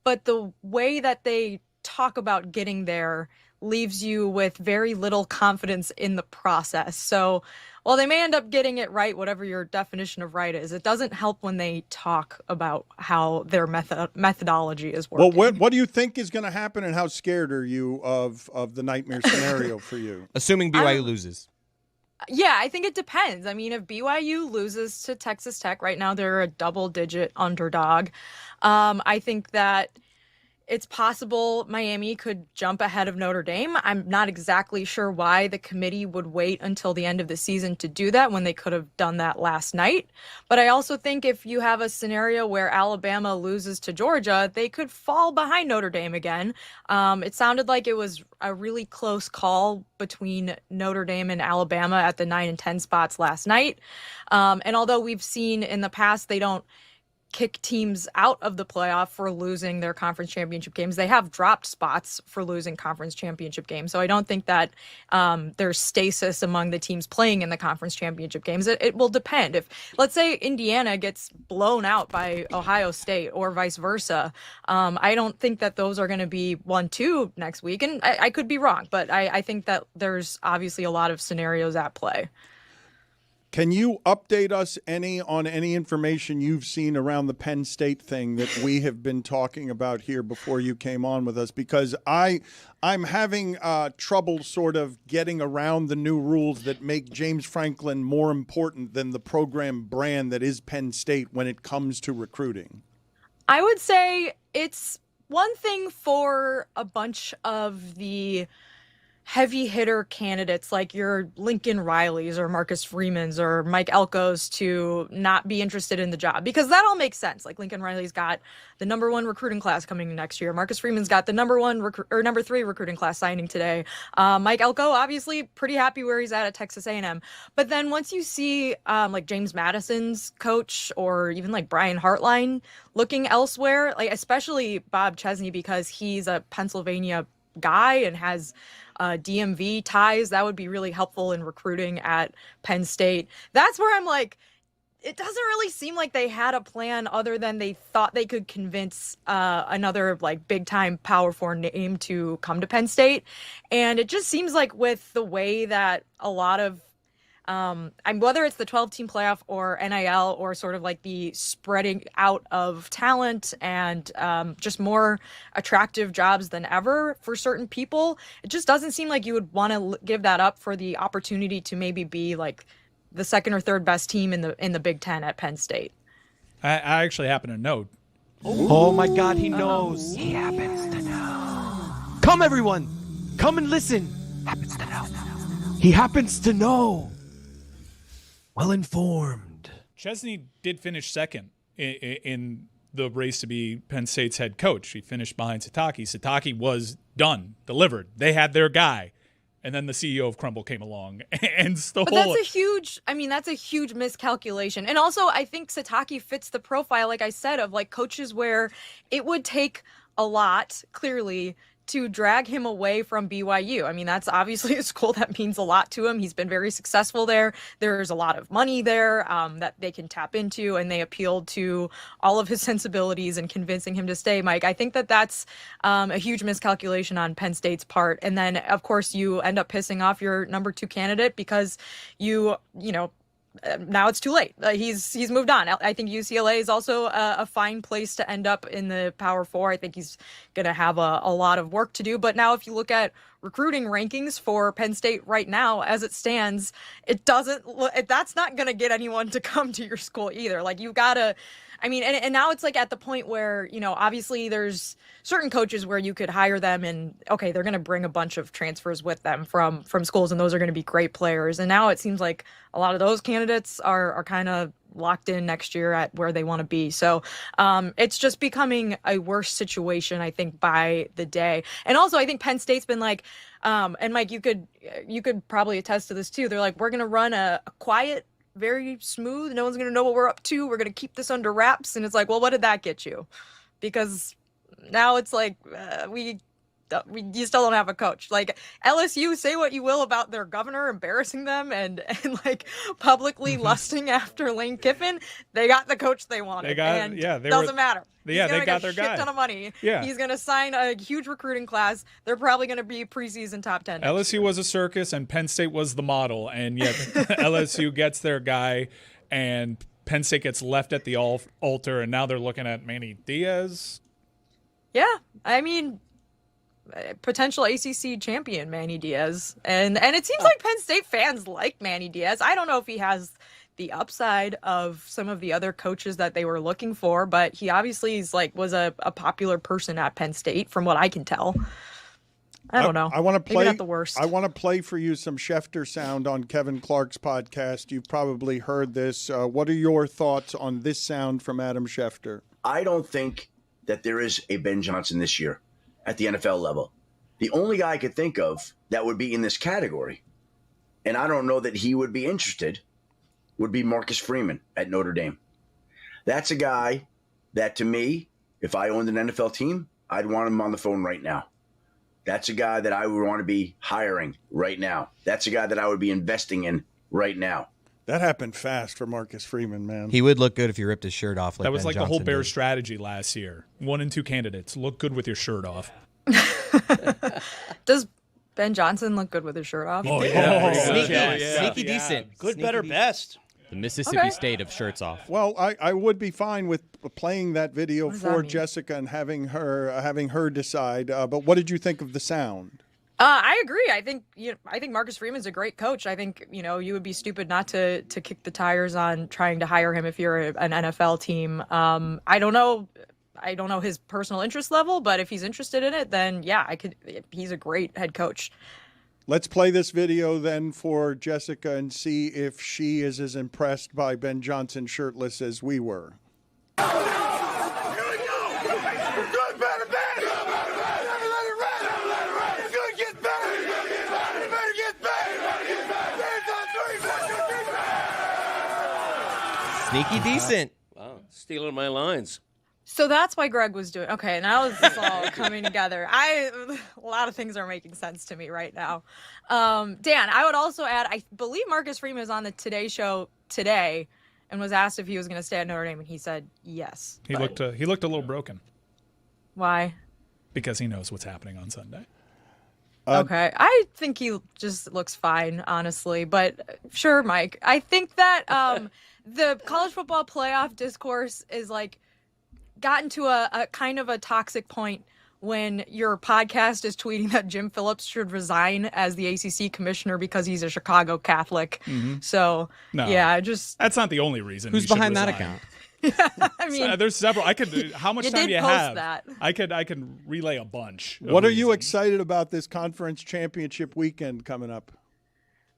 Speaker 13: but the way that they talk about getting there leaves you with very little confidence in the process. So while they may end up getting it right, whatever your definition of right is, it doesn't help when they talk about how their methodology is working.
Speaker 1: Well, what do you think is going to happen, and how scared are you of the nightmare scenario for you?
Speaker 2: Assuming BYU loses.
Speaker 13: Yeah, I think it depends. I mean, if BYU loses to Texas Tech, right now they're a double-digit underdog. I think that it's possible Miami could jump ahead of Notre Dame. I'm not exactly sure why the committee would wait until the end of the season to do that when they could have done that last night. But I also think if you have a scenario where Alabama loses to Georgia, they could fall behind Notre Dame again. It sounded like it was a really close call between Notre Dame and Alabama at the 9 and 10 spots last night. And although we've seen in the past they don't kick teams out of the playoff for losing their conference championship games, they have dropped spots for losing conference championship games. So I don't think that there's stasis among the teams playing in the conference championship games. It will depend. If, let's say, Indiana gets blown out by Ohio State or vice versa, I don't think that those are going to be 1-2 next week. And I could be wrong, but I think that there's obviously a lot of scenarios at play.
Speaker 1: Can you update us on any information you've seen around the Penn State thing that we have been talking about here before you came on with us? Because I'm having trouble sort of getting around the new rules that make James Franklin more important than the program brand that is Penn State when it comes to recruiting.
Speaker 13: I would say it's one thing for a bunch of the heavy hitter candidates like your Lincoln Rileys or Marcus Freemans or Mike Elkos to not be interested in the job, because that all makes sense. Like Lincoln Riley's got the number 1 recruiting class coming next year. Marcus Freeman's got the number 3 recruiting class signing today. Mike Elko, obviously pretty happy where he's at Texas A&M. But then once you see like James Madison's coach or even like Brian Hartline looking elsewhere, like especially Bob Chesney, because he's a Pennsylvania guy and has DMV ties, that would be really helpful in recruiting at Penn State. That's where I'm like, it doesn't really seem like they had a plan other than they thought they could convince another like big time Power 4 name to come to Penn State. And it just seems like with the way that a lot of whether it's the 12-team playoff or NIL or sort of like the spreading out of talent and just more attractive jobs than ever for certain people, it just doesn't seem like you would want to give that up for the opportunity to maybe be like the 2nd or 3rd best team in the Big Ten at Penn State.
Speaker 5: I actually happen to know.
Speaker 14: Oh my God, he knows. He happens to know. Come everyone, come and listen. Happens to know. He happens to know. Well informed.
Speaker 5: Chesney did finish 2nd in the race to be Penn State's head coach. He finished behind Satake. Satake was done, delivered. They had their guy. And then the CEO of Crumble came along and stole
Speaker 13: it. But that's a huge miscalculation. And also, I think Satake fits the profile, like I said, of like coaches where it would take a lot, clearly, to drag him away from BYU. I mean, that's obviously a school that means a lot to him. He's been very successful there. There's a lot of money there that they can tap into, and they appealed to all of his sensibilities and convincing him to stay, Mike. I think that that's a huge miscalculation on Penn State's part. And then, of course, you end up pissing off your number 2 candidate because you know, now it's too late. He's moved on. I think UCLA is also a fine place to end up in the Power 4. I think he's going to have a lot of work to do. But now if you look at recruiting rankings for Penn State right now, as it stands, that's not going to get anyone to come to your school either. Like, you've got to, I mean, and now it's like at the point where, you know, obviously there's certain coaches where you could hire them and, okay, they're going to bring a bunch of transfers with them from schools, and those are going to be great players. And now it seems like a lot of those candidates are kind of locked in next year at where they want to be. So it's just becoming a worse situation, I think, by the day. And also, I think Penn State's been like, and Mike, you could probably attest to this too. They're like, we're going to run a quiet, very smooth. No one's going to know what we're up to. We're going to keep this under wraps. And it's like, well, what did that get you? Because now it's like you still don't have a coach. Like, LSU, say what you will about their governor embarrassing them and like publicly lusting after Lane Kiffin. They got the coach they wanted. Doesn't matter. They got their guy. Shit ton of money.
Speaker 5: Yeah.
Speaker 13: He's going to sign a huge recruiting class. They're probably going to be preseason top 10.
Speaker 5: LSU was a circus and Penn State was the model, and yet LSU gets their guy and Penn State gets left at the altar, and now they're looking at Manny Diaz.
Speaker 13: Yeah, I mean, potential ACC champion Manny Diaz, and it seems like Penn State fans like Manny Diaz. I don't know if he has the upside of some of the other coaches that they were looking for, but he obviously was a popular person at Penn State, from what I can tell. I don't know.
Speaker 1: I want to play.
Speaker 13: Maybe not the worst.
Speaker 1: I want to play for you some Schefter sound on Kevin Clark's podcast. You've probably heard this. What are your thoughts on this sound from Adam Schefter?
Speaker 6: I don't think that there is a Ben Johnson this year at the NFL level. The only guy I could think of that would be in this category, and I don't know that he would be interested, would be Marcus Freeman at Notre Dame. That's a guy that, to me, if I owned an NFL team, I'd want him on the phone right now. That's a guy that I would want to be hiring right now. That's a guy that I would be investing in right now.
Speaker 1: That happened fast for Marcus Freeman, man.
Speaker 2: He would look good if he ripped his shirt off.
Speaker 5: That was
Speaker 2: Ben
Speaker 5: like
Speaker 2: Johnson
Speaker 5: the whole Bears
Speaker 2: did.
Speaker 5: strategy last year. 1 and 2 candidates. Look good with your shirt off.
Speaker 13: Does Ben Johnson look good with his shirt off?
Speaker 5: Oh, yeah.
Speaker 2: Sneaky decent.
Speaker 3: Good, better, best.
Speaker 8: The Mississippi State of shirts off.
Speaker 1: Well, I would be fine with playing that video
Speaker 13: does that
Speaker 1: for
Speaker 13: mean?
Speaker 1: Jessica and having her decide. But what did you think of the sound?
Speaker 13: I agree. I think Marcus Freeman's a great coach. I think, you would be stupid not to kick the tires on trying to hire him if you're an NFL team. I don't know his personal interest level, but if he's interested in it, then yeah, he's a great head coach.
Speaker 1: Let's play this video then for Jessica and see if she is as impressed by Ben Johnson shirtless as we were.
Speaker 2: Sneaky decent.
Speaker 4: Wow, stealing my lines.
Speaker 13: So that's why Greg was doing. Okay, now this is all coming together. A lot of things are making sense to me right now. Dan, I would also add, I believe Marcus Freeman is on the Today Show today and was asked if he was going to stay at Notre Dame, and he said yes.
Speaker 5: He looked a little broken.
Speaker 13: Why?
Speaker 5: Because he knows what's happening on Sunday.
Speaker 13: Okay, I think he just looks fine, honestly. But sure, Mike. I think that the college football playoff discourse is gotten to a kind of a toxic point when your podcast is tweeting that Jim Phillips should resign as the ACC commissioner because he's a Chicago Catholic. Mm-hmm. So,
Speaker 5: no,
Speaker 13: yeah,
Speaker 5: that's not the only reason.
Speaker 2: Who's behind that account?
Speaker 13: I mean,
Speaker 5: there's several. How much time do you have?
Speaker 13: That.
Speaker 5: I can relay a bunch.
Speaker 1: What are you excited about this conference championship weekend coming up?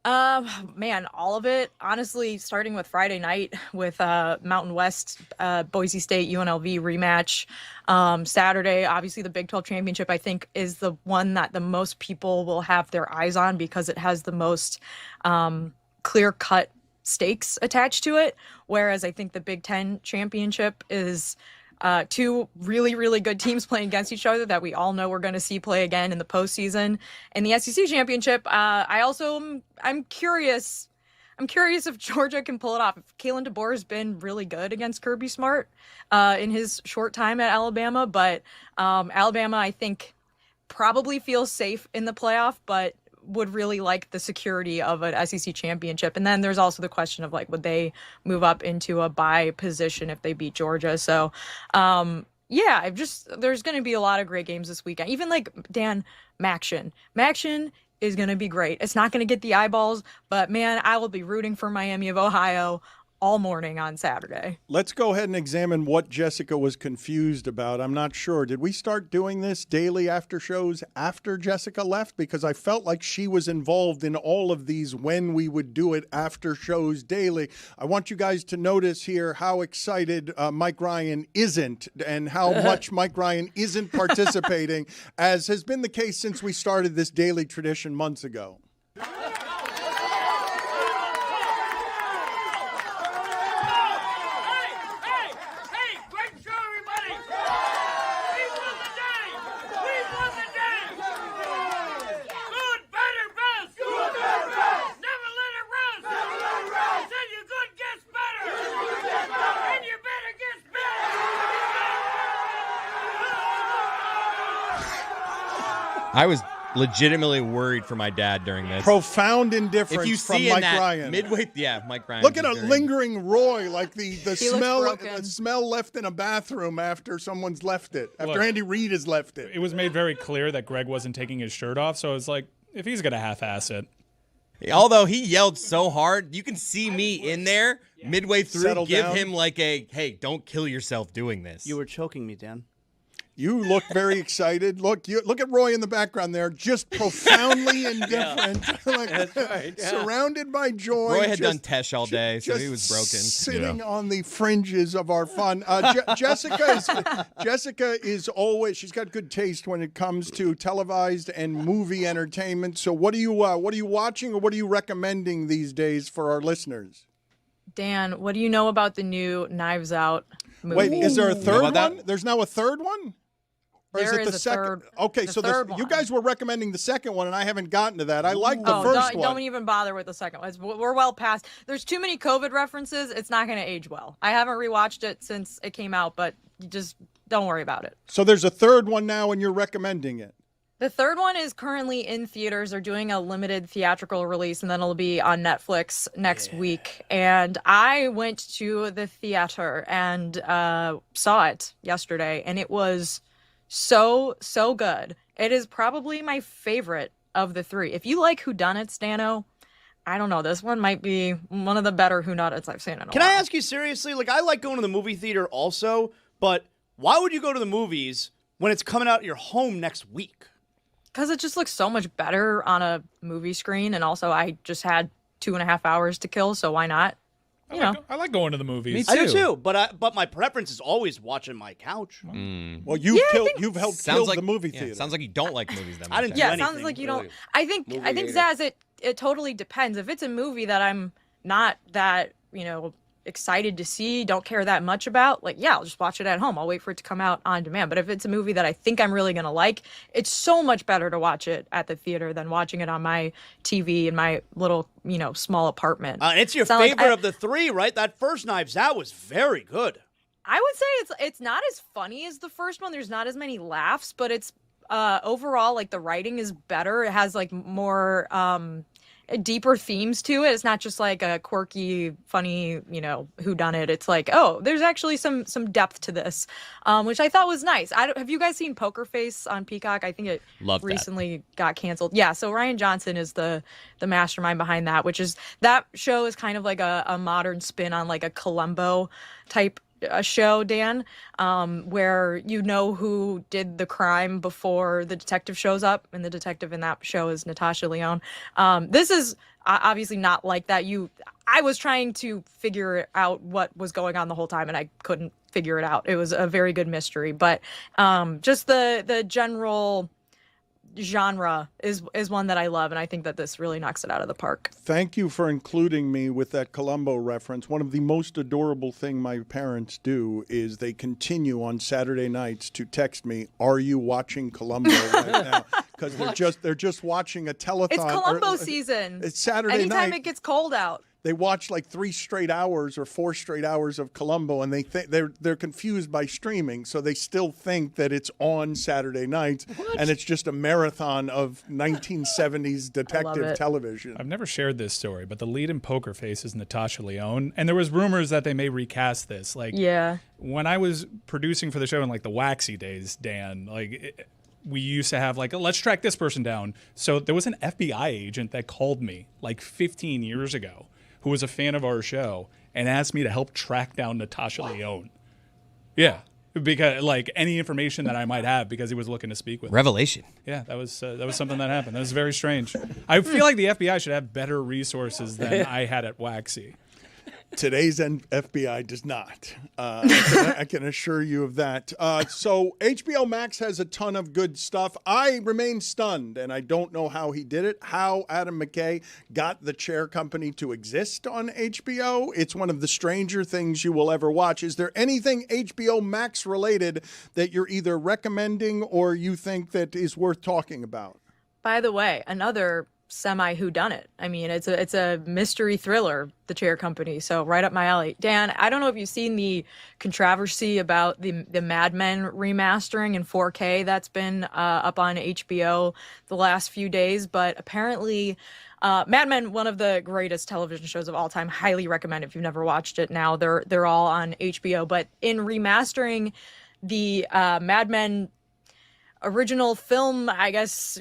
Speaker 13: Man, all of it. Honestly, starting with Friday night with Mountain West, Boise State, UNLV rematch. Saturday, obviously the Big 12 championship, I think, is the one that the most people will have their eyes on because it has the most clear-cut stakes attached to it. Whereas I think the Big 10 championship is two really, really good teams playing against each other that we all know we're going to see play again in the postseason. And the SEC championship, I'm curious if Georgia can pull it off. Kalen DeBoer has been really good against Kirby Smart in his short time at Alabama, but Alabama, I think, probably feels safe in the playoff, but would really like the security of an SEC championship. And then there's also the question of would they move up into a bye position if they beat Georgia? So, there's going to be a lot of great games this weekend. Even Dan Maction. Maction is going to be great. It's not going to get the eyeballs, but man, I will be rooting for Miami of Ohio all morning on Saturday.
Speaker 1: Let's go ahead and examine what Jessica was confused about. I'm not sure. Did we start doing this daily after shows after Jessica left? Because I felt like she was involved in all of these when we would do it after shows daily. I want you guys to notice here how excited Mike Ryan isn't and how much Mike Ryan isn't participating, as has been the case since we started this daily tradition months ago.
Speaker 2: I was legitimately worried for my dad during this.
Speaker 1: Profound indifference
Speaker 2: if you
Speaker 1: from
Speaker 2: see
Speaker 1: Mike
Speaker 2: that
Speaker 1: Ryan.
Speaker 2: Mike Ryan.
Speaker 1: Look at a lingering Roy, like the smell left in a bathroom after someone's left it, after Andy Reid has left it.
Speaker 5: It was made very clear that Greg wasn't taking his shirt off, so I was like, if he's going to half-ass it.
Speaker 2: Although he yelled so hard, you can see me in there midway through
Speaker 1: Settle
Speaker 2: give
Speaker 1: down.
Speaker 2: him hey, don't kill yourself doing this.
Speaker 3: You were choking me, Dan.
Speaker 1: You look very excited. Look at Roy in the background there, just profoundly indifferent,
Speaker 4: That's right, yeah.
Speaker 1: surrounded by joy.
Speaker 2: Roy had done Tesh all day, so he was broken.
Speaker 1: Sitting on the fringes of our fun. Jessica is always, she's got good taste when it comes to televised and movie entertainment. So what are you watching or what are you recommending these days for our listeners?
Speaker 13: Dan, what do you know about the new Knives Out movie?
Speaker 1: Wait, is there a third one?
Speaker 2: that?
Speaker 1: There's now a third one? Or
Speaker 13: There
Speaker 1: is it
Speaker 13: is
Speaker 1: the
Speaker 13: a
Speaker 1: second?
Speaker 13: third-
Speaker 1: Okay,
Speaker 13: the
Speaker 1: so
Speaker 13: third
Speaker 1: you
Speaker 13: one.
Speaker 1: guys were recommending the second one, and I haven't gotten to that. I like the first one.
Speaker 13: Don't even bother with the second one. We're well past. There's too many COVID references. It's not going to age well. I haven't rewatched it since it came out, but just don't worry about it.
Speaker 1: So there's a third one now, and you're recommending it.
Speaker 13: The third one is currently in theaters. They're doing a limited theatrical release, and then it'll be on Netflix next week. And I went to the theater and saw it yesterday, and it was so good. It is probably my favorite of the three. If you like whodunits, Dano, I don't know. This one might be one of the better whodunits I've seen in a while.
Speaker 3: Can I ask you seriously? I like going to the movie theater also, but why would you go to the movies when it's coming out at your home next week?
Speaker 13: Because it just looks so much better on a movie screen, and also I just had 2.5 hours to kill, so why not?
Speaker 5: I like going to the movies.
Speaker 3: I do too, but my preference is always watching my couch.
Speaker 1: Well, you've helped kill the movie theater.
Speaker 2: Sounds like you don't like movies that much.
Speaker 3: I didn't do
Speaker 13: Yeah, it
Speaker 3: anything,
Speaker 13: sounds like you
Speaker 3: really.
Speaker 13: don't. I think Zaz, it totally depends. If it's a movie that I'm not that excited to see, don't care that much about, I'll just watch it at home. I'll wait for it to come out on demand. But if it's a movie that I think I'm really gonna like, it's so much better to watch it at the theater than watching it on my TV in my little small apartment.
Speaker 3: And it's your favorite of the three, right? That first Knives Out was very good.
Speaker 13: I would say it's not as funny as the first one. There's not as many laughs, but it's overall the writing is better. It has more deeper themes to it. It's not just a quirky, funny, whodunit. It's there's actually some depth to this, which I thought was nice. Have you guys seen Poker Face on Peacock? I think it recently got canceled. Yeah, so Ryan Johnson is the mastermind behind that, that show is kind of like a modern spin on a Columbo type show, Dan, where you know who did the crime before the detective shows up, and the detective in that show is Natasha Lyonne. This is obviously not like that. I was trying to figure out what was going on the whole time, and I couldn't figure it out. It was a very good mystery, but just the general genre is one that I love, and I think that this really knocks it out of the park.
Speaker 1: Thank you for including me with that Columbo reference. One of the most adorable thing my parents do is they continue on Saturday nights to text me, "Are you watching Columbo right now?" Because they're just watching a telethon.
Speaker 13: It's Columbo season.
Speaker 1: It's Saturday night.
Speaker 13: Anytime it gets cold out.
Speaker 1: They watch like 3 straight hours or 4 straight hours of Columbo, and they're confused by streaming, so they still think that it's on Saturday nights, and it's just a marathon of 1970s detective television.
Speaker 5: I've never shared this story, but the lead in Poker Face is Natasha Lyonne, and there was rumors that they may recast this. When I was producing for the show in like the waxy days, Dan, we used to have let's track this person down. So there was an FBI agent that called me like 15 years ago who was a fan of our show and asked me to help track down Natasha Lyonne. Yeah, because any information that I might have, because he was looking to speak with
Speaker 2: Revelation.
Speaker 5: Me. Yeah, that was something that happened. That was very strange. I feel like the FBI should have better resources than I had at Waxy.
Speaker 1: Today's FBI does not. I can assure you of that. So HBO Max has a ton of good stuff. I remain stunned, and I don't know how he did it, how Adam McKay got the chair company to exist on HBO. It's one of the stranger things you will ever watch. Is there anything HBO Max related that you're either recommending or you think that is worth talking about?
Speaker 13: By the way, another semi-whodunit. I mean, it's a mystery thriller, The Chair Company, so right up my alley. Dan, I don't know if you've seen the controversy about the Mad Men remastering in 4K that's been up on HBO the last few days, but apparently Mad Men, one of the greatest television shows of all time, highly recommend if you've never watched it now. They're all on HBO, but in remastering the Mad Men original film, I guess,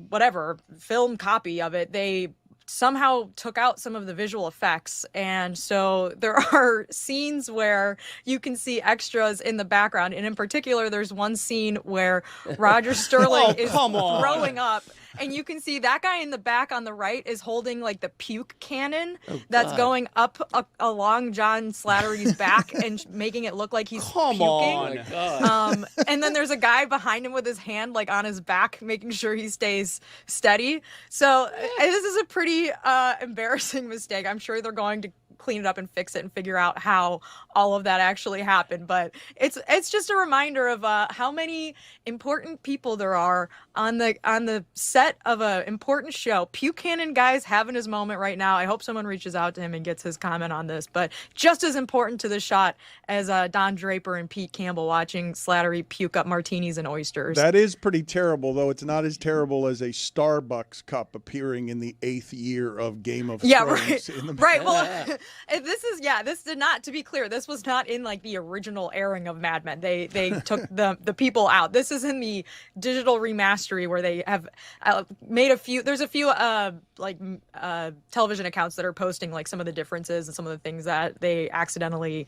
Speaker 13: whatever, film copy of it, they somehow took out some of the visual effects. And so there are scenes where you can see extras in the background. And in particular, there's one scene where Roger Sterling is throwing up. And you can see that guy in the back on the right is holding the puke cannon that's going up along John Slattery's back and making it look like he's puking.
Speaker 3: Oh my God.
Speaker 13: And then there's a guy behind him with his hand on his back, making sure he stays steady. So this is a pretty embarrassing mistake. I'm sure they're going to clean it up and fix it and figure out how all of that actually happened. But it's just a reminder of how many important people there are on the set of an important show. Buchanan guy's having his moment right now. I hope someone reaches out to him and gets his comment on this. But just as important to the shot as Don Draper and Pete Campbell watching Slattery puke up martinis and oysters.
Speaker 1: That is pretty terrible, though. It's not as terrible as a Starbucks cup appearing in the 8th year of Game of Thrones.
Speaker 13: Right. Well, this did not, to be clear, this was not in the original airing of Mad Men. They took the people out. This is in the digital remastery where they have made there's a few television accounts that are posting some of the differences and some of the things that they accidentally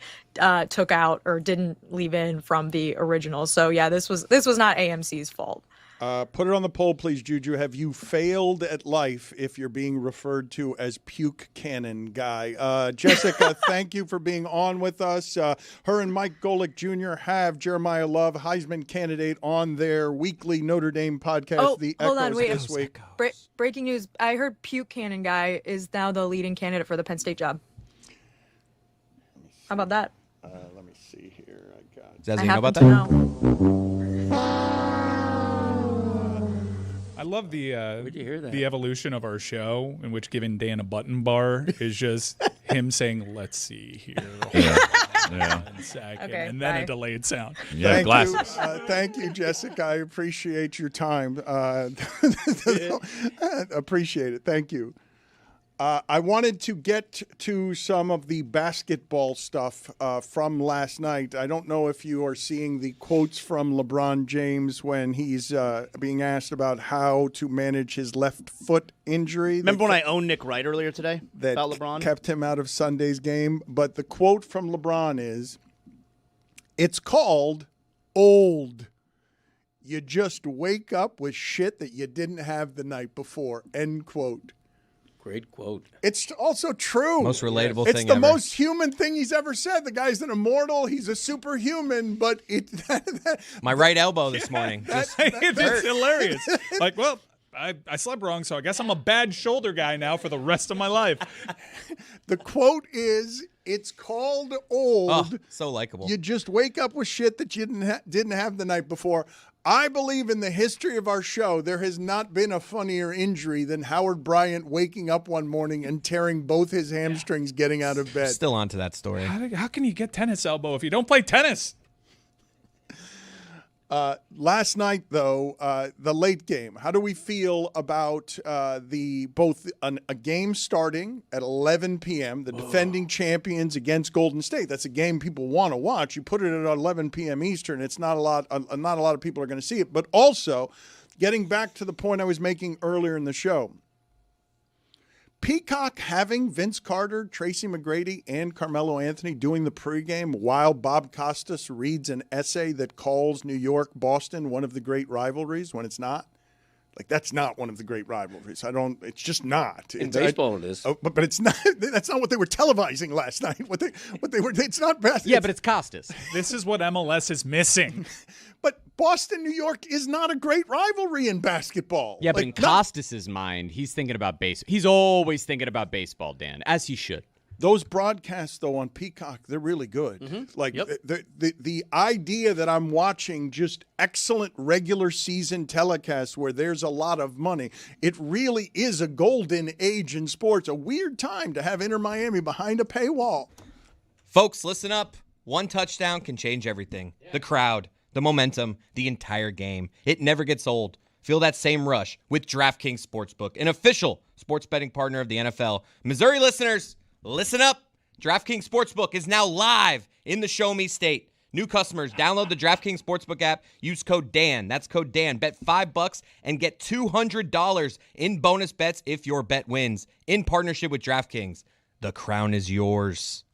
Speaker 13: took out or didn't leave in from the original. So yeah, this was not AMC's fault.
Speaker 1: Put it on the poll, please, Juju. Have you failed at life if you're being referred to as Puke Cannon Guy? Jessica, thank you for being on with us. Her and Mike Golick Jr. have Jeremiah Love, Heisman candidate, on their weekly Notre Dame podcast, The
Speaker 13: Hold
Speaker 1: Echoes
Speaker 13: on, wait.
Speaker 1: this week.
Speaker 13: Breaking news. I heard Puke Cannon Guy is now the leading candidate for the Penn State job. How about that?
Speaker 1: Let me see here.
Speaker 2: Zaz, you know about that?
Speaker 5: I love the
Speaker 4: Where'd you hear that?
Speaker 5: the evolution of our show, in which giving Dan a button bar is just him saying, "Let's see here." One second,
Speaker 13: Okay,
Speaker 5: and then
Speaker 13: bye.
Speaker 5: a delayed sound.
Speaker 11: Yeah, glasses.
Speaker 1: Thank you, Jessica. I appreciate your time. Appreciate it. Thank you. I wanted to get to some of the basketball stuff from last night. I don't know if you are seeing the quotes from LeBron James when he's being asked about how to manage his left foot injury.
Speaker 3: Remember when I owned Nick Wright earlier today
Speaker 1: that
Speaker 3: about LeBron?
Speaker 1: kept him out of Sunday's game? But the quote from LeBron is, It's called old. You just wake up with shit that you didn't have the night before. End quote.
Speaker 4: Great quote.
Speaker 1: It's also true.
Speaker 2: Most relatable
Speaker 1: it's
Speaker 2: thing
Speaker 1: the
Speaker 2: ever.
Speaker 1: most human thing he's ever said. The guy's an immortal. He's a superhuman, but
Speaker 2: My right elbow this morning. Just
Speaker 5: It's hilarious. Like, well, I slept wrong, so I guess I'm a bad shoulder guy now for the rest of my life.
Speaker 1: The quote is, it's called old.
Speaker 2: Oh, so likable.
Speaker 1: You just wake up with shit that you didn't have the night before. I believe in the history of our show, there has not been a funnier injury than Howard Bryant waking up one morning and tearing both his hamstrings getting out of bed.
Speaker 2: Still on to that story.
Speaker 5: How can you get tennis elbow if you don't play tennis?
Speaker 1: Last night, though, the late game. How do we feel about a game starting at 11 p.m., the defending champions against Golden State? That's a game people want to watch. You put it at 11 p.m. Eastern, it's not a lot of people are going to see it. But also, getting back to the point I was making earlier in the show, Peacock having Vince Carter, Tracy McGrady, and Carmelo Anthony doing the pregame while Bob Costas reads an essay that calls New York-Boston one of the great rivalries when it's not. Like, that's not one of the great rivalries. It's just not.
Speaker 4: In baseball, it is.
Speaker 1: Oh, but it's not. That's not what they were televising last night. It's not best.
Speaker 8: Yeah, but it's Costas.
Speaker 5: This is what MLS is missing.
Speaker 1: But Boston, New York is not a great rivalry in basketball.
Speaker 8: Yeah, but in Costas's mind, he's thinking about baseball. He's always thinking about baseball, Dan, as he should.
Speaker 1: Those broadcasts, though, on Peacock, they're really good.
Speaker 8: Mm-hmm.
Speaker 1: Like, the idea that I'm watching just excellent regular season telecasts where there's a lot of money, it really is a golden age in sports. A weird time to have Inter Miami behind a paywall.
Speaker 2: Folks, listen up. One touchdown can change everything. The crowd, the momentum, the entire game. It never gets old. Feel that same rush with DraftKings Sportsbook, an official sports betting partner of the NFL. Missouri listeners, listen up. DraftKings Sportsbook is now live in the Show Me State. New customers, download the DraftKings Sportsbook app. Use code DAN. That's code DAN. Bet $5 and get $200 in bonus bets if your bet wins. In partnership with DraftKings, the crown is yours.